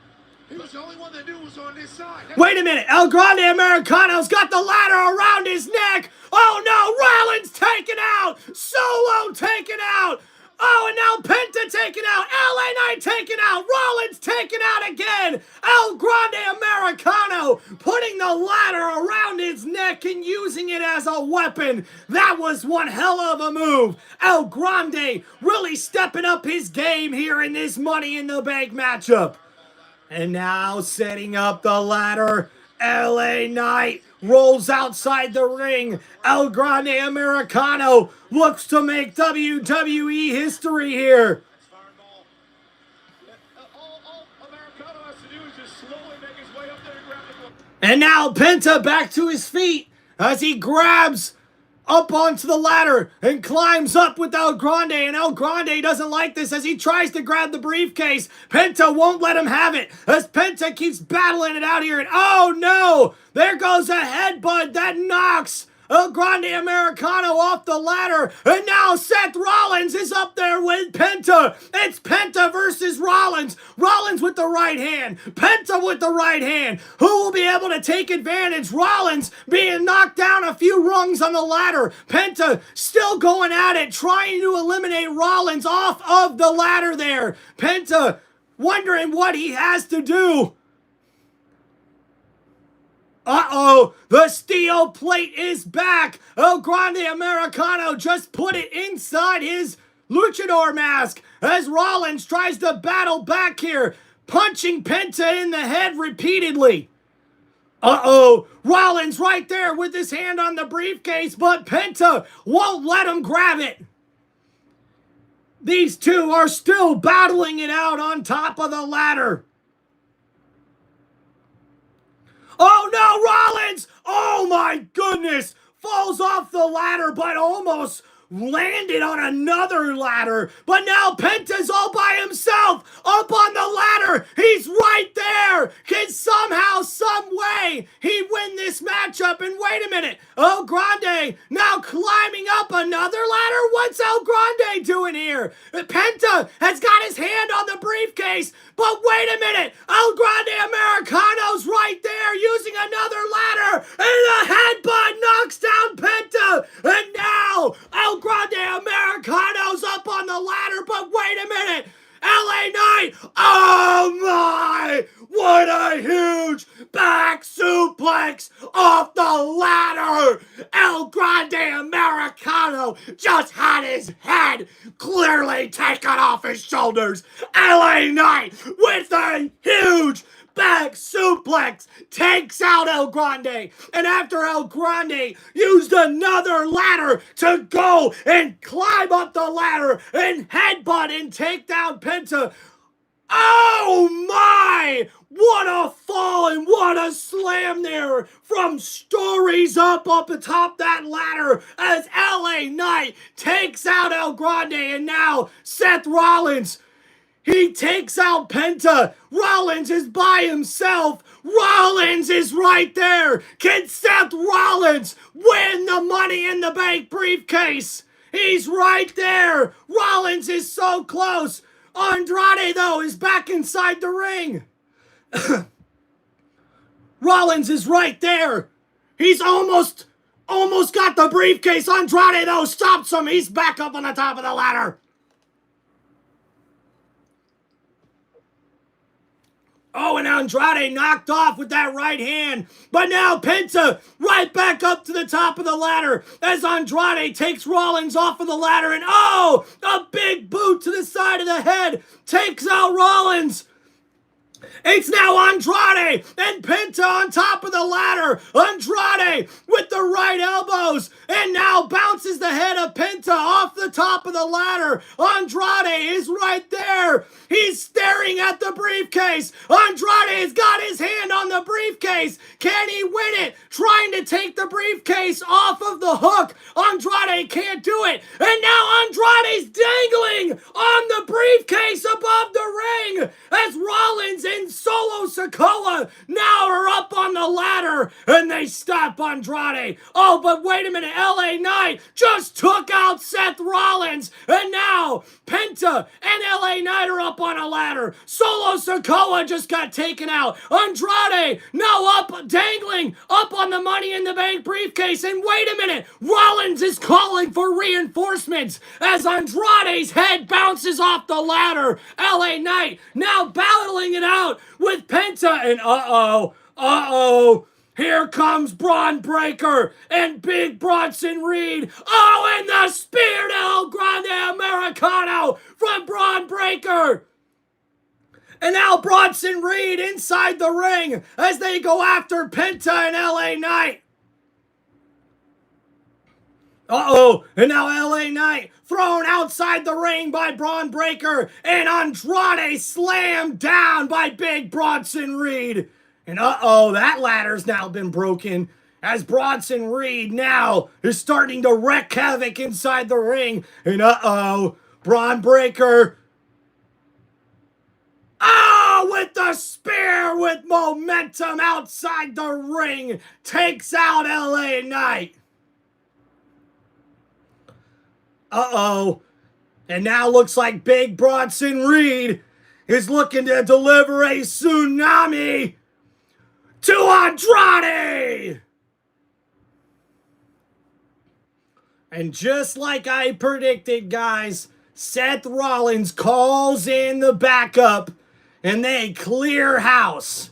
He was the only one that knew was on this side. Wait a minute, El Grande Americano's got the ladder around his neck. Oh no, Rollins taken out. Solo taken out. Oh, and now Penta taken out. LA Knight taken out. Rollins taken out again. El Grande Americano putting the ladder around his neck and using it as a weapon. That was one hell of a move. El Grande really stepping up his game here in this Money in the Bank matchup. And now setting up the ladder, LA Knight rolls outside the ring. El Grande Americano looks to make WWE history here. All Americano has to do is just slowly make his way up there and grab the ball. And now Penta back to his feet as he grabs up onto the ladder and climbs up with El Grande. And El Grande doesn't like this as he tries to grab the briefcase. Penta won't let him have it as Penta keeps battling it out here. And oh no, there goes a headbutt that knocks El Grande Americano off the ladder. And now Seth Rollins is up there with Penta. It's Penta versus Rollins. Rollins with the right hand. Penta with the right hand. Who will be able to take advantage? Rollins being knocked down a few rungs on the ladder. Penta still going at it, trying to eliminate Rollins off of the ladder there. Penta wondering what he has to do. Uh-oh, the steel plate is back. El Grande Americano just put it inside his luchador mask as Rollins tries to battle back here, punching Penta in the head repeatedly. Uh-oh, Rollins right there with his hand on the briefcase, but Penta won't let him grab it. These two are still battling it out on top of the ladder. Oh no, Rollins! Oh my goodness! Falls off the ladder, but almost landed on another ladder. But now Penta's all by himself up on the ladder. He's right there. Can somehow, some way, he win this matchup? And wait a minute, El Grande now climbing up another ladder? What's El Grande doing here? Penta has got his hand on the briefcase, but wait a minute, El Grande Americano's right there using another ladder, and a headbutt knocks down Penta, and now El Grande Americano's up on the ladder, but wait a minute, LA Knight, oh my, what a huge back suplex off the ladder. El Grande Americano just had his head clearly taken off his shoulders. LA Knight with a huge back suplex takes out El Grande, and after El Grande used another ladder to go and climb up the ladder and headbutt and take down Penta. Oh my! What a fall and what a slam there from Stories up the top that ladder as LA Knight takes out El Grande, and now Seth Rollins, he takes out Penta. Rollins is by himself. Rollins is right there. Can Seth Rollins win the Money in the Bank briefcase? He's right there. Rollins is so close. Andrade, though, is back inside the ring. Rollins is right there. He's almost got the briefcase. Andrade, though, stops him. He's back up on the top of the ladder. Oh, and Andrade knocked off with that right hand. But now Penta right back up to the top of the ladder as Andrade takes Rollins off of the ladder. And oh, a big boot to the side of the head takes out Rollins. It's now Andrade and Penta on top of the ladder. Andrade with the right elbows and now bounces the head of Penta off the top of the ladder. Andrade is right there. He's staring at the briefcase. Andrade has got his hand on the briefcase. Can he win it? Trying to take the briefcase off of the hook. Andrade can't do it. And now Andrade's dangling on the briefcase above the ring as Rollins and Solo Sikoa now are up on the ladder and they stop Andrade. Oh, but wait a minute. LA Knight just took out Seth Rollins, and now Penta and LA Knight are up on a ladder. Solo Sikoa just got taken out. Andrade now up, dangling up on the Money in the Bank briefcase. And wait a minute, Rollins is calling for reinforcements as Andrade's head bounces off the ladder. LA Knight now battling it out with Penta, and here comes Braun Breaker and Big Bronson Reed. Oh, and the spear to El Grande Americano from Braun Breaker. And now Bronson Reed inside the ring as they go after Penta and LA Knight. And now LA Knight thrown outside the ring by Braun Breaker, and Andrade slammed down by Big Bronson Reed. And that ladder's now been broken as Bronson Reed now is starting to wreak havoc inside the ring. And Braun Breaker, with the spear with momentum outside the ring, takes out LA Knight. And now looks like Big Bronson Reed is looking to deliver a tsunami to Andrade. And just like I predicted, guys, Seth Rollins calls in the backup and they clear house.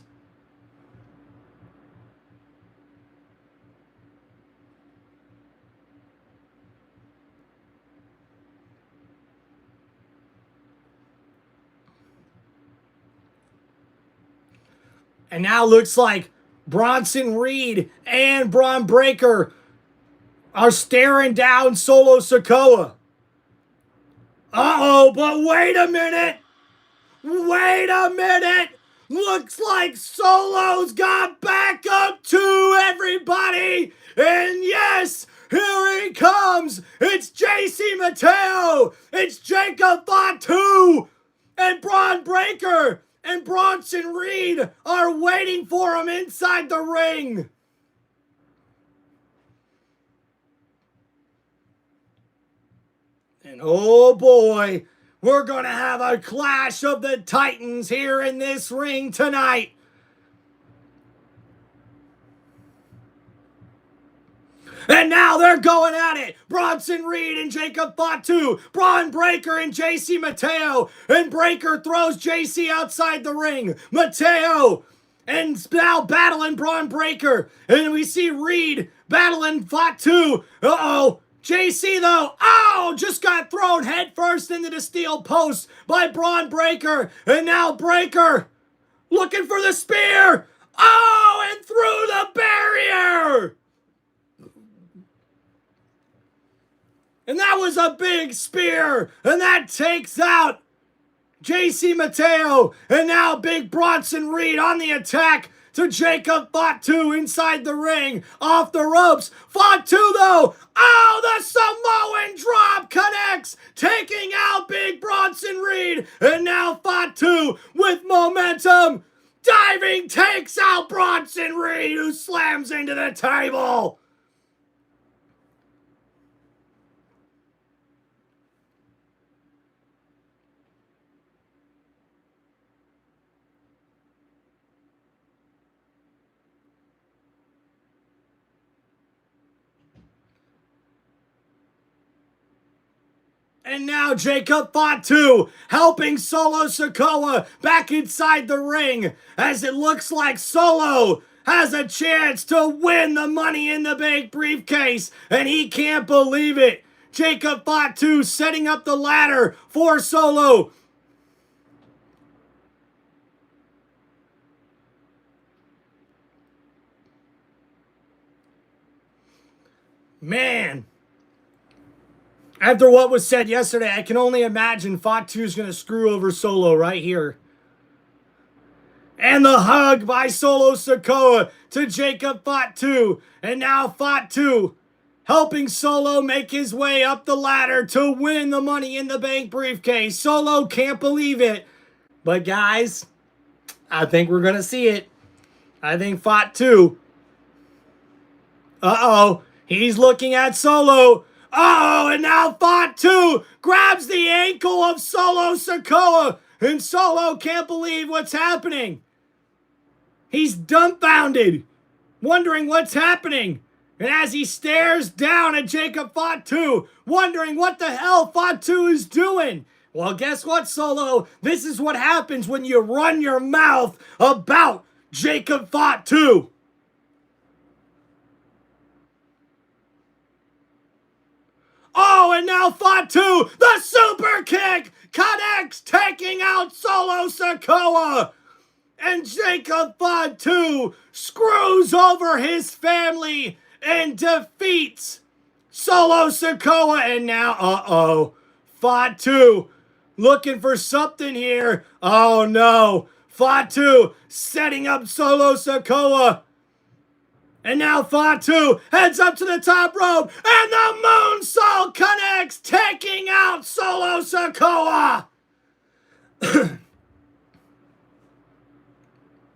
And now looks like Bronson Reed and Braun Breaker are staring down Solo Sikoa. Uh-oh, but wait a minute. Wait a minute. Looks like Solo's got back up to everybody. And yes, here he comes. It's JC Mateo. It's Jacob Fatu. And Braun Breaker and Bronson Reed are waiting for him inside the ring. And oh boy, we're going to have a clash of the Titans here in this ring tonight. And now they're going at it. Bronson Reed and Jacob Fatu. Braun Breaker and JC Mateo. And Breaker throws JC outside the ring. Mateo and now battling Braun Breaker. And we see Reed battling Fatu. Uh-oh. JC though, just got thrown headfirst into the steel post by Braun Breaker. And now Breaker looking for the spear. And through the barrier. And that was a big spear. And that takes out JC Mateo. And now big Bronson Reed on the attack to Jacob Fatu inside the ring. Off the ropes. Fatu though. The Samoan drop connects. Taking out big Bronson Reed. And now Fatu with momentum. Diving takes out Bronson Reed, who slams into the table. And now Jacob Fatu helping Solo Sikoa back inside the ring as it looks like Solo has a chance to win the Money in the Bank briefcase, and he can't believe it. Jacob Fatu setting up the ladder for Solo. Man. After what was said yesterday, I can only imagine Fatu's going to screw over Solo right here. And the hug by Solo Sikoa to Jacob Fatu. And now Fatu helping Solo make his way up the ladder to win the Money in the Bank briefcase. Solo can't believe it. But guys, I think we're going to see it. I think Fatu. He's looking at Solo. And now Fatu grabs the ankle of Solo Sikoa. And Solo can't believe what's happening. He's dumbfounded, wondering what's happening. And as he stares down at Jacob Fatu, wondering what the hell Fatu is doing. Well, guess what, Solo? This is what happens when you run your mouth about Jacob Fatu. And now Fatu, the super kick, connects, taking out Solo Sikoa. And Jacob Fatu screws over his family and defeats Solo Sikoa. And now, Fatu looking for something here. Oh no, Fatu setting up Solo Sikoa. And now Fatu heads up to the top rope, and the moonsault connects, taking out Solo Sikoa.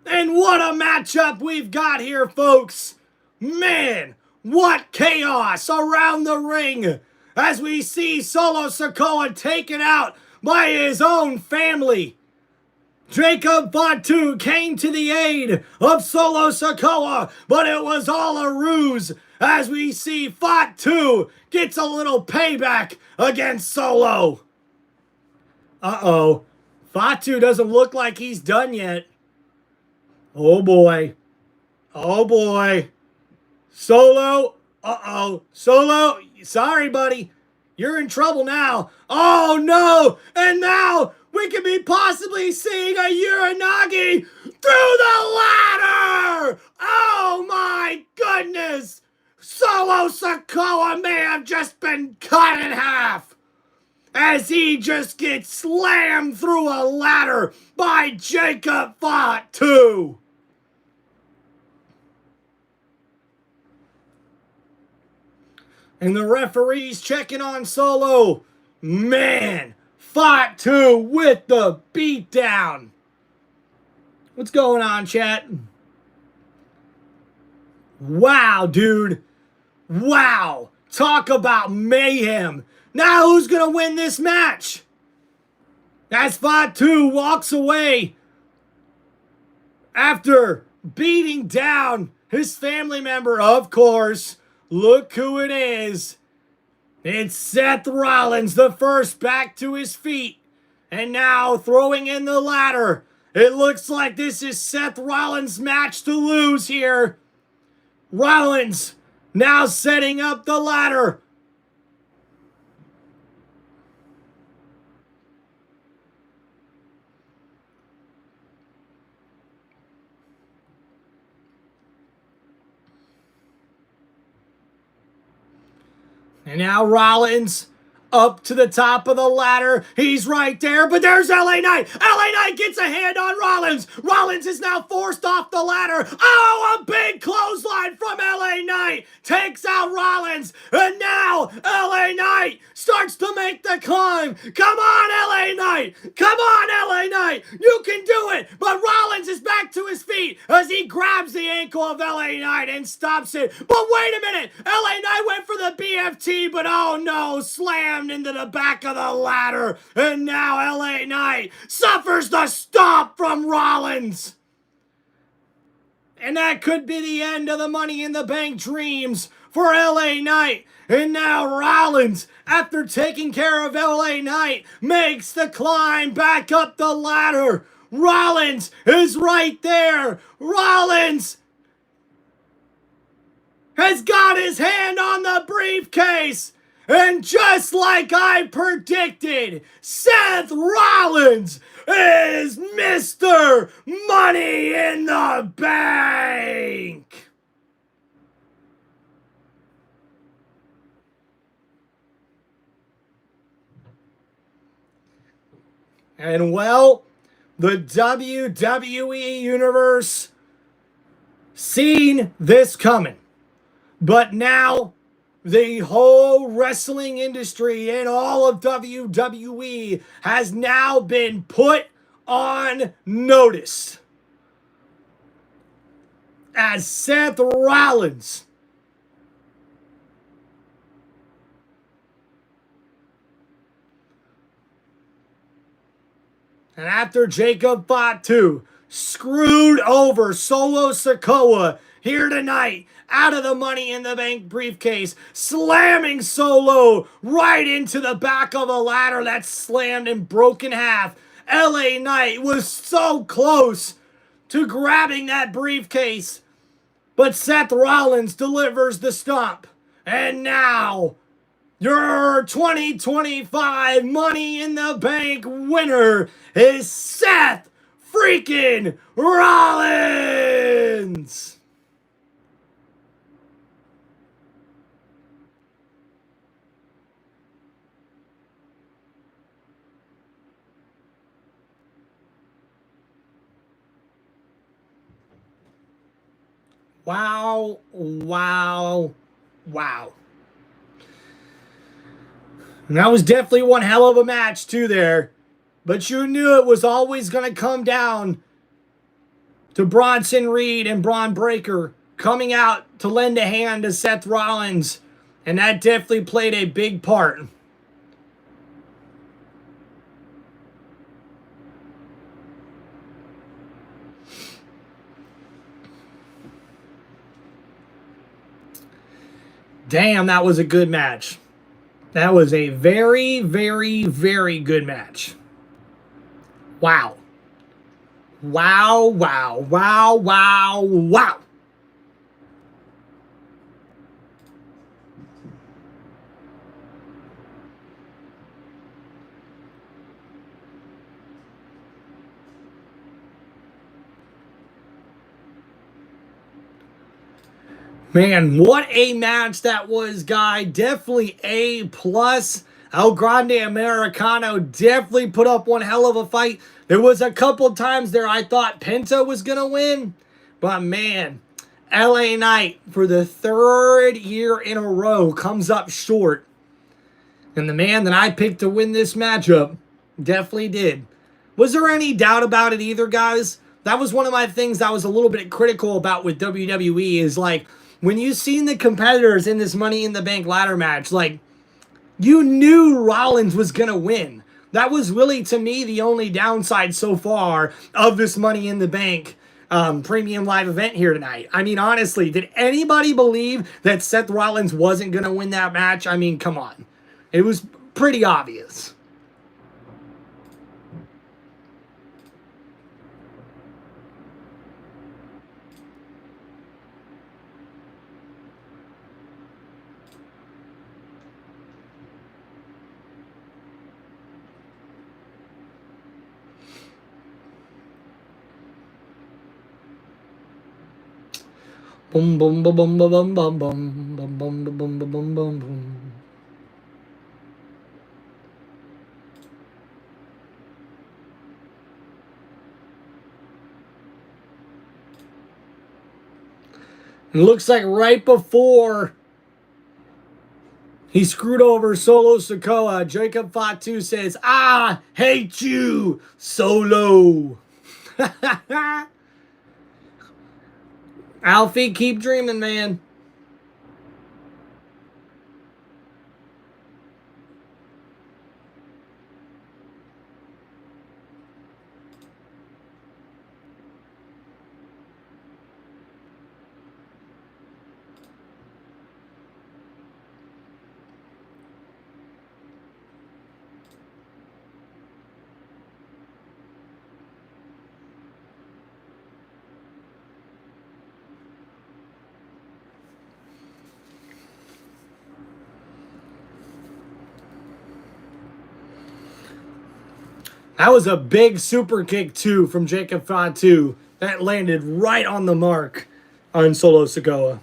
And what a matchup we've got here, folks. Man, what chaos around the ring as we see Solo Sikoa taken out by his own family. Jacob Fatu came to the aid of Solo Sikoa, but it was all a ruse as we see Fatu gets a little payback against Solo. Fatu doesn't look like he's done yet. Oh boy. Solo. Solo. Sorry, buddy. You're in trouble now. Oh no. And now we could be possibly seeing a Uranagi through the ladder! Oh my goodness! Solo Sikoa may have just been cut in half as he just gets slammed through a ladder by Jacob Fatu. And the referee's checking on Solo. Man, Fatu with the beatdown. What's going on, chat? Wow, dude. Wow. Talk about mayhem. Now who's going to win this match? As Fatu walks away after beating down his family member, of course. Look who it is. It's Seth Rollins, the first back to his feet. And now throwing in the ladder. It looks like this is Seth Rollins' match to lose here. Rollins now setting up the ladder. And now Rollins up to the top of the ladder. He's right there, but there's LA Knight. LA Knight gets a hand on Rollins. Rollins is now forced off the ladder. Oh, a big clothesline from LA Knight. Takes out Rollins. And now LA Knight starts to make the climb. Come on, LA Knight. Come on, LA Knight. You can do it. But Rollins is back to his feet as he grabs the ankle of LA Knight and stops it. But wait a minute. LA Knight went for the BFT, but oh no, slammed into the back of the ladder. And now LA Knight suffers the stomp from Rollins. And that could be the end of the Money in the Bank dreams for LA Knight. And now Rollins, after taking care of LA Knight, makes the climb back up the ladder. Rollins is right there. Rollins has got his hand on the briefcase. And just like I predicted, Seth Rollins is Mr. Money in the Bank. And well, the WWE Universe seen this coming. But now the whole wrestling industry and all of WWE has now been put on notice as Seth Rollins and after Jacob Fatu screwed over Solo Sikoa here tonight out of the Money in the Bank briefcase, slamming Solo right into the back of a ladder that slammed and broke in half. LA Knight was so close to grabbing that briefcase, but Seth Rollins delivers the stomp. And now, your 2025 Money in the Bank winner is Seth freaking Rollins! Wow, wow, wow. And that was definitely one hell of a match, too, there. But you knew it was always going to come down to Bronson Reed and Braun Breaker coming out to lend a hand to Seth Rollins. And that definitely played a big part. Damn, that was a good match. That was a very, very, very good match. Wow. Wow, wow, wow, wow, wow. Man, what a match that was, guy. Definitely A plus. El Grande Americano definitely put up one hell of a fight. There was a couple times there I thought Penta was going to win. But man, LA Knight for the third year in a row comes up short. And the man that I picked to win this matchup definitely did. Was there any doubt about it either, guys? That was one of my things I was a little bit critical about with WWE is like, when you seen the competitors in this Money in the Bank ladder match, like, you knew Rollins was going to win. That was really, to me, the only downside so far of this Money in the Bank premium live event here tonight. I mean, honestly, did anybody believe that Seth Rollins wasn't going to win that match? I mean, come on. It was pretty obvious. Boom, boom, boom, boom, boom, boom, boom, boom, boom, boom, boom, boom, boom, boom. It looks like right before he screwed over Solo Sikoa, Jacob Fatu says, "I hate you, Solo." Alfie, keep dreaming, man. That was a big super kick, too, from Jacob Fatu. That landed right on the mark on Solo Sikoa.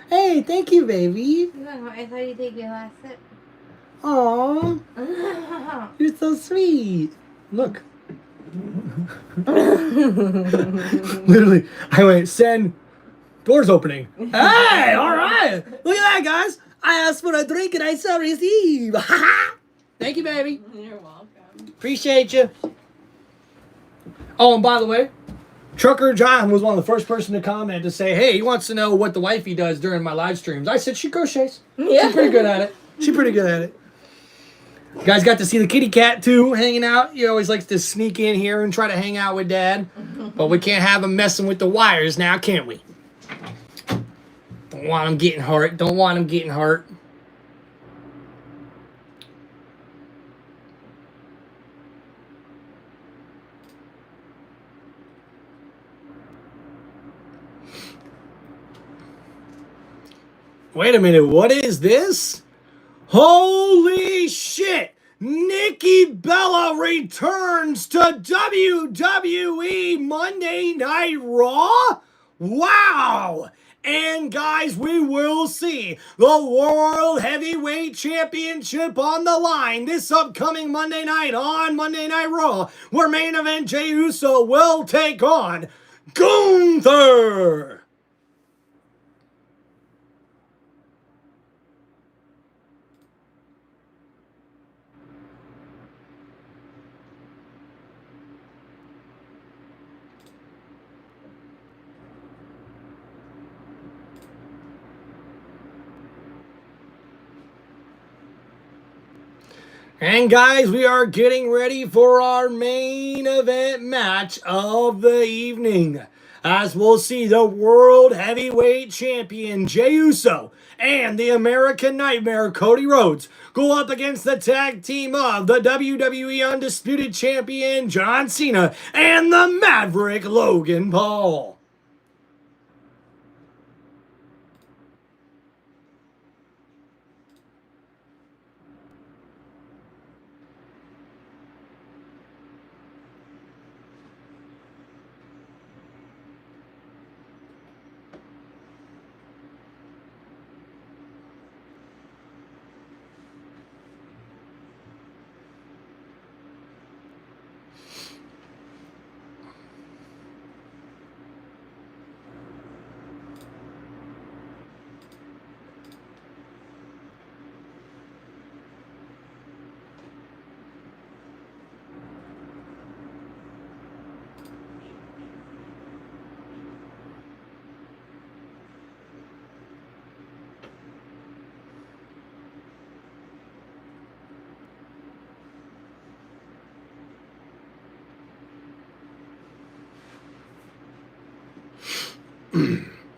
Hey, thank you, baby. No, I thought you'd take your last sip. Aw, you're so sweet. Look. Literally, I went, send, doors opening. Hey, all right. Look at that, guys. I asked for a drink and I shall receive. Thank you, baby. You're welcome. Appreciate you. Oh, and by the way, Trucker John was one of the first person to comment to say, hey, he wants to know what the wifey does during my live streams. I said she crochets. Yeah. She's pretty good at it. She's pretty good at it. You guys got to see the kitty cat, too, hanging out. He always likes to sneak in here and try to hang out with Dad. But we can't have him messing with the wires now, can we? Don't want him getting hurt. Don't want him getting hurt. Wait a minute, what is this? Holy shit! Nikki Bella returns to WWE Monday Night Raw? Wow! And guys, we will see the World Heavyweight Championship on the line this upcoming Monday night on Monday Night Raw, where main event Jey Uso will take on Gunther! And guys, we are getting ready for our main event match of the evening, as we'll see the World Heavyweight Champion Jey Uso and the American Nightmare Cody Rhodes go up against the tag team of the WWE Undisputed Champion John Cena and the Maverick Logan Paul.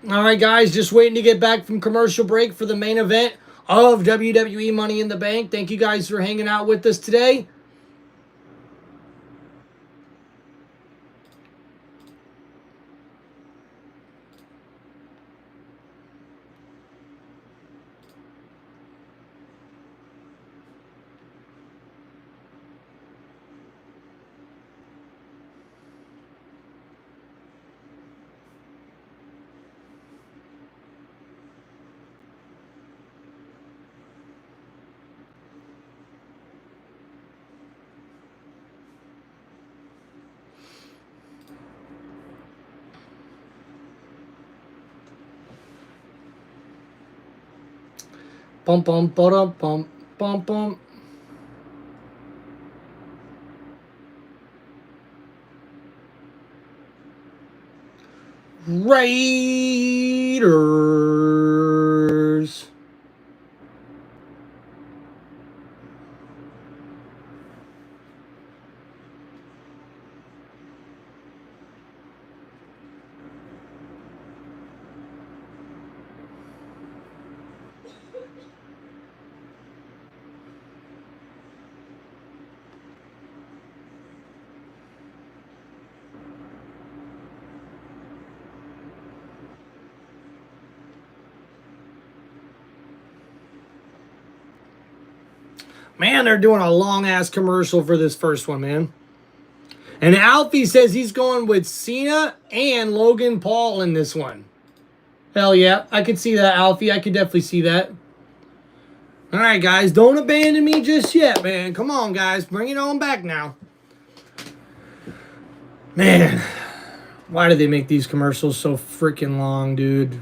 All right, guys, just waiting to get back from commercial break for the main event of WWE Money in the Bank. Thank you guys for hanging out with us today. Bum bum bum bum bum bum. Raiders. Man, they're doing a long-ass commercial for this first one, man. And Alfie says he's going with Cena and Logan Paul in this one. Hell yeah, I could see that, Alfie. I could definitely see that. All right, guys, don't abandon me just yet, man. Come on, guys. Bring it on back now. Man, why do they make these commercials so freaking long, dude?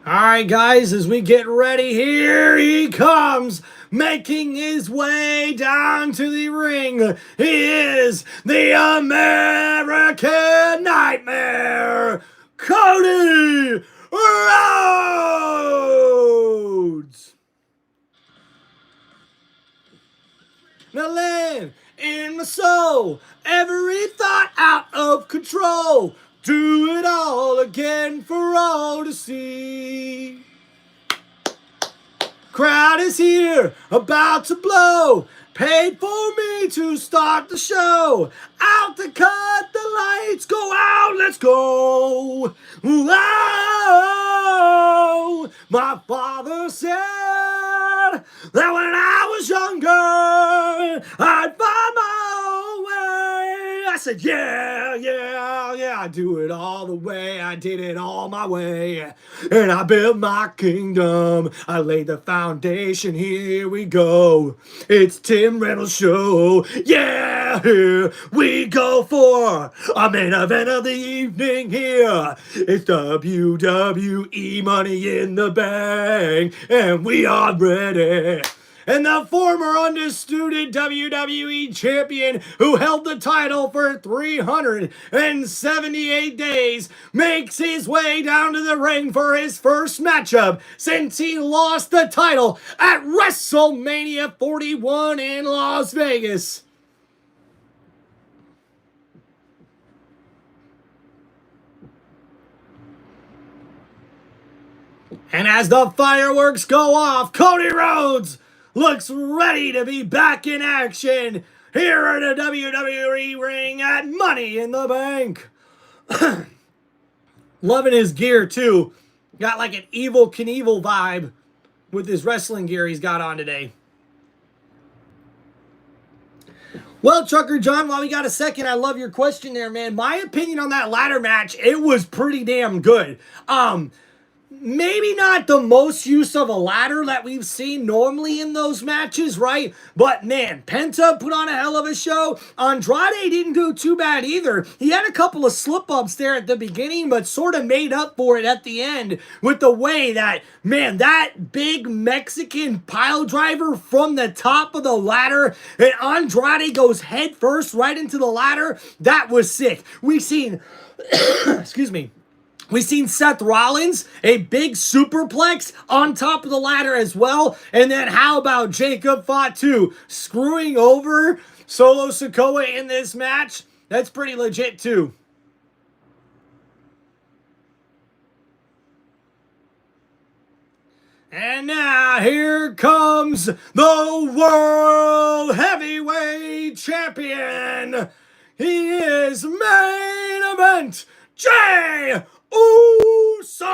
All right, guys, as we get ready, here he comes, making his way down to the ring. He is the American Nightmare, Cody Rhodes. Now land in my soul, every thought out of control. Do it all again for all to see. Crowd is here, about to blow. Paid for me to start the show. Out to cut the lights, go out, let's go. Whoa, my father said that when I was younger, I'd find my own way. I said, yeah, I do it all the way. I did it all my way. And I built my kingdom. I laid the foundation. Here we go. It's Tim Reynolds Show. Yeah. Yeah, here we go for a main event of the evening here. It's WWE Money in the Bank, and we are ready. And the former undisputed WWE champion who held the title for 378 days makes his way down to the ring for his first matchup since he lost the title at WrestleMania 41 in Las Vegas. And as the fireworks go off, Cody Rhodes looks ready to be back in action here at a WWE ring at Money in the Bank. Loving his gear too. Got like an Evil Knievel vibe with his wrestling gear he's got on today. Well, Trucker John, while we got a second, I love your question there, man. My opinion on that ladder match, it was pretty damn good. Maybe not the most use of a ladder that we've seen normally in those matches, right? But man, Penta put on a hell of a show. Andrade didn't do too bad either. He had a couple of slip-ups there at the beginning, but sort of made up for it at the end with the way that, man, that big Mexican pile driver from the top of the ladder, and Andrade goes head first right into the ladder. That was sick. We've seen, excuse me, we've seen Seth Rollins, a big superplex on top of the ladder as well. And then how about Jacob Fatu screwing over Solo Sikoa in this match? That's pretty legit too. And now here comes the World Heavyweight Champion. He is main event Jey Uso!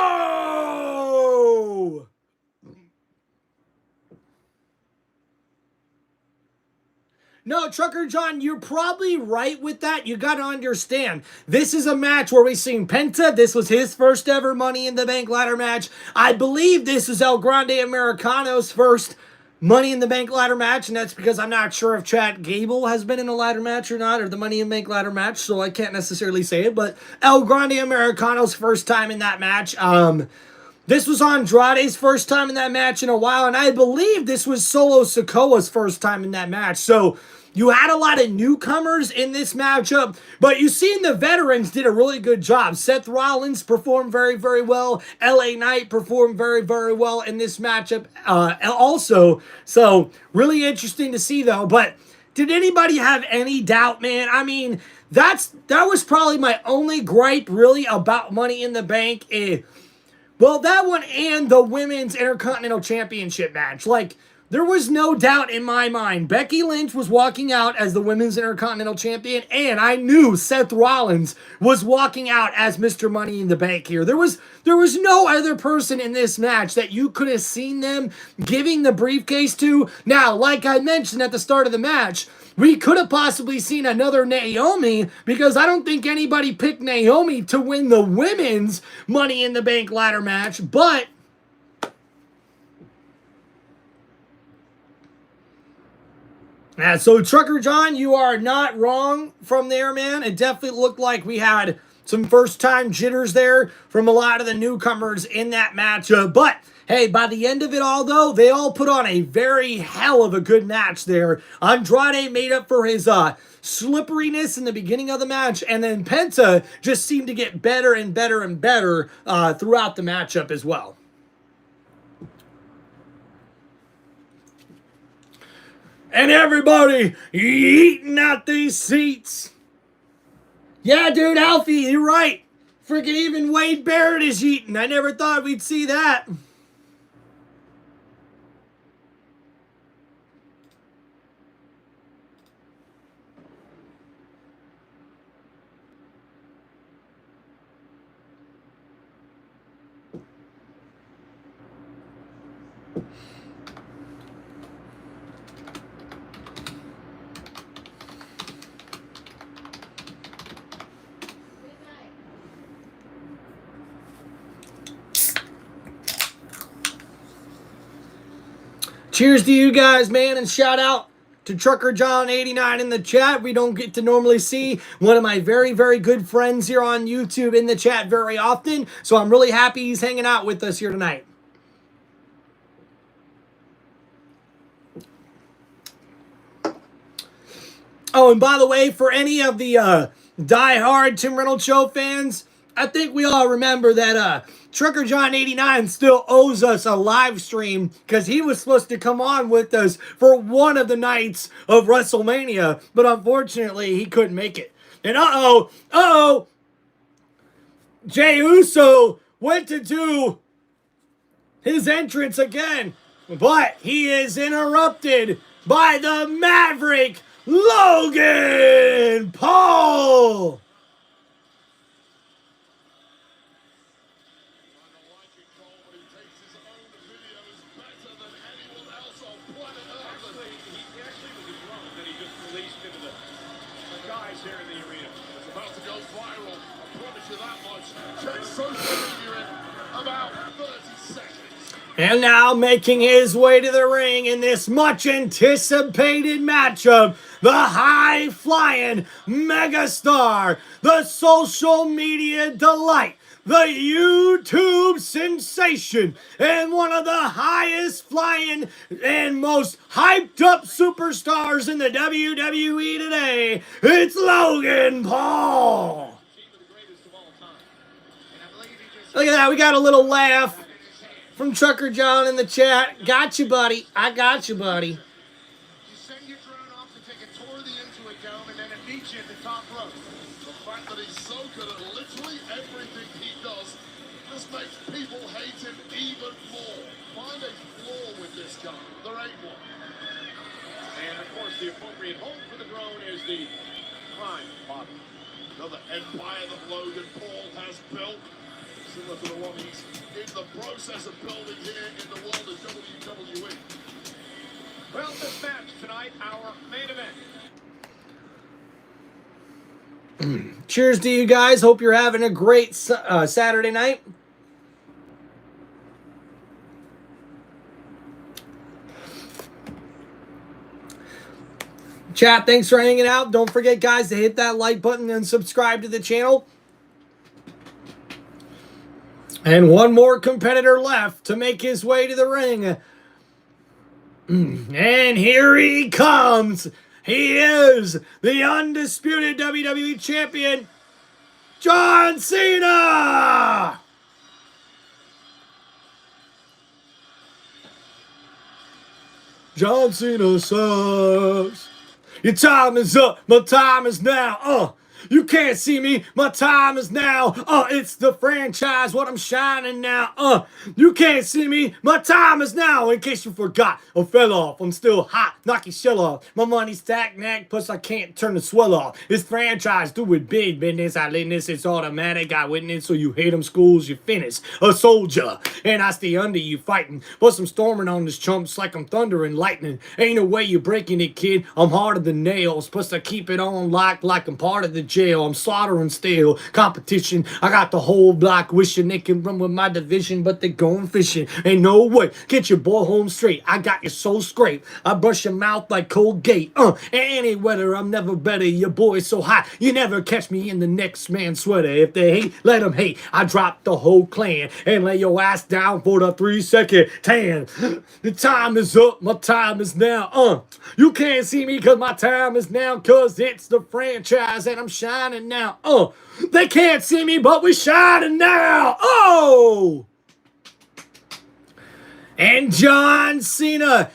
No, Trucker John, you're probably right with that. You got to understand, this is a match where we've seen Penta. This was his first ever Money in the Bank ladder match. I believe this is El Grande Americano's first Money in the Bank ladder match, and that's because I'm not sure if Chad Gable has been in a ladder match or not, or the Money in the Bank ladder match, so I can't necessarily say it, but El Grande Americano's first time in that match. This was Andrade's first time in that match in a while, and I believe this was Solo Sikoa's first time in that match, so you had a lot of newcomers in this matchup, but you seen the veterans did a really good job. Seth Rollins performed very, very well. LA Knight performed very, very well in this matchup also. So really interesting to see though. But did anybody have any doubt, man? I mean, that was probably my only gripe really about Money in the Bank. Well, that one and the Women's Intercontinental Championship match. Like, there was no doubt in my mind. Becky Lynch was walking out as the Women's Intercontinental Champion, and I knew Seth Rollins was walking out as Mr. Money in the Bank here. There was no other person in this match that you could have seen them giving the briefcase to. Now, like I mentioned at the start of the match, we could have possibly seen another Naomi, because I don't think anybody picked Naomi to win the Women's Money in the Bank ladder match, but so Trucker John, you are not wrong from there, man. It definitely looked like we had some first-time jitters there from a lot of the newcomers in that matchup. But, hey, by the end of it all, though, they all put on a very hell of a good match there. Andrade made up for his slipperiness in the beginning of the match, and then Penta just seemed to get better and better and better throughout the matchup as well. And everybody eating out these seats. Yeah, dude, Alfie, you're right. Freaking even Wade Barrett is eating. I never thought we'd see that. Cheers to you guys, man, and shout out to Trucker John 89 in the chat. We don't get to normally see one of my very, very good friends here on YouTube in the chat very often. So I'm really happy he's hanging out with us here tonight. Oh, and by the way, for any of the die-hard Tim Reynolds Show fans, I think we all remember that Trucker John 89 still owes us a live stream because he was supposed to come on with us for one of the nights of WrestleMania, but unfortunately he couldn't make it. And Jey Uso went to do his entrance again, but he is interrupted by the Maverick Logan Paul. And now making his way to the ring in this much anticipated matchup, the high-flying megastar, the social media delight, the YouTube sensation, and one of the highest flying and most hyped up superstars in the WWE today, it's Logan Paul. Look at that, we got a little laugh from Trucker John in the chat. Got you, buddy. I got you, buddy. You send your drone off to take a tour of the Intuit Dome, and then it meets you at the top rope. The fact that he's so good at literally everything he does just makes people hate him even more. Find a flaw with this guy. There ain't one. And of course, the appropriate home for the drone is the Prime Bottom. Another empire that Logan Paul has built, similar to the one he's in the process of building here in the world of WWE. Well, this match tonight, our main event. Cheers to you guys. Hope you're having a great Saturday night. Chat, thanks for hanging out. Don't forget, guys, to hit that like button and subscribe to the channel. And one more competitor left to make his way to the ring. And here he comes. He is the undisputed WWE Champion, John Cena! John Cena sucks. Your time is up. My time is now. You can't see me. My time is now. It's the franchise. What I'm shining now. You can't see me. My time is now. In case you forgot or fell off, I'm still hot. Knock your shell off. My money's stacked, neck. Plus I can't turn the swell off. It's franchise. Do it big business. I witness. It's automatic. I witness. So you hate them schools. You finish a soldier. And I stay under you fighting. Plus I'm storming on this chumps like I'm thunder and lightning. Ain't no way you're breaking it, kid. I'm harder than nails. Plus I keep it on lock like I'm part of the jail. I'm slaughtering steel competition. I got the whole block wishing they can run with my division, but they going fishing. Ain't no way. Get your boy home straight. I got your soul scraped. I brush your mouth like Colgate. Any weather, I'm never better. Your boy's so hot, you never catch me in the next man's sweater. If they hate, let them hate. I drop the whole clan and lay your ass down for the 3-second tan. The time is up. My time is now. You can't see me because my time is now, because it's the franchise and I'm shining now. They can't see me, but we shining now. And John Cena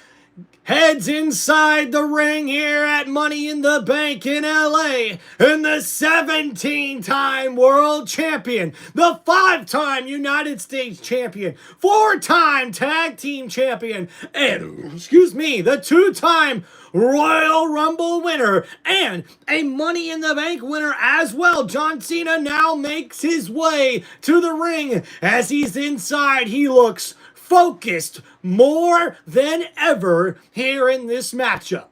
heads inside the ring here at Money in the Bank in LA, and the 17-time world champion, the 5-time United States champion, 4-time tag team champion, and, the 2-time Royal Rumble winner, and a Money in the Bank winner as well. John Cena now makes his way to the ring. As he's inside, he looks focused more than ever here in this matchup.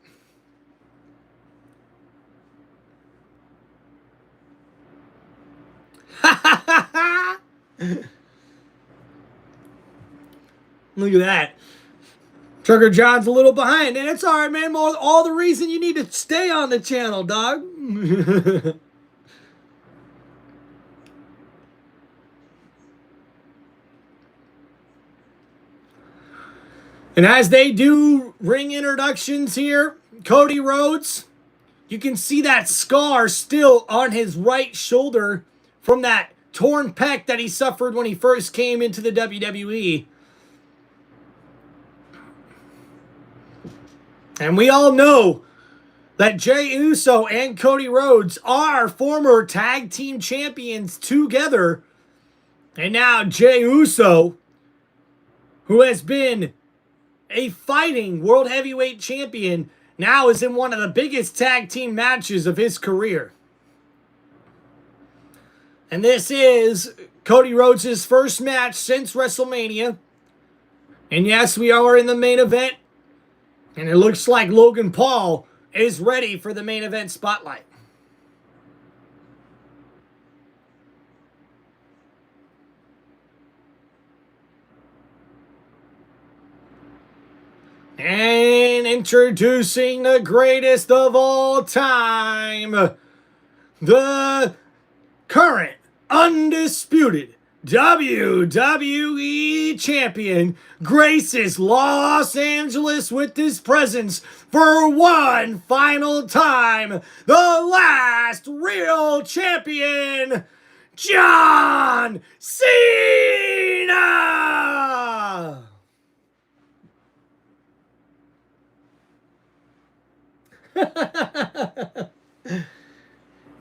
Look at that. Sugar John's a little behind, and it's all right, man. All the reason you need to stay on the channel, dog. And as they do ring introductions here, Cody Rhodes, you can see that scar still on his right shoulder from that torn pec that he suffered when he first came into the WWE. And we all know that Jey Uso and Cody Rhodes are former tag team champions together. And now Jey Uso, who has been a fighting world heavyweight champion, now is in one of the biggest tag team matches of his career. And this is Cody Rhodes' first match since WrestleMania. And yes, we are in the main event. And it looks like Logan Paul is ready for the main event spotlight. And introducing the greatest of all time, the current undisputed WWE champion, graces Los Angeles with his presence for one final time, the last real champion, John Cena!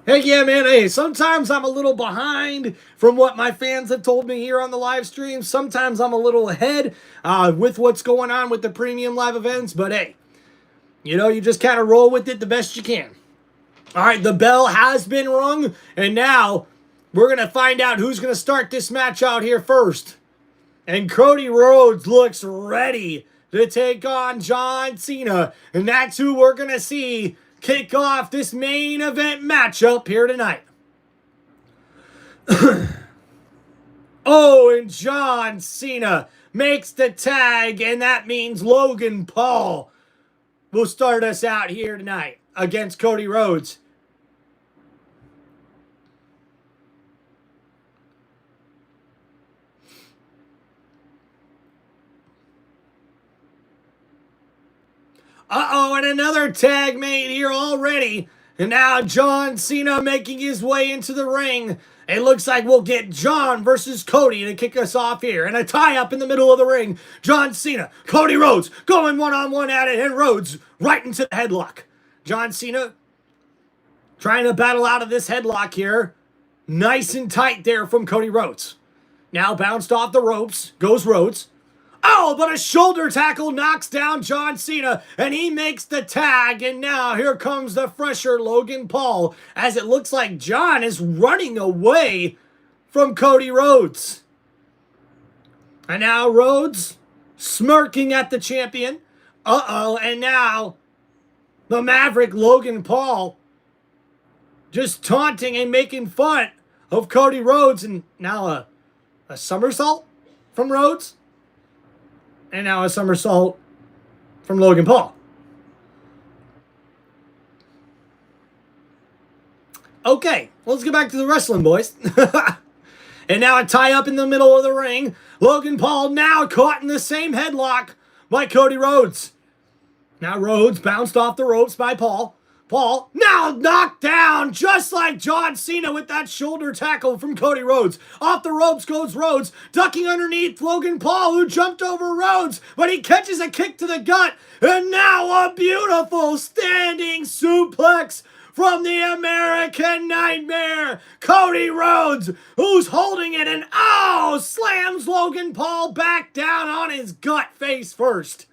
Heck yeah, man. Hey, sometimes I'm a little behind from what my fans have told me here on the live stream. Sometimes I'm a little ahead with what's going on with the premium live events. But hey, you know, you just kind of roll with it the best you can. All right, the bell has been rung. And now we're going to find out who's going to start this match out here first. And Cody Rhodes looks ready to take on John Cena. And that's who we're going to see kick off this main event matchup here tonight. Oh, and John Cena makes the tag, and that means Logan Paul will start us out here tonight against Cody Rhodes. Uh-oh, and another tag made here already. And now John Cena making his way into the ring. It looks like we'll get John versus Cody to kick us off here. And a tie-up in the middle of the ring. John Cena, Cody Rhodes going one-on-one at it, and Rhodes right into the headlock. John Cena trying to battle out of this headlock here. Nice and tight there from Cody Rhodes. Now bounced off the ropes, goes Rhodes. Oh, but a shoulder tackle knocks down John Cena, and he makes the tag, and now here comes the fresher Logan Paul, as it looks like John is running away from Cody Rhodes. And now Rhodes smirking at the champion. Uh-oh, and now the Maverick Logan Paul just taunting and making fun of Cody Rhodes, and now a somersault from Rhodes. And now a somersault from Logan Paul. Okay, let's get back to the wrestling, boys. And now a tie-up in the middle of the ring. Logan Paul now caught in the same headlock by Cody Rhodes. Now Rhodes bounced off the ropes by Paul. Paul now knocked down just like John Cena with that shoulder tackle from Cody Rhodes. Off the ropes goes Rhodes, ducking underneath Logan Paul, who jumped over Rhodes, but he catches a kick to the gut. And now a beautiful standing suplex from the American Nightmare, Cody Rhodes, who's holding it, and slams Logan Paul back down on his gut face first.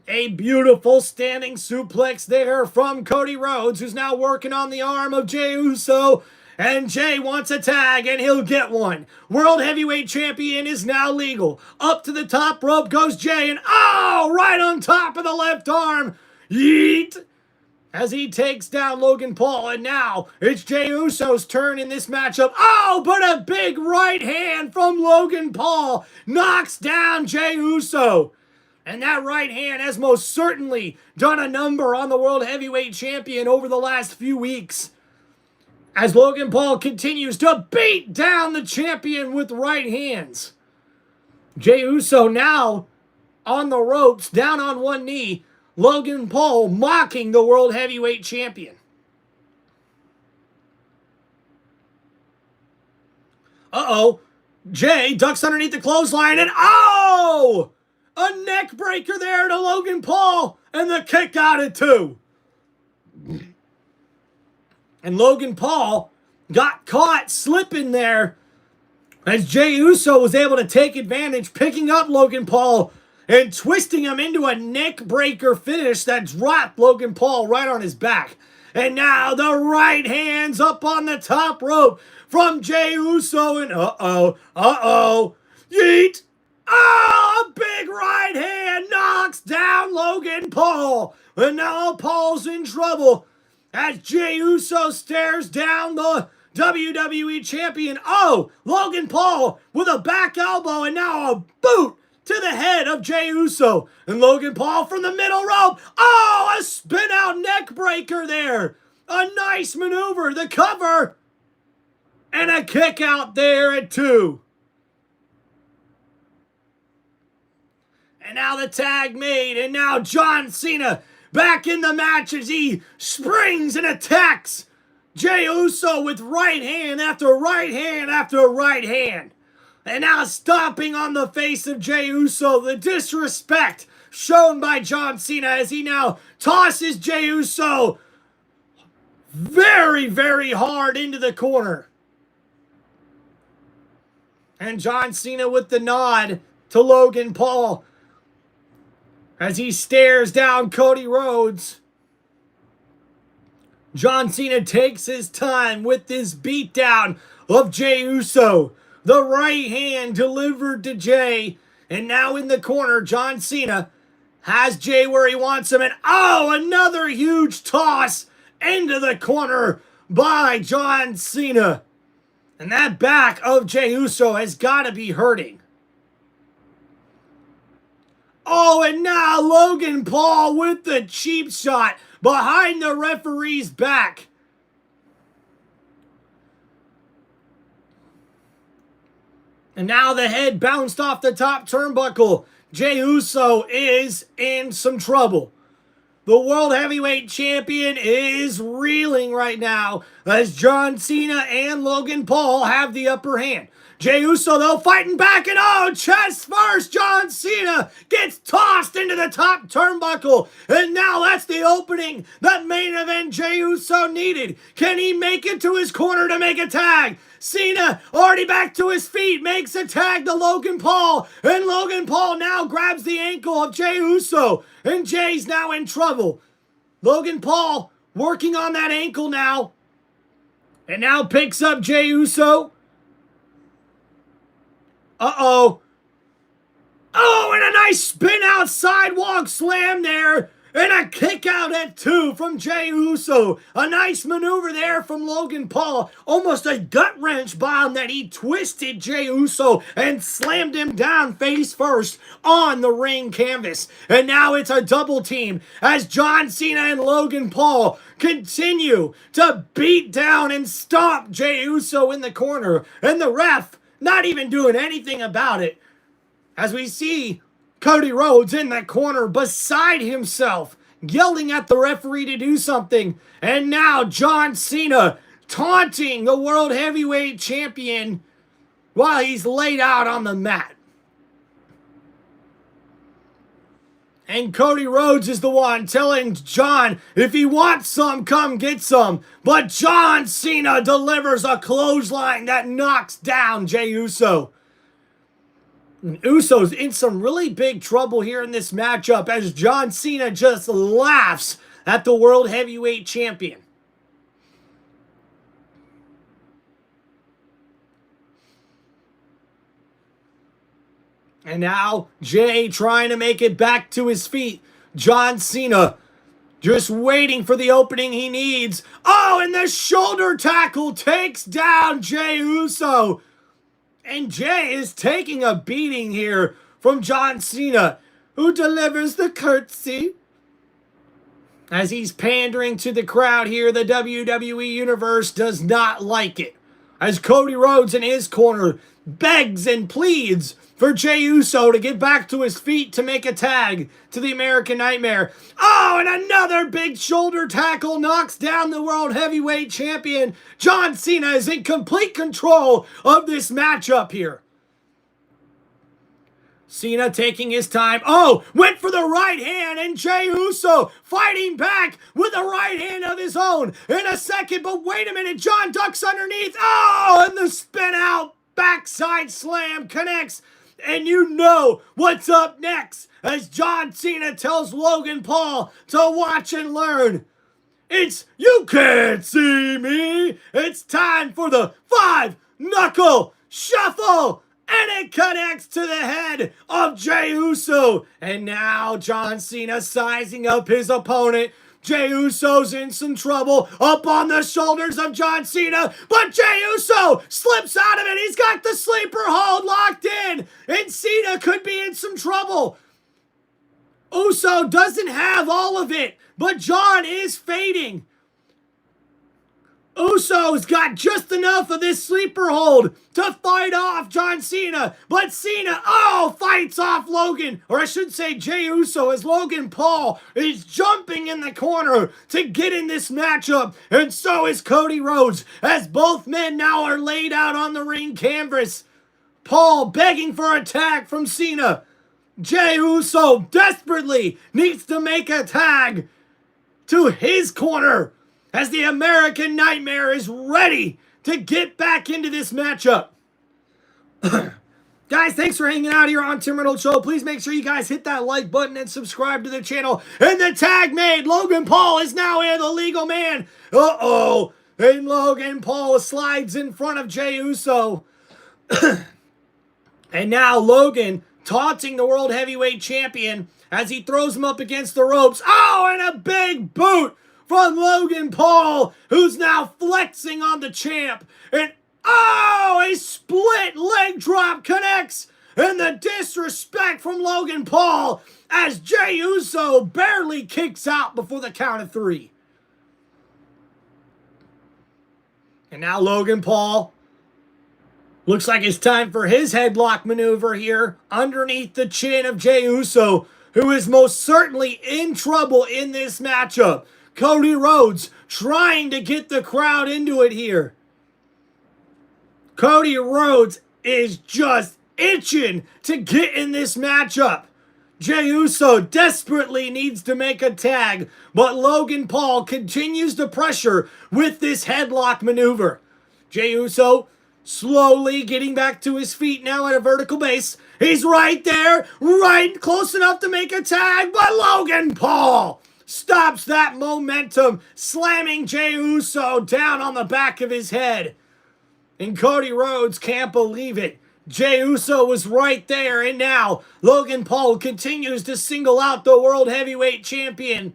A beautiful standing suplex there from Cody Rhodes, who's now working on the arm of Jey Uso. And Jey wants a tag, and he'll get one. World Heavyweight Champion is now legal. Up to the top rope goes Jey, and right on top of the left arm. Yeet! As he takes down Logan Paul, and now it's Jey Uso's turn in this matchup. But a big right hand from Logan Paul knocks down Jey Uso. And that right hand has most certainly done a number on the World Heavyweight Champion over the last few weeks. As Logan Paul continues to beat down the champion with right hands. Jey Uso now on the ropes, down on one knee. Logan Paul mocking the World Heavyweight Champion. Uh-oh. Jey ducks underneath the clothesline and oh! A neck breaker there to Logan Paul and the kick out at 2. And Logan Paul got caught slipping there as Jey Uso was able to take advantage, picking up Logan Paul and twisting him into a neck breaker finish that dropped Logan Paul right on his back. And now the right hand's up on the top rope from Jey Uso and yeet. Oh, a big right hand knocks down Logan Paul. And now Paul's in trouble as Jey Uso stares down the WWE Champion. Oh, Logan Paul with a back elbow and now a boot to the head of Jey Uso. And Logan Paul from the middle rope. Oh, a spin out neck breaker there. A nice maneuver, the cover. And a kick out there at 2. And now the tag made, and now John Cena back in the match as he springs and attacks Jey Uso with right hand after right hand after right hand. And now stomping on the face of Jey Uso, the disrespect shown by John Cena as he now tosses Jey Uso very, very hard into the corner. And John Cena with the nod to Logan Paul as he stares down Cody Rhodes. John Cena takes his time with this beatdown of Jey Uso. The right hand delivered to Jey. And now in the corner, John Cena has Jey where he wants him. And oh, another huge toss into the corner by John Cena. And that back of Jey Uso has got to be hurting. Oh, and now Logan Paul with the cheap shot behind the referee's back. And now the head bounced off the top turnbuckle. Jey Uso is in some trouble. The World Heavyweight Champion is reeling right now as John Cena and Logan Paul have the upper hand. Jey Uso, though, fighting back, and oh, chest first, John Cena gets tossed into the top turnbuckle, and now that's the opening that main event Jey Uso needed. Can he make it to his corner to make a tag? Cena, already back to his feet, makes a tag to Logan Paul, and Logan Paul now grabs the ankle of Jey Uso, and Jey's now in trouble. Logan Paul working on that ankle now, and now picks up Jey Uso. Uh-oh. Oh, and a nice spin out sidewalk slam there. And a kick out at 2 from Jey Uso. A nice maneuver there from Logan Paul. Almost a gut wrench bomb that he twisted Jey Uso and slammed him down face first on the ring canvas. And now it's a double team as John Cena and Logan Paul continue to beat down and stomp Jey Uso in the corner. And the ref not even doing anything about it. As we see Cody Rhodes in the corner beside himself, yelling at the referee to do something. And now John Cena taunting the World Heavyweight Champion while he's laid out on the mat. And Cody Rhodes is the one telling John, if he wants some, come get some. But John Cena delivers a clothesline that knocks down Jey Uso. And Uso's in some really big trouble here in this matchup as John Cena just laughs at the World Heavyweight Champion. And now Jey trying to make it back to his feet. John Cena just waiting for the opening he needs. Oh, and the shoulder tackle takes down Jey Uso. And Jey is taking a beating here from John Cena. who delivers the curtsy. As he's pandering to the crowd here, the WWE Universe does not like it. As Cody Rhodes in his corner begs and pleads for Jey Uso to get back to his feet to make a tag to the American Nightmare. Oh, and another big shoulder tackle knocks down the World Heavyweight Champion. John Cena is in complete control of this matchup here. Cena taking his time. Oh, went for the right hand, and Jey Uso fighting back with a right hand of his own in a second. But wait a minute, John ducks underneath. Oh, and the spin out backside slam connects. And you know what's up next as John Cena tells Logan Paul to watch and learn. It's "You Can't See Me." It's time for the 5-knuckle shuffle. And it connects to the head of Jey Uso. And now John Cena sizing up his opponent. Jey Uso's in some trouble up on the shoulders of John Cena. But Jey Uso slips out of it. He's got the sleeper hold locked in. And Cena could be in some trouble. Uso doesn't have all of it. But John is fading. Uso's got just enough of this sleeper hold to fight off John Cena. But Cena, fights off Logan. Or I should say Jey Uso, as Logan Paul is jumping in the corner to get in this matchup. And so is Cody Rhodes, as both men now are laid out on the ring canvas. Paul begging for a tag from Cena. Jey Uso desperately needs to make a tag to his corner, as the American Nightmare is ready to get back into this matchup. Guys, thanks for hanging out here on Tim Reynolds Show. Please make sure you guys hit that like button and subscribe to the channel. And the tag made. Logan Paul is now in, the legal man. And Logan Paul slides in front of Jey Uso. And now Logan taunting the World Heavyweight Champion as he throws him up against the ropes. Oh, and a big boot from Logan Paul, who's now flexing on the champ. And a split leg drop connects. And the disrespect from Logan Paul as Jey Uso barely kicks out before the count of 3. And now Logan Paul looks like it's time for his headlock maneuver here underneath the chin of Jey Uso, who is most certainly in trouble in this matchup. Cody Rhodes trying to get the crowd into it here. Cody Rhodes is just itching to get in this matchup. Jey Uso desperately needs to make a tag, but Logan Paul continues to pressure with this headlock maneuver. Jey Uso slowly getting back to his feet now at a vertical base. He's right there, right close enough to make a tag, but Logan Paul stops that momentum, slamming Jey Uso down on the back of his head. And Cody Rhodes can't believe it. Jey Uso was right there, and now Logan Paul continues to single out the World Heavyweight Champion.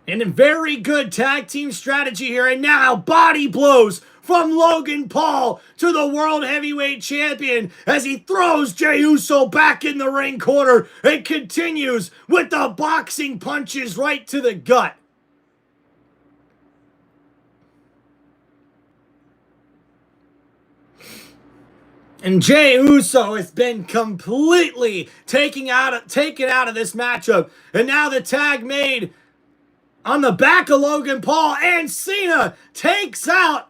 And a very good tag team strategy here, and now body blows from Logan Paul to the World Heavyweight Champion as he throws Jey Uso back in the ring corner and continues with the boxing punches right to the gut. And Jey Uso has been completely taken out of this matchup. And now the tag made on the back of Logan Paul, and Cena takes out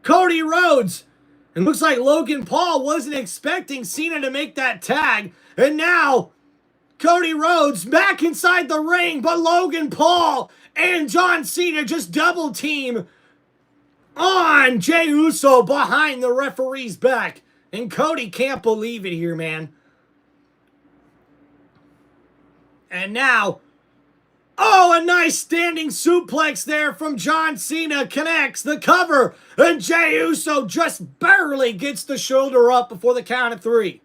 Cody Rhodes. And looks like Logan Paul wasn't expecting Cena to make that tag. And now Cody Rhodes back inside the ring, but Logan Paul and John Cena just double team on Jey Uso behind the referee's back. And Cody can't believe it here, man. And now, a nice standing suplex there from John Cena connects the cover. And Jey Uso just barely gets the shoulder up before the count of 3.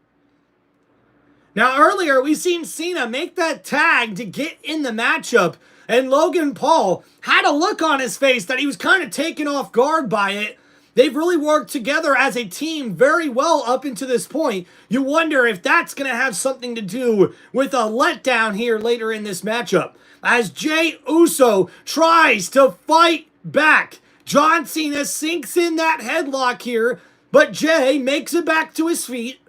Now, earlier, we seen Cena make that tag to get in the matchup. And Logan Paul had a look on his face that he was kind of taken off guard by it. They've really worked together as a team very well up into this point. You wonder if that's going to have something to do with a letdown here later in this matchup. As Jey Uso tries to fight back, John Cena sinks in that headlock here, but Jey makes it back to his feet.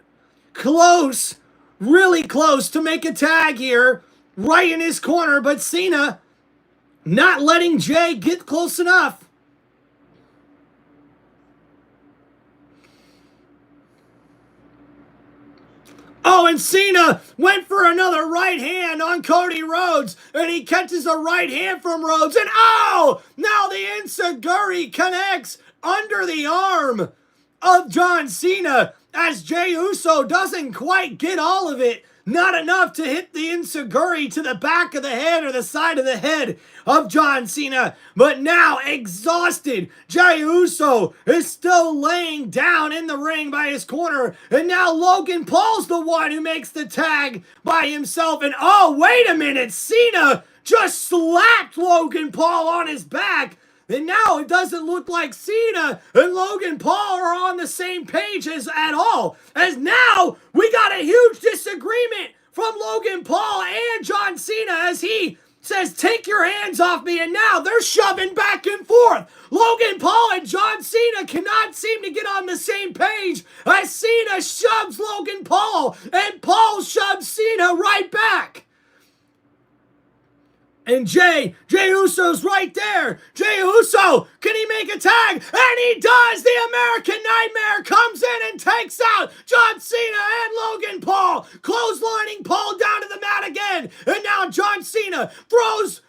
Close, really close to make a tag here, right in his corner, but Cena not letting Jey get close enough. Oh, and Cena went for another right hand on Cody Rhodes, and he catches a right hand from Rhodes, and oh, now the enziguri connects under the arm of John Cena as Jey Uso doesn't quite get all of it. Not enough to hit the enziguri to the back of the head or the side of the head of John Cena. But now, exhausted, Jey Uso is still laying down in the ring by his corner. And now Logan Paul's the one who makes the tag by himself. And oh, wait a minute, Cena just slapped Logan Paul on his back. And now it doesn't look like Cena and Logan Paul are on the same page at all. As now we got a huge disagreement from Logan Paul and John Cena as he says, take your hands off me. And now they're shoving back and forth. Logan Paul and John Cena cannot seem to get on the same page as Cena shoves Logan Paul and Paul shoves Cena right back. And Jey Uso's right there. Jey Uso, can he make a tag? And he does! The American Nightmare comes in and takes out John Cena and Logan Paul. Clotheslining Paul down to the mat again. And now John Cena throws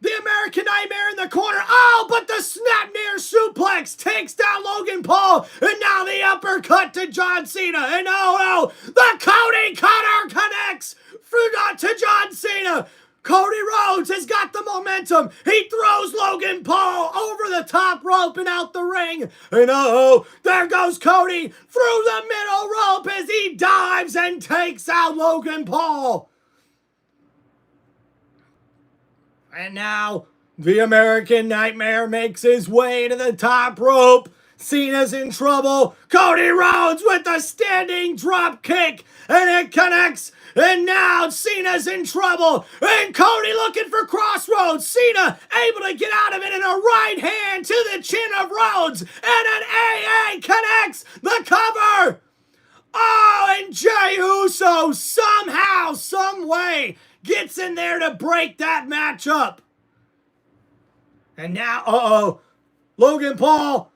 the American Nightmare in the corner. Oh, but the snap near suplex takes down Logan Paul. And now the uppercut to John Cena. And oh, the Cody Cutter connects to John Cena. Cody Rhodes has got the momentum. He throws Logan Paul over the top rope and out the ring. And oh, there goes Cody through the middle rope as he dives and takes out Logan Paul. And now the American Nightmare makes his way to the top rope. Cena's in trouble. Cody Rhodes with a standing drop kick. And it connects. And now Cena's in trouble. And Cody looking for Crossroads. Cena able to get out of it in a right hand to the chin of Rhodes. And an AA connects the cover. Oh, and Jey Uso somehow, some way gets in there to break that match up. And now, Logan Paul,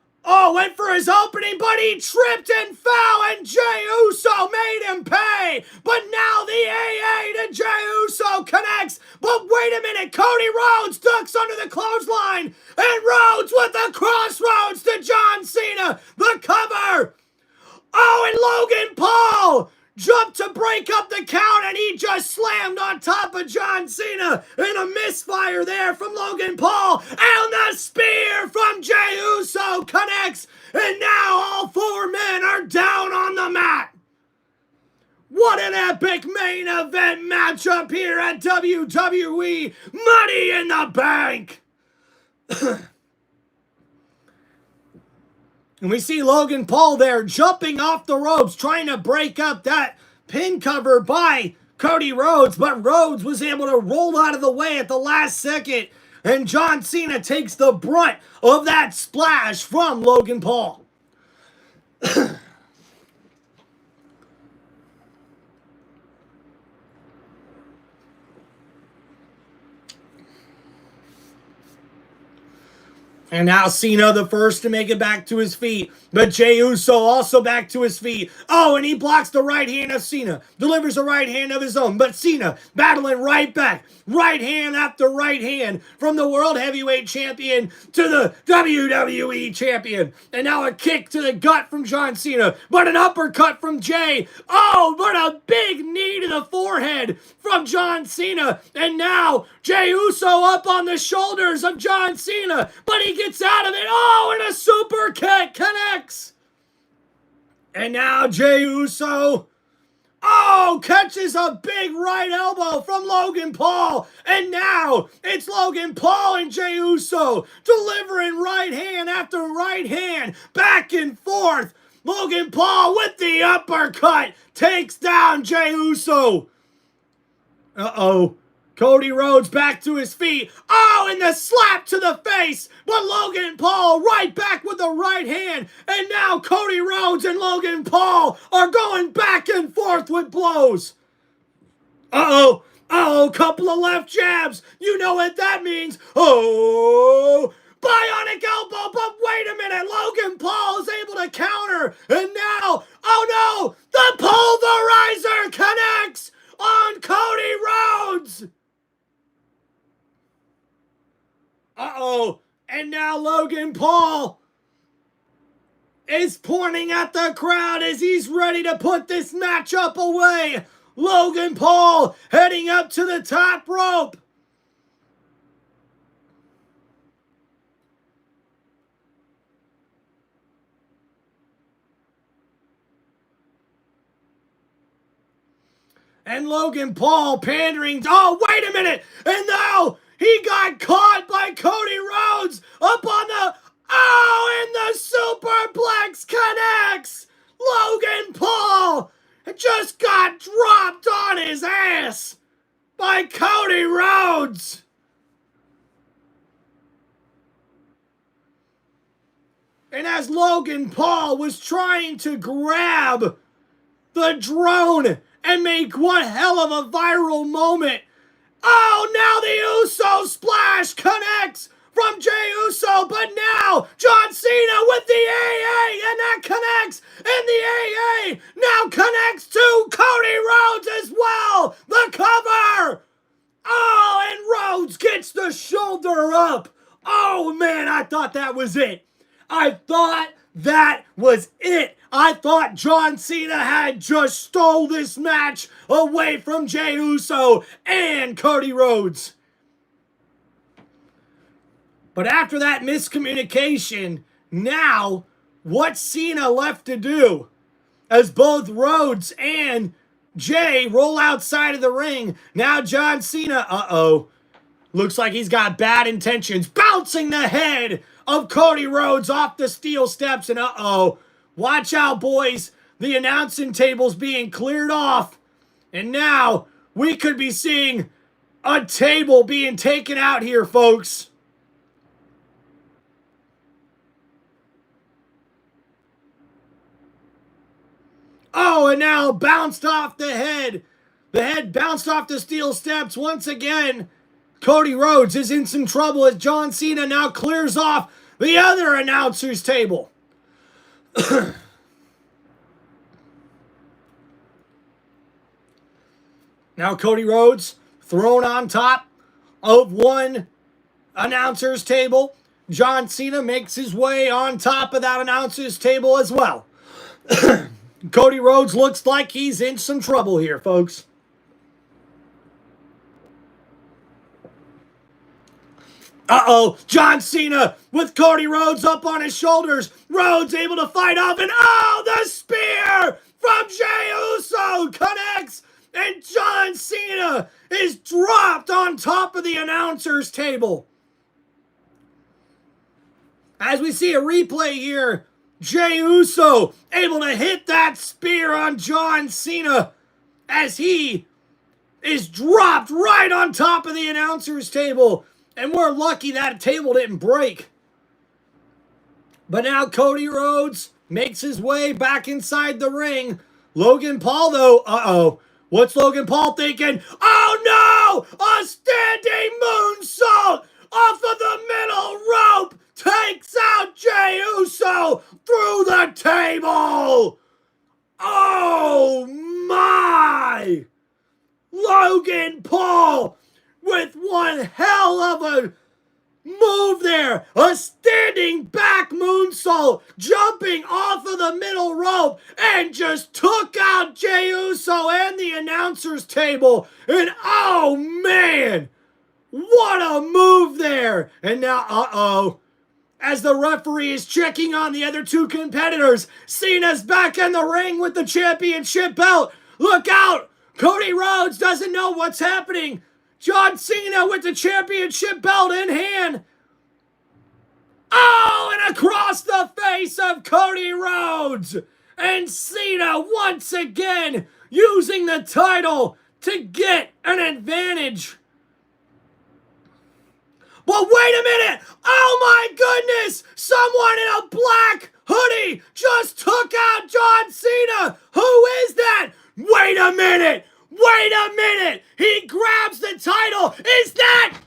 went for his opening, but he tripped and fell, and Jey Uso made him pay. But now the AA to Jey Uso connects. But wait a minute, Cody Rhodes ducks under the clothesline, and Rhodes with the Crossroads to John Cena, the cover. Oh, and Logan Paul jumped to break up the count, and he just slammed on top of John Cena. And a misfire there from Logan Paul. And the spear from Jey Uso connects. And now all four men are down on the mat. What an epic main event matchup here at WWE Money in the Bank. And we see Logan Paul there jumping off the ropes, trying to break up that pin cover by Cody Rhodes. But Rhodes was able to roll out of the way at the last second. And John Cena takes the brunt of that splash from Logan Paul. And now Cena the first to make it back to his feet. But Jey Uso also back to his feet. Oh, and he blocks the right hand of Cena. Delivers a right hand of his own. But Cena battling right back. Right hand after right hand. From the World Heavyweight Champion to the WWE Champion. And now a kick to the gut from John Cena. But an uppercut from Jey. Oh, but a big knee to the forehead from John Cena. And now Jey Uso up on the shoulders of John Cena. But he gets out of it. Oh, and a super kick connects. And now Jey Uso. Oh, catches a big right elbow from Logan Paul. And now it's Logan Paul and Jey Uso delivering right hand after right hand, back and forth. Logan Paul with the uppercut takes down Jey Uso. Uh-oh. Cody Rhodes back to his feet. Oh, and the slap to the face. But Logan Paul right back with the right hand. And now Cody Rhodes and Logan Paul are going back and forth with blows. Uh-oh. Uh-oh, couple of left jabs. You know what that means. Oh, bionic elbow. But wait a minute. Logan Paul is able to counter. And now, oh no, the pulverizer connects on Cody Rhodes. Uh-oh, and now Logan Paul is pointing at the crowd as he's ready to put this matchup away. Logan Paul heading up to the top rope. And Logan Paul pandering. Oh, wait a minute. And now he got caught by Cody Rhodes up on the... Oh, and the superplex connects. Logan Paul just got dropped on his ass by Cody Rhodes. And as Logan Paul was trying to grab the drone and make one hell of a viral moment, oh, now the Uso splash connects from Jey Uso, but now John Cena with the AA, and that connects, and the AA now connects to Cody Rhodes as well. The cover. Oh, and Rhodes gets the shoulder up. Oh, man, I thought that was it. I thought that was it. I thought John Cena had just stole this match away from Jey Uso and Cody Rhodes. But after that miscommunication, now what's Cena left to do? As both Rhodes and Jey roll outside of the ring, now John Cena, looks like he's got bad intentions, bouncing the head of Cody Rhodes off the steel steps, and watch out, boys. The announcing table's being cleared off, and now we could be seeing a table being taken out here, folks. Oh, and now bounced off the head. The head bounced off the steel steps once again. Cody Rhodes is in some trouble as John Cena now clears off the other announcer's table. Now Cody Rhodes thrown on top of one announcer's table. John Cena makes his way on top of that announcer's table as well. Cody Rhodes looks like he's in some trouble here, folks. John Cena with Cody Rhodes up on his shoulders. Rhodes able to fight off, and the spear from Jey Uso connects, and John Cena is dropped on top of the announcer's table. As we see a replay here, Jey Uso able to hit that spear on John Cena as he is dropped right on top of the announcer's table. And we're lucky that table didn't break. But now Cody Rhodes makes his way back inside the ring. Logan Paul, though, what's Logan Paul thinking? Oh no! A standing moonsault off of the middle rope takes out Jey Uso through the table. Oh my! Logan Paul with one hell of a move there. A standing back moonsault, jumping off of the middle rope, and just took out Jey Uso and the announcer's table. And oh man, what a move there. And now, as the referee is checking on the other two competitors, Cena's back in the ring with the championship belt. Look out! Cody Rhodes doesn't know what's happening. John Cena with the championship belt in hand. Oh, and across the face of Cody Rhodes. And Cena once again using the title to get an advantage. But wait a minute! Oh my goodness! Someone in a black hoodie just took out John Cena! Who is that? Wait a minute! Wait a minute! He grabs the title! Is that...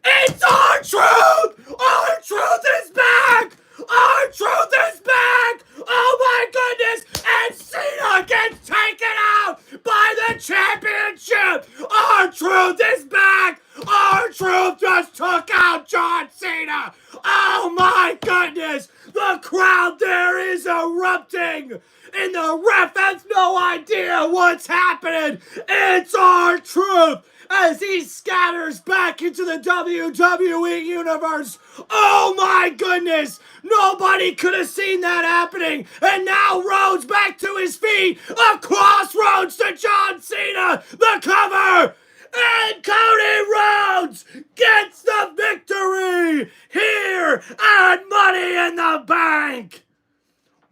It's R-Truth! R-Truth is back! R-Truth is back! Oh my goodness! And Cena gets taken out by the championship! R-Truth is back! R-Truth just took out John Cena! Oh my goodness! The crowd there is erupting! And the ref has no idea what's happening! It's R-Truth! As he scatters back into the WWE Universe. Oh my goodness! Nobody could have seen that happening. And now Rhodes back to his feet. Across Rhodes to John Cena. The cover. And Cody Rhodes gets the victory here at Money in the Bank.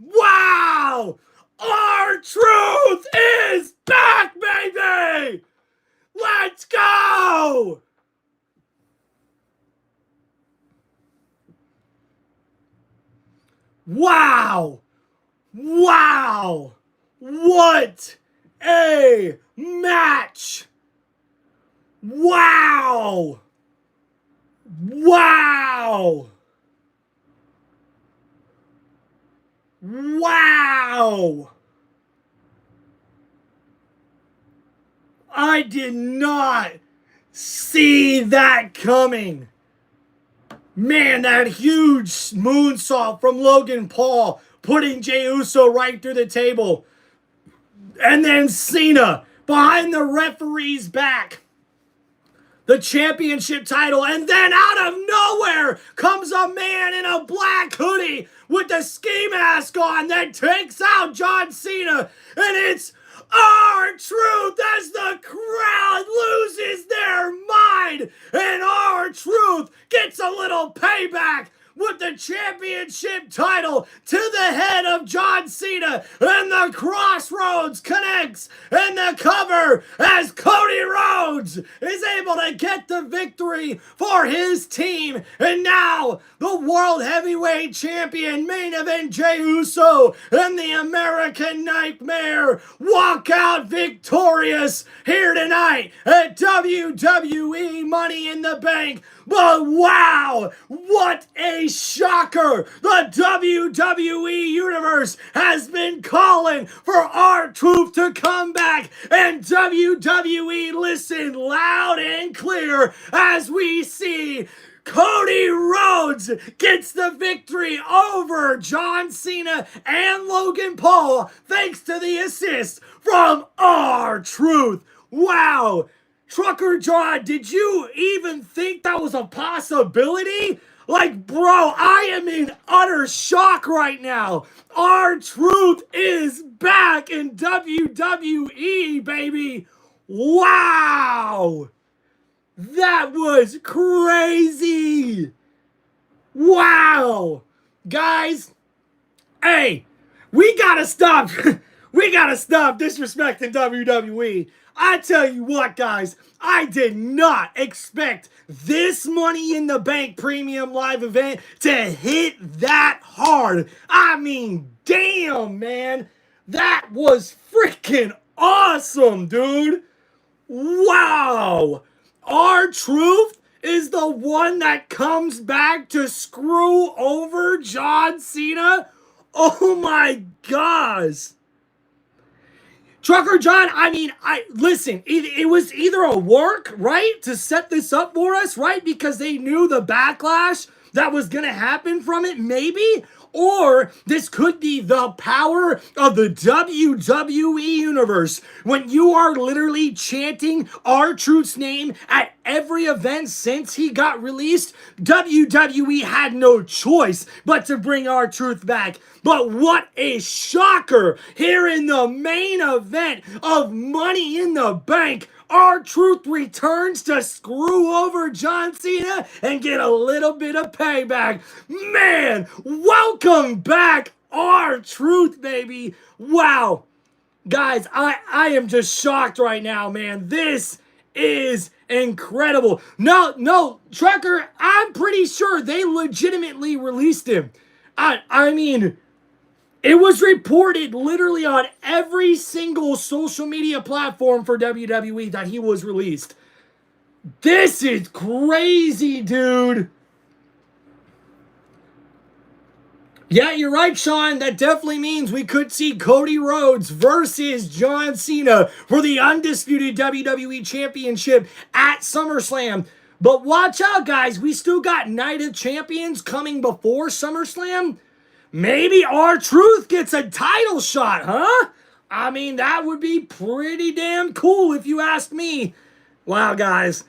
Wow! R-Truth is back, baby! Let's go! Wow! Wow! What a match! Wow! Wow! Wow! I did not see that coming. Man, that huge moonsault from Logan Paul putting Jey Uso right through the table. And then Cena behind the referee's back. The championship title. And then out of nowhere comes a man in a black hoodie with the ski mask on that takes out John Cena. And it's R-Truth as the crowd loses their mind. And R-Truth gets a little payback with the championship title to the head of John Cena. And the crossroads connects and the cover as Cody Rhodes is able to get the victory for his team. And now the World Heavyweight Champion main event Jey Uso and the American Nightmare walk out victorious here tonight at WWE Money in the Bank. But wow, what a shocker! The WWE Universe has been calling for R-Truth to come back, and WWE listen loud and clear as we see Cody Rhodes gets the victory over John Cena and Logan Paul thanks to the assist from R-Truth. Wow! Trucker John, did you even think that was a possibility? Like, bro, I am in utter shock right now. R-Truth is back in WWE, baby. Wow. That was crazy. Wow. Guys, hey, we gotta stop. We gotta stop disrespecting WWE. I tell you what, guys, I did not expect this Money in the Bank Premium Live event to hit that hard. I mean, damn, man. That was freaking awesome, dude. Wow. R-Truth is the one that comes back to screw over John Cena? Oh my gosh. Trucker John, I mean, listen, it was either a work, right, to set this up for us, right, because they knew the backlash that was going to happen from it, maybe, Or this could be the power of the WWE Universe when you are literally chanting R-Truth's name at every event since he got released. WWE had no choice but to bring R-Truth back. But what a shocker here in the main event of Money in the Bank. R-Truth returns to screw over John Cena and get a little bit of payback. Man, welcome back, R-Truth, baby. Wow. Guys, I am just shocked right now, man. This is incredible. No, Trucker, I'm pretty sure they legitimately released him. I mean, it was reported literally on every single social media platform for WWE that he was released. This is crazy, dude. Yeah, you're right, Sean. That definitely means we could see Cody Rhodes versus John Cena for the undisputed WWE Championship at SummerSlam. But watch out, guys. We still got Night of Champions coming before SummerSlam. Maybe R-Truth gets a title shot, huh? I mean, that would be pretty damn cool if you ask me. Wow, guys.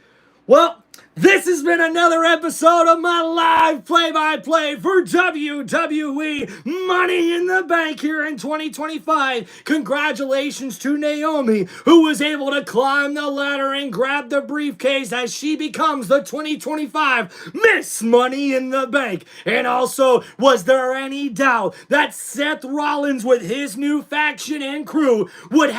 Well, this has been another episode of my live play-by-play for WWE Money in the Bank here in 2025. Congratulations to Naomi, who was able to climb the ladder and grab the briefcase as she becomes the 2025 Miss Money in the Bank. And also, was there any doubt that Seth Rollins with his new faction and crew would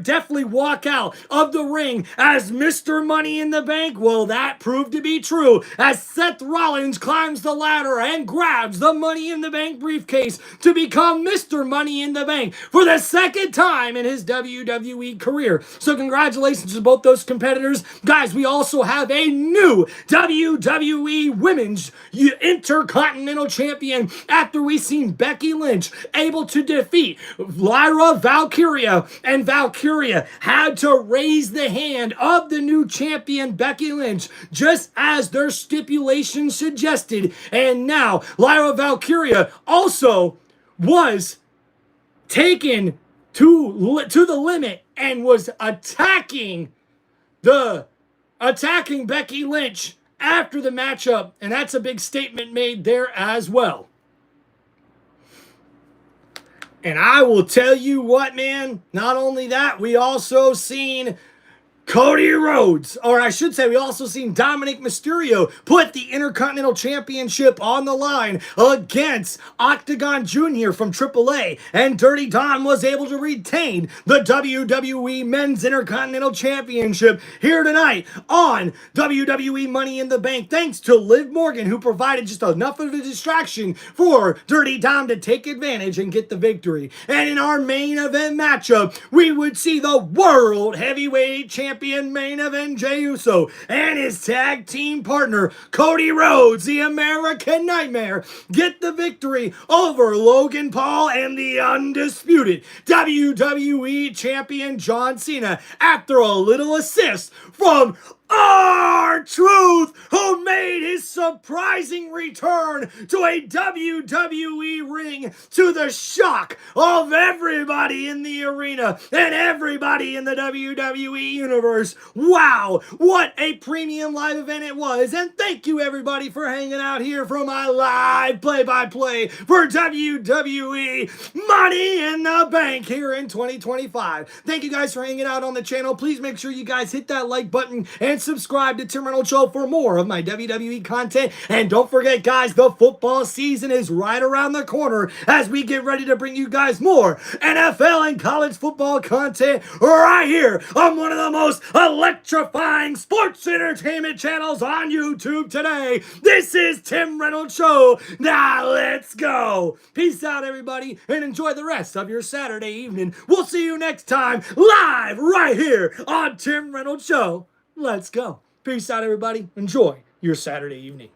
definitely walk out of the ring as Mr. Money in the Bank? Well, that proved to be true as Seth Rollins climbs the ladder and grabs the Money in the Bank briefcase to become Mr. Money in the Bank for the second time in his WWE career. So congratulations to both those competitors. Guys, we also have a new WWE Women's Intercontinental Champion after we seen Becky Lynch able to defeat Lyra Valkyria, and Valkyria had to raise the hand of the new champion Becky Lynch, just as their stipulation suggested. And now Lyra Valkyria also was taken to the limit and was attacking Becky Lynch after the matchup, and that's a big statement made there as well. And I will tell you what, man, not only that, we also seen Cody Rhodes, or I should say we also seen Dominic Mysterio put the Intercontinental Championship on the line against Octagon Jr. from AAA, and Dirty Dom was able to retain the WWE Men's Intercontinental Championship here tonight on WWE Money in the Bank, thanks to Liv Morgan, who provided just enough of a distraction for Dirty Dom to take advantage and get the victory. And in our main event matchup, we would see the World Heavyweight Champion main event Jey Uso and his tag team partner Cody Rhodes, the American Nightmare, get the victory over Logan Paul and the undisputed WWE Champion John Cena after a little assist from R-Truth, who made his surprising return to a WWE ring to the shock of everybody in the arena and everybody in the WWE universe. Wow, what a premium live event it was. And thank you everybody for hanging out here for my live play-by-play for WWE Money in the Bank here in 2025. Thank you guys for hanging out on the channel. Please make sure you guys hit that like button and subscribe to Tim Reynolds Show for more of my WWE content. And don't forget, guys, the football season is right around the corner as we get ready to bring you guys more NFL and college football content right here on one of the most electrifying sports entertainment channels on YouTube today. This is Tim Reynolds Show. Now let's go. Peace out, everybody, and enjoy the rest of your Saturday evening. We'll see you next time live right here on Tim Reynolds Show. Let's go. Peace out, everybody. Enjoy your Saturday evening.